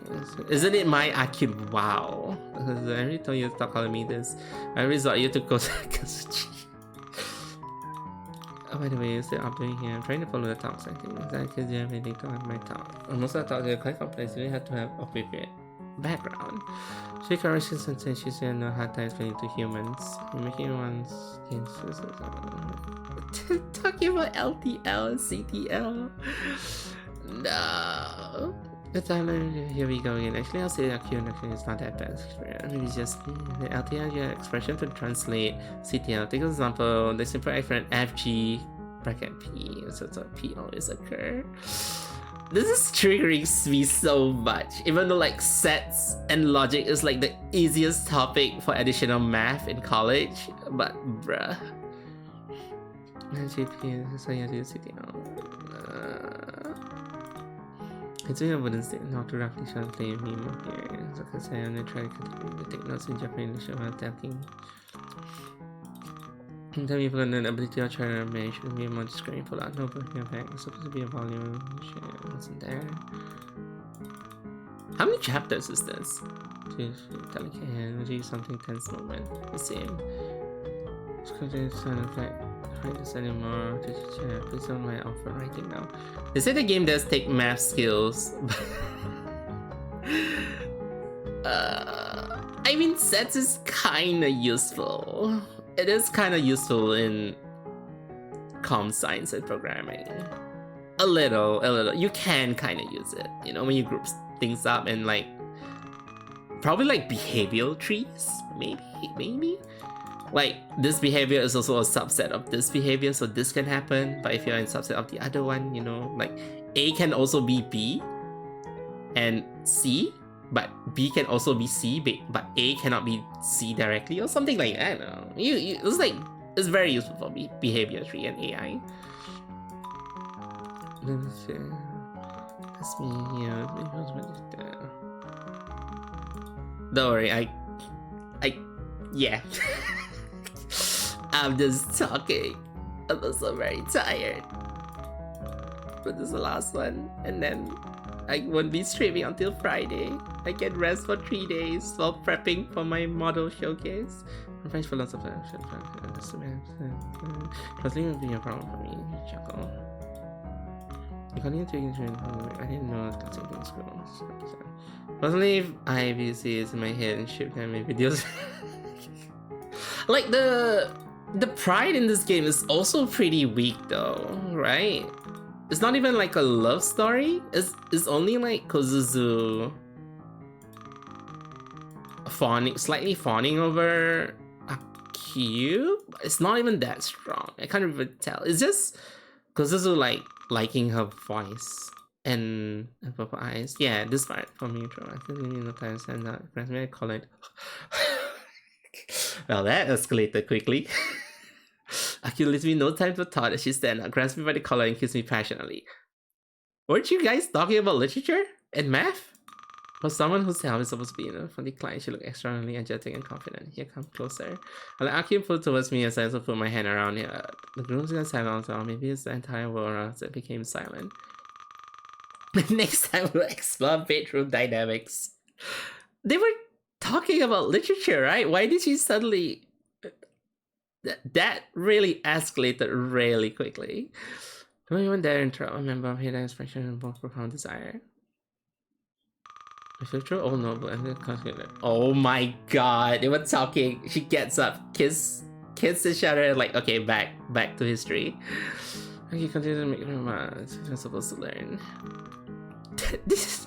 Speaker 1: Isn't it my acute? Wow. Because I already told you to stop calling me this. I resort you to go to Kazuchi. Oh, by the way, is there doing here? I'm trying to follow the talks, I think. Is that because you have anything to like my talk? Most of the talks are quite complex. You have to have appropriate background. She corrections and says she's in a hard time explaining to humans. You're making one's talking about LTL and CTL. No. The timeline, here we go again. Actually, I'll say that Q actually is not that bad. Maybe it's just the LTL your expression to translate CTL. Take an example, the simple expression FG bracket P, so P always occur. This is triggering me so much, even though like sets and logic is like the easiest topic for additional math in college, but bruh. GP, so you do CTL. It's a wooden stick, not to roughly translate a meme here. So because I'm gonna try to continue to take notes in Japanese while talking. Tell me if I'm an ability to try to manage to be more screen pull out notebook in your back. It's supposed to be a volume. Shit, wasn't there. How many chapters is this? Telecast, something tense moment. The same. Please don't mind offer writing now. They say the game does take math skills. I mean, sets is kinda useful. It is kinda useful in comm science and programming. A little. You can kinda use it, you know, when you group things up and like probably like behavioral trees, maybe. Like, this behavior is also a subset of this behavior, so this can happen, but if you're in subset of the other one, you know, like, A can also be B and C, but B can also be C, but A cannot be C directly, or something like that. I don't know. It's like, it's very useful for behavior tree and AI. That's me here. Don't worry, yeah. I'm just talking. I'm also very tired. But this is the last one, and then I won't be streaming until Friday. I can rest for 3 days while prepping for my model showcase. French philosopher. Translating would be a problem for me. Chuckle. According to I didn't know that's something in school. Personally, if IVC is in my head and ship them my videos. Like the pride in this game is also pretty weak though, right? It's not even like a love story. It's only like Kozuzu slightly fawning over Akio. It's not even that strong. I can't even tell. It's just Kozuzu like liking her voice and her purple eyes. Yeah, this part for me, I think we need no time to send out. I call it. Well, that escalated quickly. Akio leaves me no time to thought that she stand up, grabs me by the collar and kisses me passionately. Weren't you guys talking about literature and math? For someone whose helm is supposed to be, from the client, she looked extraordinarily energetic and confident. Here, come closer. I let Akio pull towards me as I also put my hand around her. The groom's gonna silence, or maybe it's the entire world around that became silent. Next time we'll explore bedroom dynamics. They were talking about literature, right? Why did she suddenly... That really escalated really quickly. Don't even dare interrupt a member of hidden expression and more profound desire. If you're true old noble and the consider. Oh my god, they were talking. She gets up, kiss each other, like, okay, back to history. Okay, continue to make remarks. You're supposed to learn. This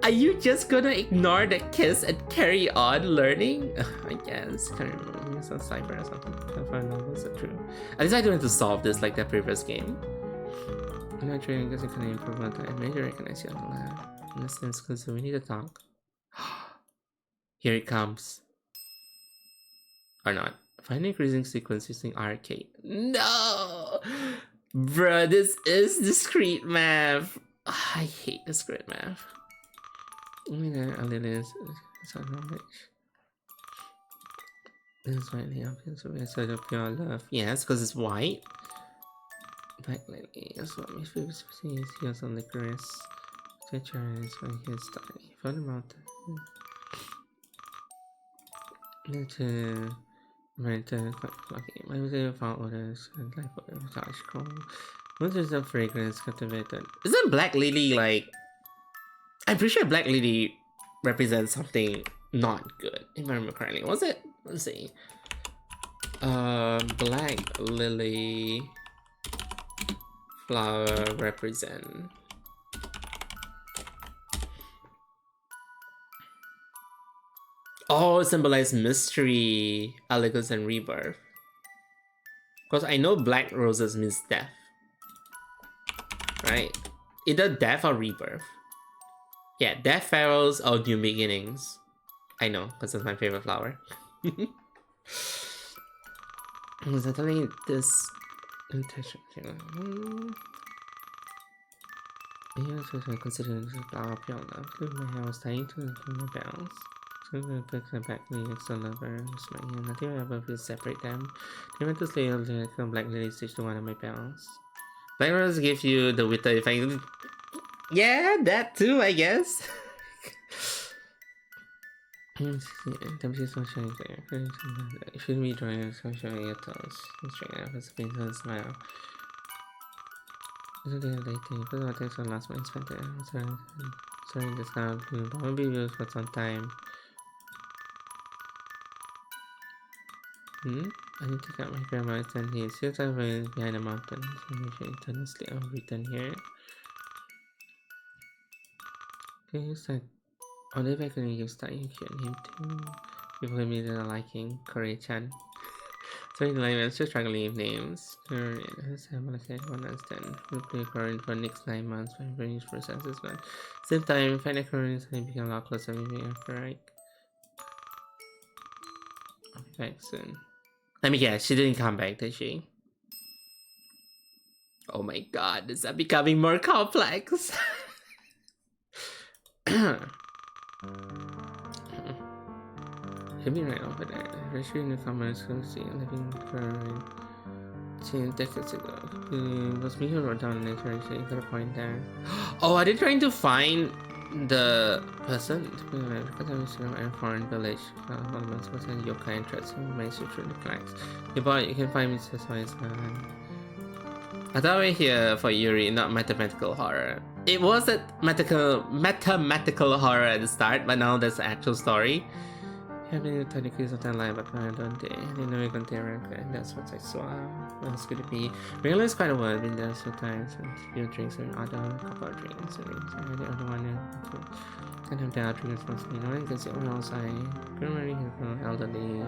Speaker 1: Are you just gonna ignore the kiss and carry on learning? I guess. Can't remember. It's a cipher or something. Can't find out what's true. At least I don't have to solve this like that previous game. I'm not training because I can improve my time. Maybe recognize you on the lab. In this instance, we need to talk. Here it comes. Or not. Find an increasing sequence using arcade. No! Bruh, this is discrete math. I hate discrete math. Only that a little is knowledge. This is slightly obvious, so it's sort of pure love. Yes, because it's white. Black lady, that's what makes people see heels on licorice. Stretcher is when he study. For the mountain. Nature. Mental. Okay, my music found orders and like what massage cold. What is the fragrance cultivated? Isn't Black Lily like. I'm pretty sure Black Lily represents something not good, if I remember correctly. Was it? Let's see. Black Lily flower represent. Oh, it symbolizes mystery, elegance, and rebirth. Because I know black roses means death. Right? Either death or rebirth. Yeah, death pharaohs or new beginnings. I know, because it's my favorite flower. Certainly this intention. Considering this flower pure enough, my hair was tying to my bells. So I'm gonna put them back next to lovers. My hand, nothing ever will separate them. They went to slay the black lily stitch to one of my bells. Black rose gives you the wither effect. Yeah, that too, I guess. Temperature so shiny there. It shouldn't be drawing so shiny your toes. Straight out his face and smile. Isn't it dating? Put my text on last month spent there. Sorry, this now blue. But maybe use what's on time. I need to get my grandma stand here. Since I'm behind the mountain, so make sure intensely I'll return here. Okay, you said. Oh, if I can use that, you can him too. People immediately liking Korea-chan. Sorry, I'm still struggling with names. Korean, I'm gonna say 1 and 10. We'll play Korean for the next 9 months when British processes, but same time, find a Korean is gonna become a lot closer maybe after, right? I'll be back soon. Let me guess, she didn't come back, did she? Oh my god, is that becoming more complex? Should be right over there. Registry in the comments, go see living for 10 decades ago. It was me who wrote down the nature, so you got a point there. Oh, are they trying to find the person? Because I was in a foreign village. Almost was in yokai and threats and managed to through the cracks. You can find me this way. I thought we were here for Yuri, not mathematical horror. It was a mathematical horror at the start, but now there's an actual story. Having a tiny quiz of that line, but I don't think. I didn't know we could there, and that's what I saw. That's good to be. Realize quite a while, I've been there sometimes, and few drinks and other couple of drinks. And the other one, kind of the drinks must be knowing because everyone else I couldn't really hear from elderly.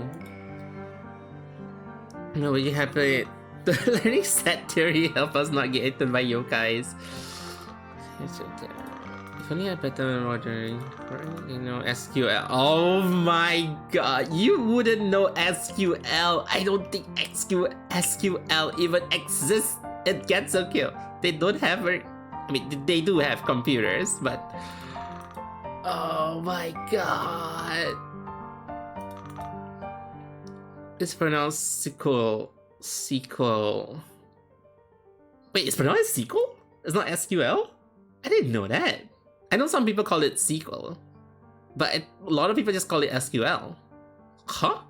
Speaker 1: No, but you have to. The learning set theory help us not get eaten by yokais. If only I had better Roger, you know, SQL. Oh my god, you wouldn't know SQL. I don't think SQL even exists in Gensokyo. They don't have I mean, they do have computers, but oh my god. It's pronounced sequel. Wait, it's pronounced sequel? It's not SQL? I didn't know that. I know some people call it SQL, but a lot of people just call it SQL. Huh?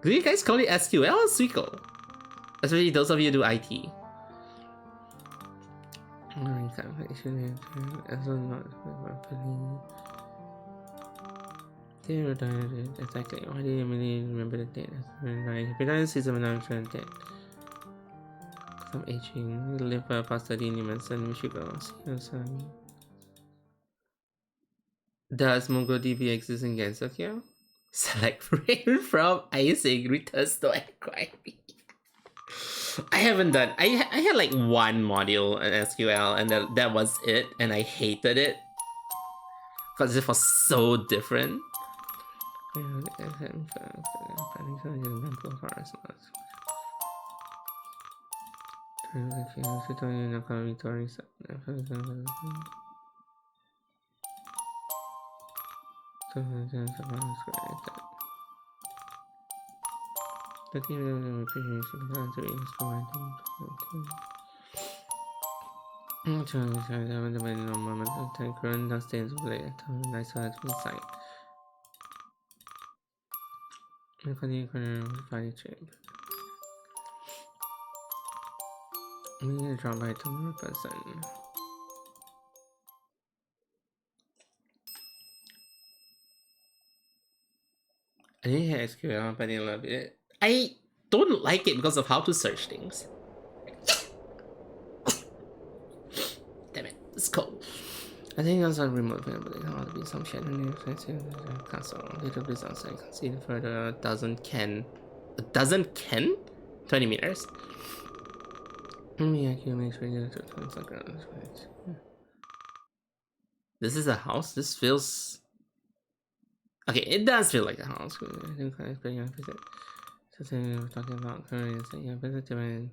Speaker 1: Do you guys call it SQL or SQL? Especially those of you who do IT. Exactly. Why do you really remember the date? If you don't see some dead. Some aging. You live past 13 months and we should go. Does MongoDB exist in Gensokyo? Select rain from icing returns to inquiry. I haven't done. I had like one module in SQL and that was it, and I hated it because it was so different. I'm gonna draw by 200%. I didn't hate SQL, but I didn't love it. I don't like it because of how to search things. Damn it, it's cold. I think that's a remote thing, but there ought to be some shit in there. Castle, little bit outside. I can see it further. A dozen can. 20 meters. This is a house. This feels. Okay, it does feel like a house. Talking about currency, yeah, but it's and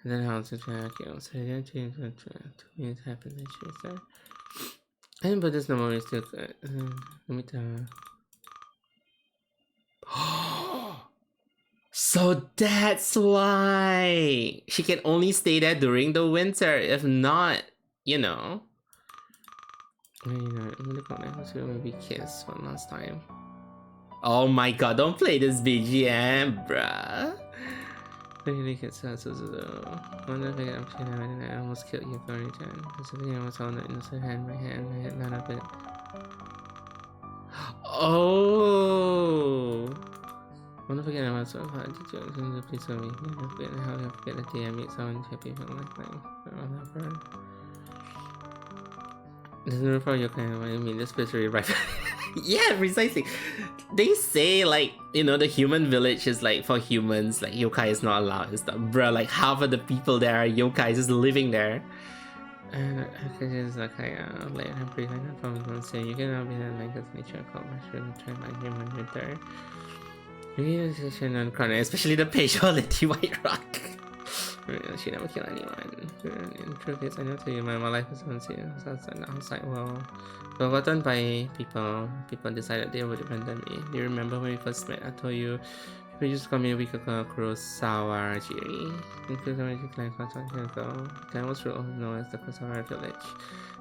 Speaker 1: then how to track you. So yeah, change the track. 2 minutes happen that shit, sir. I didn't put this no more. It's still good. Let me tell. So that's why she can only stay there during the winter. If not, you know. I'm gonna go now to maybe kiss one last time. Oh my god, don't play this BGM, bruh. Really gets us as though. One of the option I almost killed you for any time. Something I was on the innocent hand, my hand, none of it. Oh! One of the I was so hard to joke in the place of me. I forget how to forget the day I meet someone happy from like that. This is for your kind of I mean, this place really right. Yeah, precisely. They say like, you know, the human village is like for humans, like yokai is not allowed and stuff. Bruh, like half of the people there are yokai just living there. And I could just like like I'm pretty like that from one saying you cannot be that like this nature called mushroom try my human winter. You should not corner, especially the Page White Rock. She never kill anyone. In truth is, I know to you, my life is unseen. Outside the outside world. Forgotten by people. People decided they would abandon me. Do you remember when we first met? I told you people used to call me a week ago, Kurosawa Jiri. In Kurosawa Jiri, like 1 year ago. That was known as the Kurosawa village.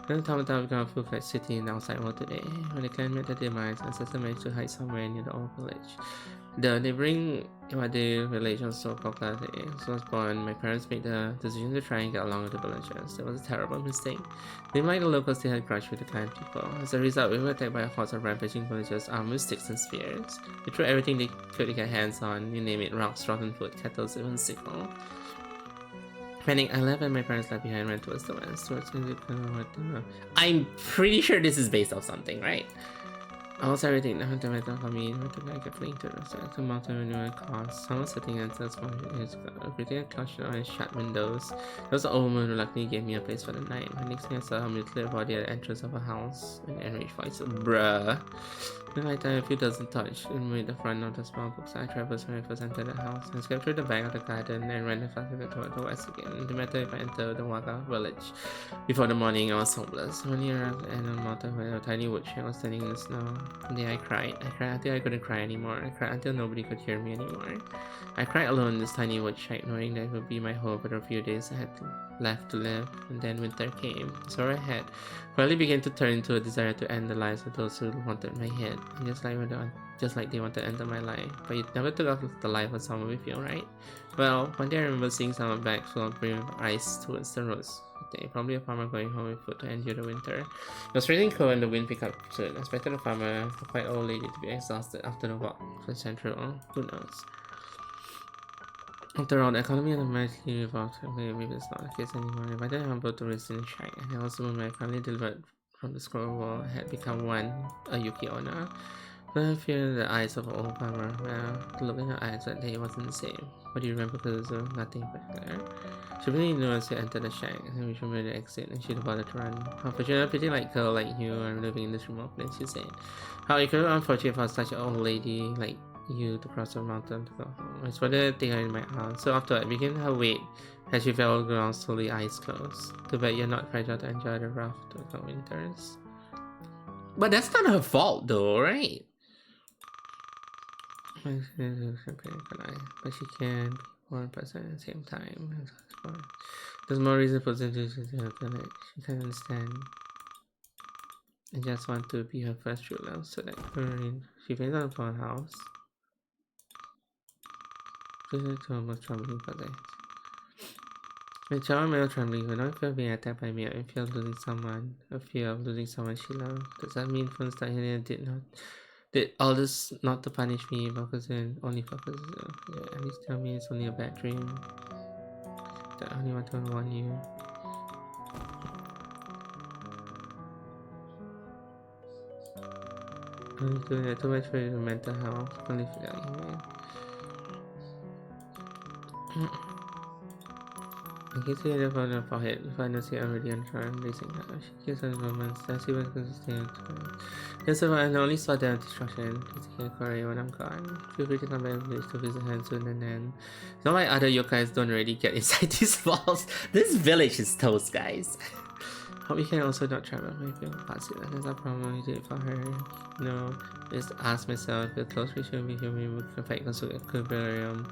Speaker 1: Then Tom became a full-fledged city in the outside world today. When the clan met their demise, ancestors managed to hide somewhere near the old village. The neighboring Iwade village also called Clase. So I was born, my parents made the decision to try and get along with the villagers. It was a terrible mistake. They like the locals, they had grudge with the clan people. As a result, we were attacked by a hordes of rampaging villagers armed with sticks and spears. They threw everything they could get hands on, you name it, rocks, rotten food, kettle, even sickle. Panic, I left and my parents left behind and ran towards the west. I'm pretty sure this is based off something, right? Almost everything that went for me went to like a fleeing to mountain renewal cost. Someone sitting and says 100 years ago. Everything had closed and shut windows. There was an old woman who luckily gave me a place for the night. The next thing I saw her mutilated body at the entrance of a house. An enraged voice, bruh. In my time, a few dozen touched and made the front of the small books. I traversed when I first entered the house. I escaped through the back of the garden and ran faster toward the west again. No matter if I entered the Waka village. Before the morning, I was hopeless. When I arrived at the mountain where a tiny wood shack was standing in the snow. And then I cried. I cried until I couldn't cry anymore. I cried until nobody could hear me anymore. I cried alone in this tiny wood shack, knowing that it would be my home for a few days I had left to live. And then winter came. So I had finally began to turn into a desire to end the lives of those who wanted my head. And just like they wanted to end my life. But it never took off the life of someone with you, right? Well, one day I remember seeing someone back full of green ice towards the roads. Probably a farmer going home with food to endure the winter. It was raining cold and the wind picked up soon. I expected the farmer, a quite old lady, to be exhausted after the walk from Central. Who knows? After all, the economy automatically revolved. Maybe it's not the case anymore. By then, I'm about to raise in shack, and I was the moment I finally delivered from the scroll wall. I had become a Yuki owner. But I feared the eyes of an old farmer. Well, the look in her eyes that day wasn't the same. What do you remember, Kazuzu? Nothing particular. She really knew as we entered the shack, and we should the exit, and she decided to run. Unfortunately, a pretty like girl like you are living in this remote place, she said. How it could be unfortunate for such an old lady like you to cross the mountain to go home. I spotted the thing in my arms, so after I began her weight as she fell ground slowly, eyes closed. Too bad you're not fragile to enjoy the rough winters. But that's not her fault though, right? But she can be more present at the same time. There's more reason for them to village. She can understand. I just want to be her first true love, so that she went on for a house. This is the most troubling project. The child male trembling will not feel being attacked by me. I feel losing someone. A fear of losing someone she loved. Does that mean from the start Helena did all this not to punish me, but only for yeah, at least tell me it's only a bad dream. I only want to warn you. I'm doing it too much for your mental health. Only feel like you. I can see the phone in her pocket. If I don't see already on her, I'm raising her. She gives her moments. I see what's going to stay on her. Yes, so I only saw the destruction. It's a Korea when I'm gone. Feel free to come back to visit her soon and then. It's not like other yokais don't really get inside these walls. This village is toast, guys. Hope you can also not travel with your past. That's a problem we did for her. No, just ask myself if the close relationship with human would affect equilibrium.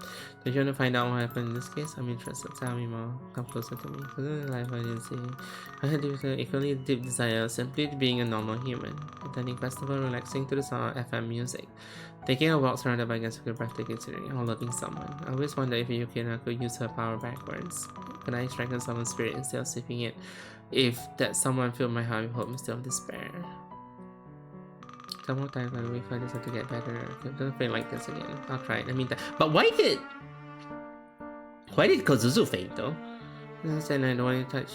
Speaker 1: If you want to find out what happened in this case, I'm interested. Tell me more. Come closer to me. Because in life I didn't see. I had equally deep desire simply being a normal human. Attending festival, relaxing to the sound of FM music. Taking a walk surrounded by against breathtaking considering or loving someone. I always wonder if Yukina could use her power backwards. Could I strengthen someone's spirit instead of sipping it? If that someone filled my heart with hope instead of despair. Some more time I wait for this to get better. Don't feel like this again. I'll try it. I mean, but why did Kozuzu faint though? I said I don't want to touch.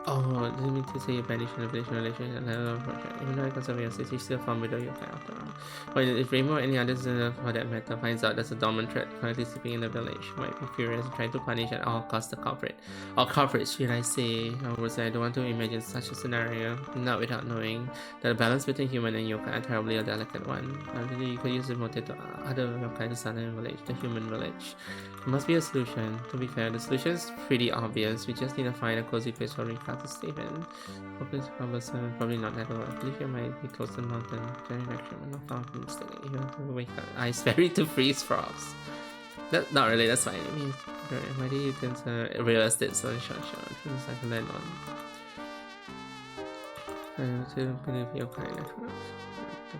Speaker 1: Oh, didn't mean to say you banish in a village relationship level of project. Even though I conserve your state, you still found widow your kind after all. But if Rainbow or any other for that matter finds out there's a dormant threat currently sleeping in the village, she might be furious and trying to punish at all costs the culprit. Or culprits, should I say. I would say I don't want to imagine such a scenario, not without knowing that the balance between human and yokai are terribly a delicate one. Maybe you could use the motive to other yokai to southern village, the human village. There must be a solution. To be fair, the solution is pretty obvious. We just need to find a cozy place for Rika to stay in. Hope it's probably not at all. I believe you might be close to the mountain. Very direction, but not far from the state. You have to wake up. Ice berry to freeze frogs. That, not really, that's fine. I mean, why do you think real estate so short? Things like a land on. I don't believe you're kind of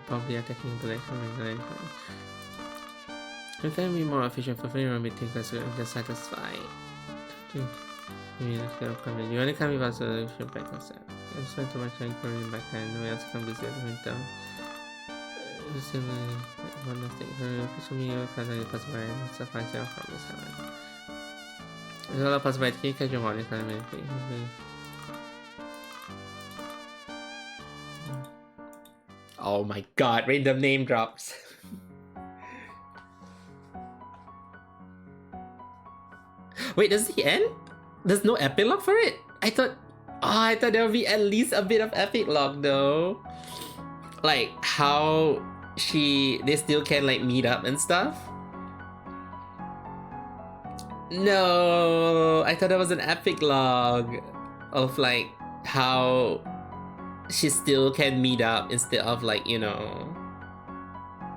Speaker 1: probably attacking the village from the if I be more efficient for free meeting because I'm just satisfied. You only come with us so you should back us up. I spent too much time currently back then, no one else can visit the winter. One last thing, for me, you can pass by and supply yourself from this time. There's a lot of possibility, can you catch your money kind of thing? Oh my god, random name drops. Wait, does he end? There's no epilogue for it? I thought there would be at least a bit of epilogue though. Like how they still can like meet up and stuff. No, I thought there was an epic log of like how she still can meet up instead of like, you know,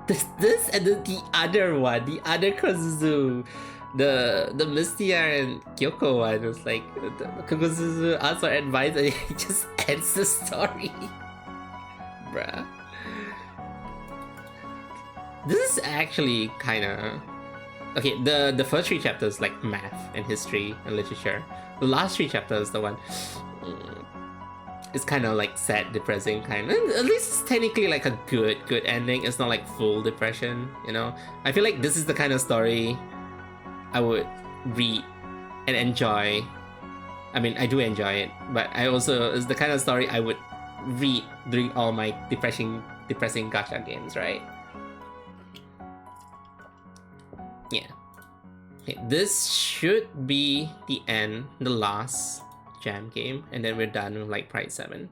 Speaker 1: this and then the other one, the other Kozuzu, the Mistia and Kyoko one was like Kozuzu asks for advice and he just ends the story. Bruh. This is actually kinda okay, the first 3 chapters like math and history and literature. The last 3 chapters, the one it's kind of like sad, depressing kind. At least it's technically like a good ending. It's not like full depression, you know. I feel like this is the kind of story I would read and enjoy. I mean, I do enjoy it, but I also it's the kind of story I would read during all my depressing gacha games, right? Yeah. Okay, this should be the end, the last jam game, and then we're done with like Pride 7.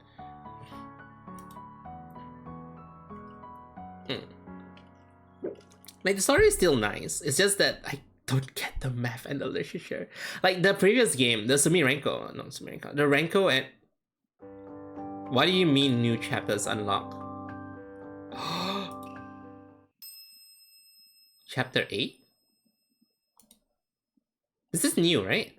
Speaker 1: Like the story is still nice. It's just that I don't get the math and the literature. Like the previous game, the Renko, the Renko and what do you mean new chapters unlock? Chapter 8? This is new, right?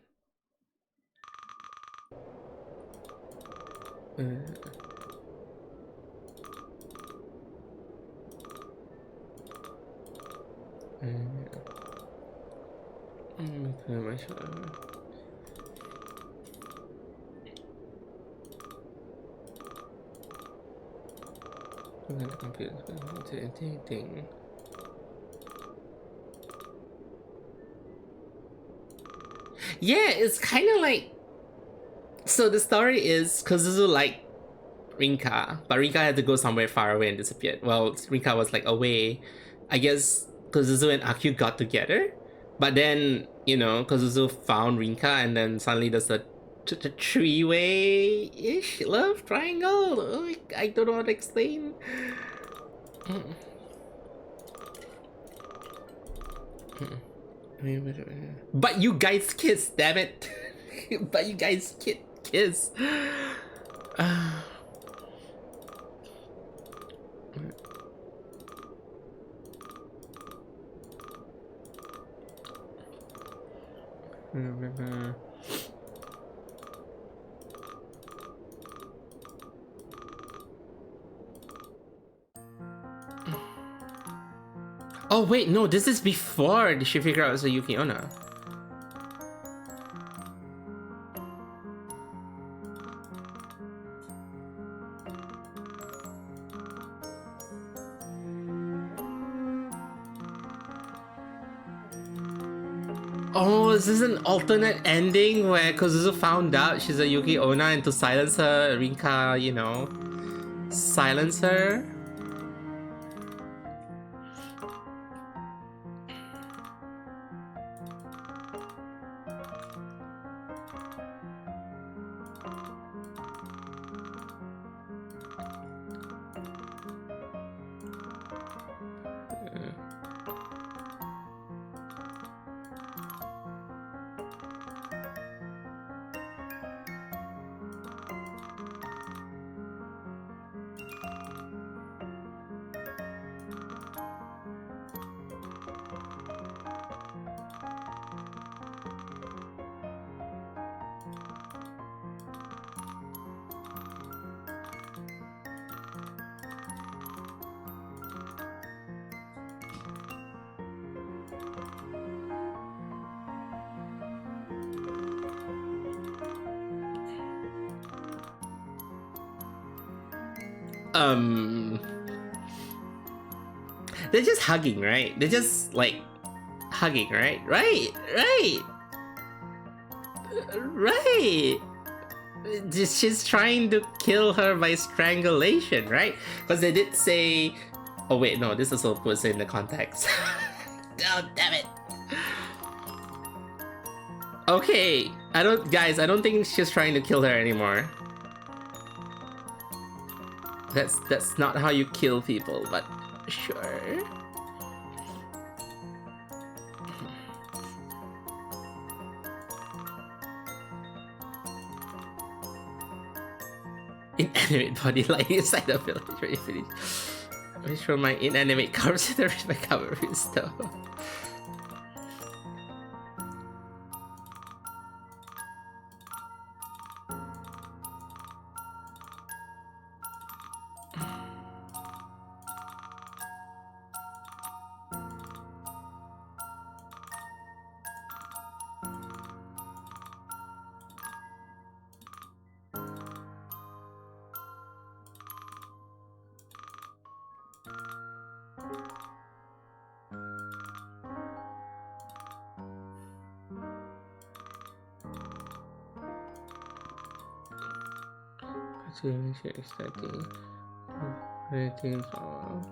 Speaker 1: Yeah, it's kind of like. So the story is Kozuzu like Rinka, but Rinka had to go somewhere far away and disappeared. Well, Rinka was like away. I guess Kozuzu and Akyu got together, but then you know Kozuzu found Rinka, and then suddenly there's a three-way-ish love triangle. Oh, I don't know how to explain. But you guys kiss, damn it! But you guys kiss. Oh wait, no, this is before she figured out it's a Yuki Onna. Oh, is this an alternate ending where Kozuzu found out she's a Yuki Onna and to silence her, Rinka, you know, silence her? They're just hugging, right? They're just like hugging, right? Right. She's trying to kill her by strangulation, right? Because they did say, oh wait, no, this also puts in the context. Oh damn it. Okay, I don't think she's trying to kill her anymore. That's not how you kill people, but sure. inanimate body lying inside the village when you finish. Make sure my inanimate corpse in the my cover though. Expecting anything from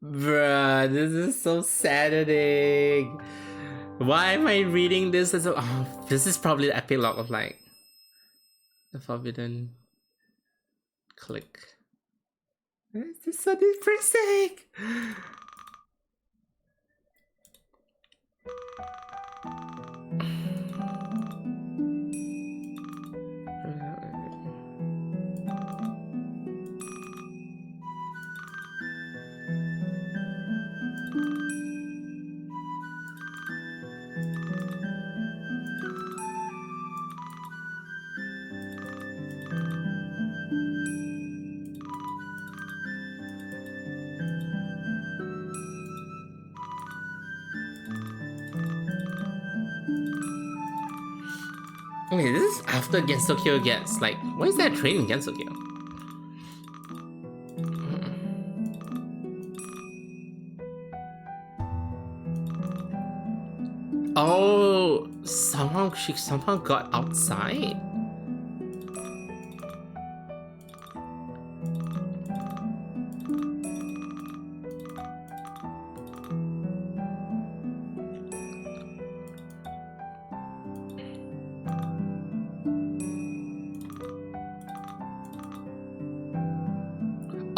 Speaker 1: Bruh, this is so saddening. Why am I reading this as a... Oh, this is probably the epilogue of like the forbidden click. This is so depressing. Okay, this is after Gensokyo gets like... Why is that train in Gensokyo? Oh, she somehow got outside.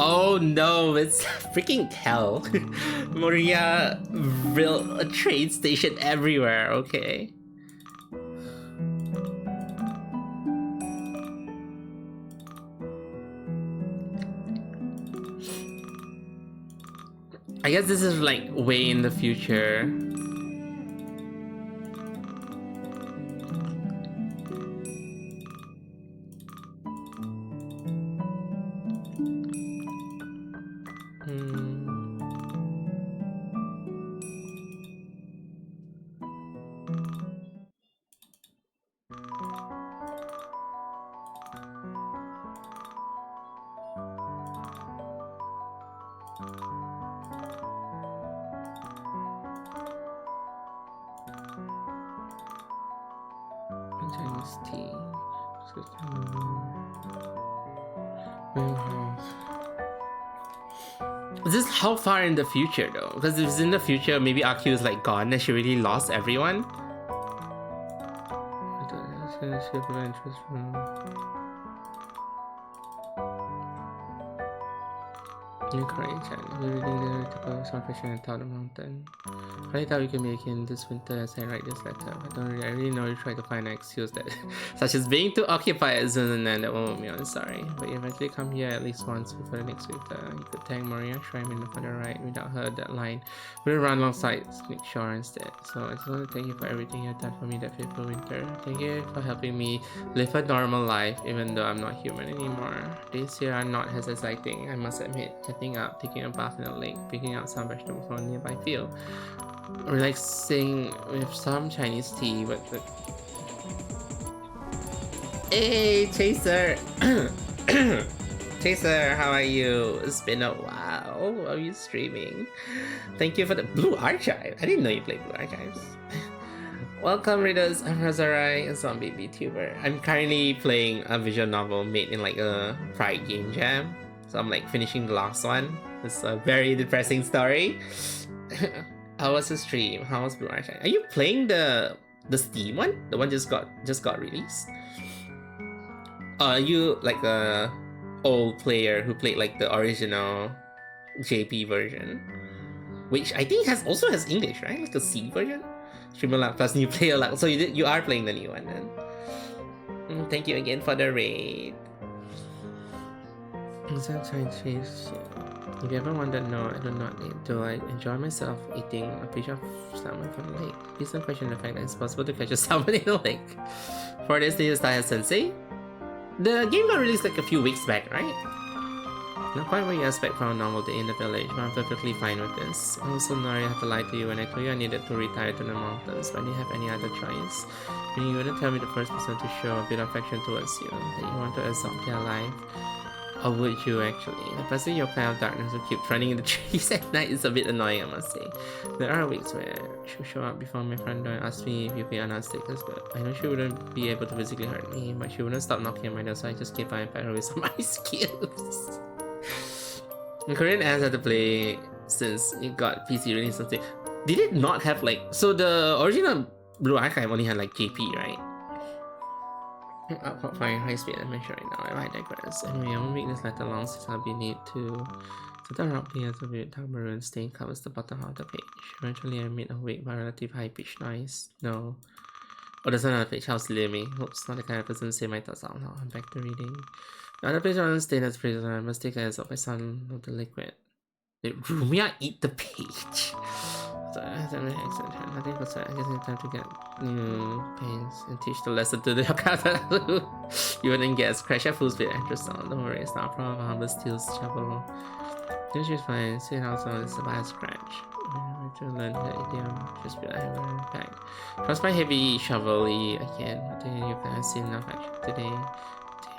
Speaker 1: Oh no, it's freaking hell. Moria built a train station everywhere, okay. I guess this is like way in the future. Chinese tea. Is this how far in the future though? Because if it's in the future, maybe Akio is like gone and she really lost everyone. New Korean channel. We're reading the typical Sunfish and Town Mountain. I thought we could make it this winter as I write this letter. I really know you try to find an excuse that such as being too occupied as soon and that won't me on sorry. But you eventually come here at least once before the next winter. You could thank Maria Shrine for the right. Without her that line we'll run alongside Nick Shore instead. So I just want to thank you for everything you've done for me that fateful winter. Thank you for helping me live a normal life even though I'm not human anymore. Days here are not as exciting, I must admit. Getting up, taking a bath in a lake, picking out some vegetables from a nearby field, relaxing with some Chinese tea, but the... Hey, Chaser! Chaser, how are you? It's been a while. Are you streaming? Thank you for the Blue Archive. I didn't know you played Blue Archives. Welcome, readers. I'm Rozarai, a zombie VTuber. I'm currently playing a visual novel made in like a Pride game jam. So I'm like finishing the last one. It's a very depressing story. How was the stream? How was Blue Archive? Are you playing the Steam one? The one just got released? Are you like a old player who played like the original JP version, which I think also has English, right? Like a C version. Streamer luck plus new player luck. So you are playing the new one then. Thank you again for the raid. If you ever wondered, no, I do not need to. I enjoy myself eating a piece of salmon from the lake. Please don't question the fact that it's possible to catch a salmon in the lake. For this, they use Taya Sensei. The game got released like a few weeks back, right? Not quite what you expect from a novel day in the village, but I'm perfectly fine with this. I was so sorry I had to lie to you when I told you I needed to retire to the mountains, but I didn't have any other choice. And you wouldn't tell me the first person to show a bit of affection towards you, that you want to exalt their life. Or would you actually? The person your cloud of darkness who keeps running in the trees at night is a bit annoying, I must say. There are weeks where she'll show up before my front door and ask me if you pay on our stickers, but I know she wouldn't be able to physically hurt me, but she wouldn't stop knocking on my door, so I just keep on pet her with some ice cubes. Korean ads had to play since it got PC release something. Did it not have like, so the original Blue Archive only had like JP, right? Up for high speed adventure right now. I digress. Anyway, I won't make this letter long since I'll be need to. So the rock as a weird dark maroon stain covers the bottom of the page. Eventually, I made awake by relative high pitched noise. No. Oh, there's another page. How silly me. Oops, not the kind of person to say my thoughts out now. I'm back to reading. The other page on the stain as prison. I must take as of my son of the liquid. Rumia eat the page. So I have an accent. Nothing but I guess it's time to get new paints and teach the lesson to the character. You wouldn't guess. Crash at full speed actress on. Don't worry, it's not a problem. Humble steals shovel. This is fine. See how so it's a bad scratch. I to learn the idiom. Just be like back. Trust my heavy shovel-y again. I think you guys seen enough action today.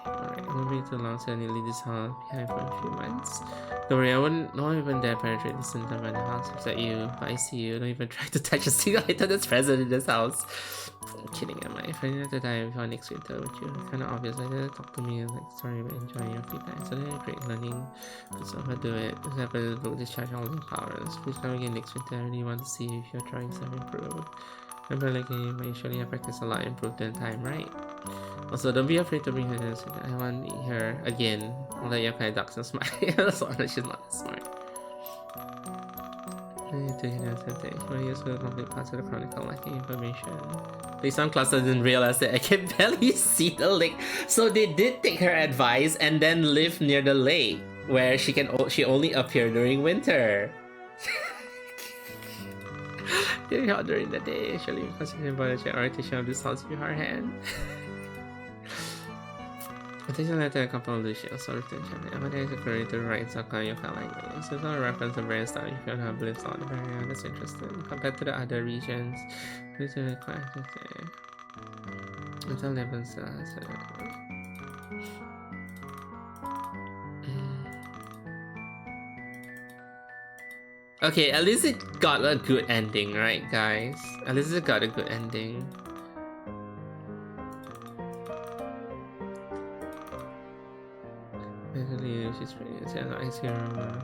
Speaker 1: Alright, it won't be too long so I need to leave this house behind for a few months. Don't worry, I wouldn't even dare penetrate this center by the house except you, but I see you. Don't even try to touch a single item that's present in this house. I'm kidding, am I? If I need to die before next winter with you, kinda obvious. I didn't talk to me like sorry but enjoy your feedback. So then great learning. Please overdo it. This happens to discharge all the powers. Please come again next winter. I really want to see if your drawings have improved. Remember like game, but usually I practice a lot, improved in time, right? Also, don't be afraid to bring her in. I want her again. I'll let your kind of ducks and smart. As long as she's not smart. When you to complete parts of the chronicle lacking information. Please, some class didn't realize that I can barely see the lake. So they did take her advice and then live near the lake, where she only appear during winter. Getting hot during the day, actually, considering about the orientation of this house beforehand. Attention letter a couple of Lucia, so retention. Emma is occurring to write Saka Yoka language. So it's not a reference to various stuff you can have beliefs on the barrier. That's interesting. Compared to the other regions, this is quite interesting. It's 11 stars. Okay, at least it got a good ending, right, guys? At least it got a good ending. Basically, she's pretty. I see her.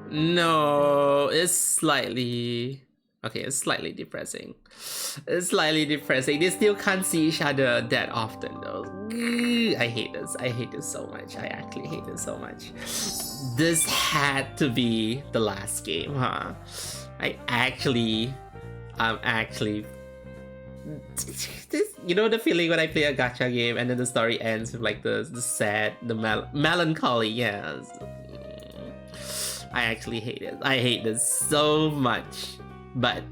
Speaker 1: No, it's slightly. Okay, it's slightly depressing. It's slightly depressing. They still can't see each other that often, though. I hate this. I hate this so much. I actually hate this so much. This had to be the last game, huh? I'm actually. This, you know the feeling when I play a gacha game and then the story ends with like the sad, the melancholy. Yes. I actually hate it. I hate this so much. But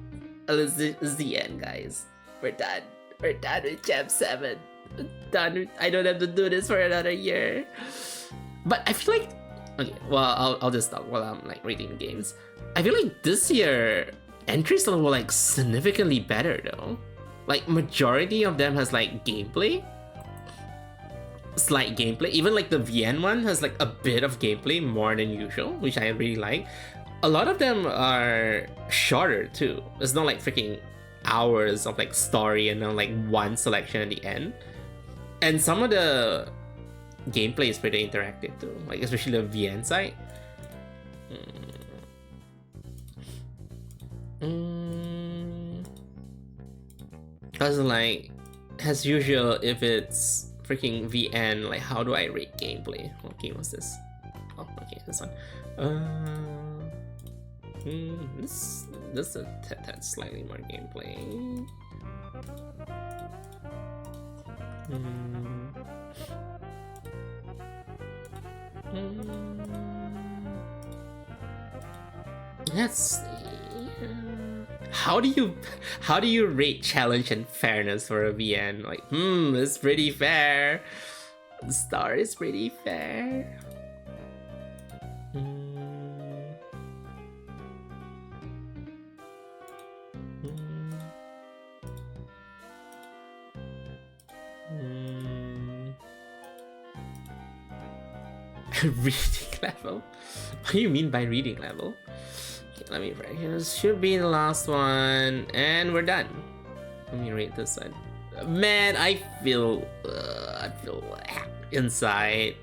Speaker 1: this is the end, guys. We're done. We're done with Jam 7. Done. I don't have to do this for another year. But I feel like, okay, well, I'll just talk while I'm like reading the games. I feel like this year entries were like significantly better though. Like majority of them has like gameplay. slight gameplay. Even like the VN one has like a bit of gameplay more than usual, which I really like. A lot of them are shorter too. It's not like freaking hours of like story and then like one selection at the end. And some of the gameplay is pretty interactive too, like especially the VN side. Cause like, as usual, if it's freaking VN, like how do I rate gameplay? Okay, what's this? Oh, okay, this one. This is a tad slightly more gameplay. Let's see. How do you rate challenge and fairness for a VN? Like, it's pretty fair. The star is pretty fair. Reading level? What do you mean by reading level? Okay, let me write here. This should be the last one, and we're done. Let me rate this one. Man, I feel inside.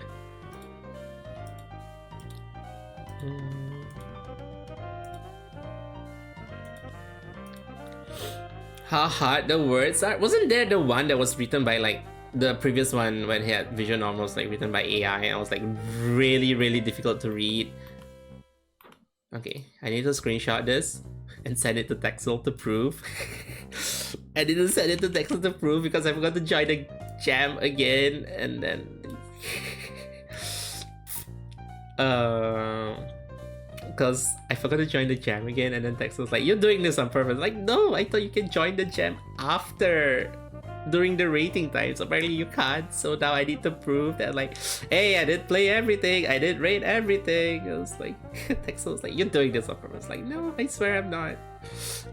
Speaker 1: How hard the words are. Wasn't there the one that was written by like the previous one when he had visual novels like written by AI and I was like really difficult to read? Okay, I need to screenshot this and send it to Texel to prove. I didn't send it to Texel to prove because I forgot to join the jam again, and then because I forgot to join the jam again, and then Texel was like, "You're doing this on purpose." Like, no, I thought you can join the jam after during the rating time, so apparently you can't. So now I need to prove that, like, hey, I did play everything, I did rate everything. I was like, Texel was like, "You're doing this on purpose." Like, no, I swear I'm not.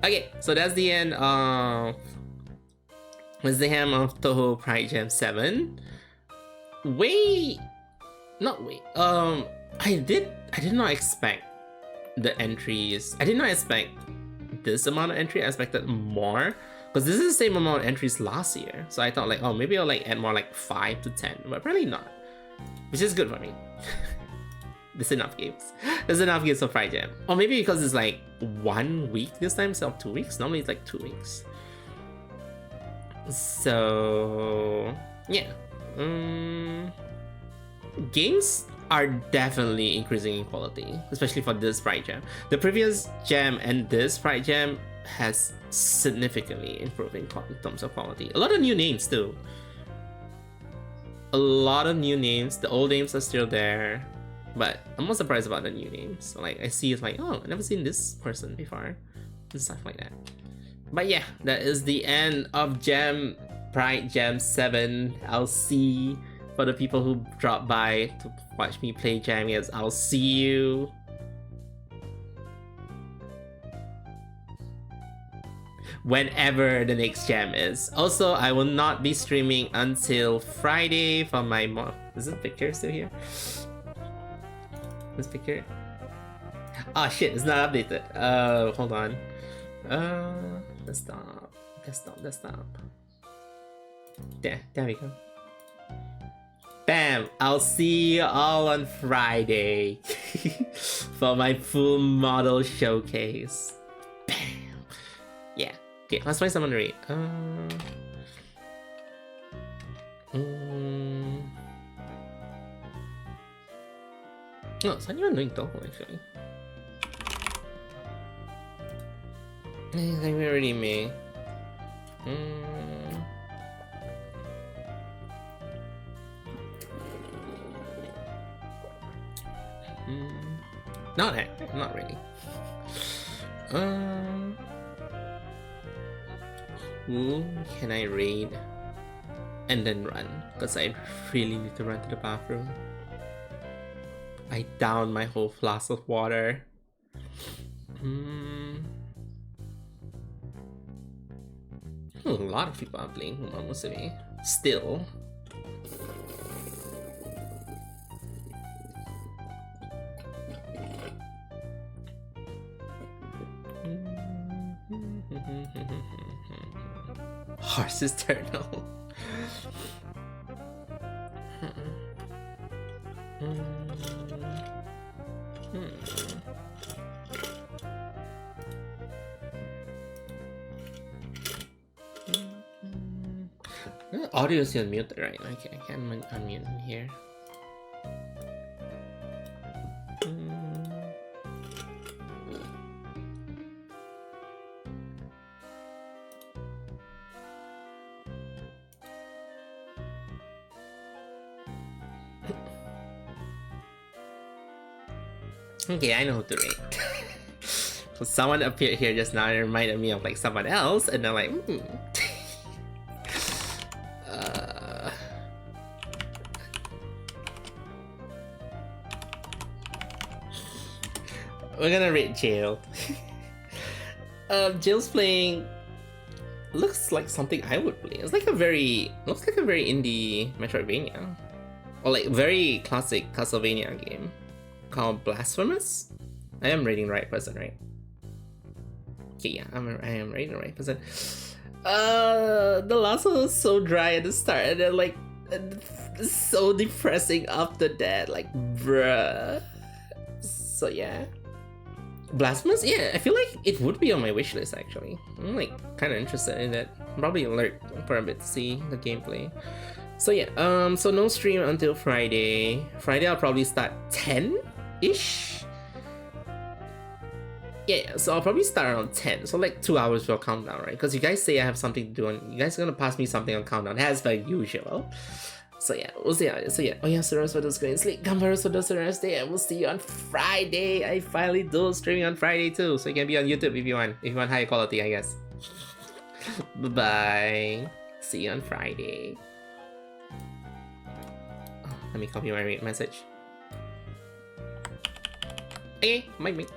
Speaker 1: Okay, so that's the end of Touhou Pride Jam 7. I did not expect the entries. I did not expect this amount of entry. I expected more, because this is the same amount of entries last year. So I thought like, oh, maybe I'll like add more, like 5 to 10, but apparently not, which is good for me. There's enough games. There's enough games for Pride Jam. Or maybe because it's like 1 week this time instead of 2 weeks. Normally it's like 2 weeks. So yeah, games are definitely increasing in quality, especially for this Pride Jam. The previous jam and this Pride Jam has significantly improved in terms of quality. A lot of new names too. A lot of new names. The old names are still there, but I'm more surprised about the new names. Like, I see it's like, oh, I've never seen this person before, and stuff like that. But yeah, that is the end of Pride Jam 7. I'll see, for the people who dropped by to watch me play jam, yes, I'll see you whenever the next jam is. Also, I will not be streaming until Friday for my is this picture still here? This picture? Oh shit, it's not updated. Hold on. Desktop. There we go. Bam! I'll see you all on Friday for my full model showcase. Bam! Yeah. Okay, let's find someone to read. Oh, it's not even doing Touhou actually. I think we already made. Not really. Who can I raid and then run? Because I really need to run to the bathroom. I downed my whole flask of water. A lot of people are playing Humamosumi still. Horse is turtle. Audio is unmuted, right? Okay, I can unmute here. Okay, I know who to rate. So someone appeared here just now and reminded me of like someone else, and I'm like, we're gonna rate Jail. Jail's playing looks like something I would play. It's like looks like a very indie Metroidvania, or like very classic Castlevania game called Blasphemous. I am rating the right person, right? Okay, yeah, I am rating the right person. The last one was so dry at the start, and then like so depressing after that. Like, bruh. So yeah, Blasphemous. Yeah, I feel like it would be on my wish list actually. I'm like kind of interested in that. Probably alert for a bit to see the gameplay. So yeah, so no stream until Friday. Friday I'll probably start 10-ish. Yeah, so I'll probably start around 10. So like 2 hours for countdown, right? Because you guys say I have something to do, and you guys are gonna pass me something on countdown as per usual. So yeah, we'll see. So yeah, oh yeah, so for those going to sleep, Gambaros for those rest day, and we'll see you on Friday. I finally do streaming on Friday too, so you can be on YouTube if you want. If you want high quality, I guess. Bye bye. See you on Friday. Let me copy my message. Okay, might be.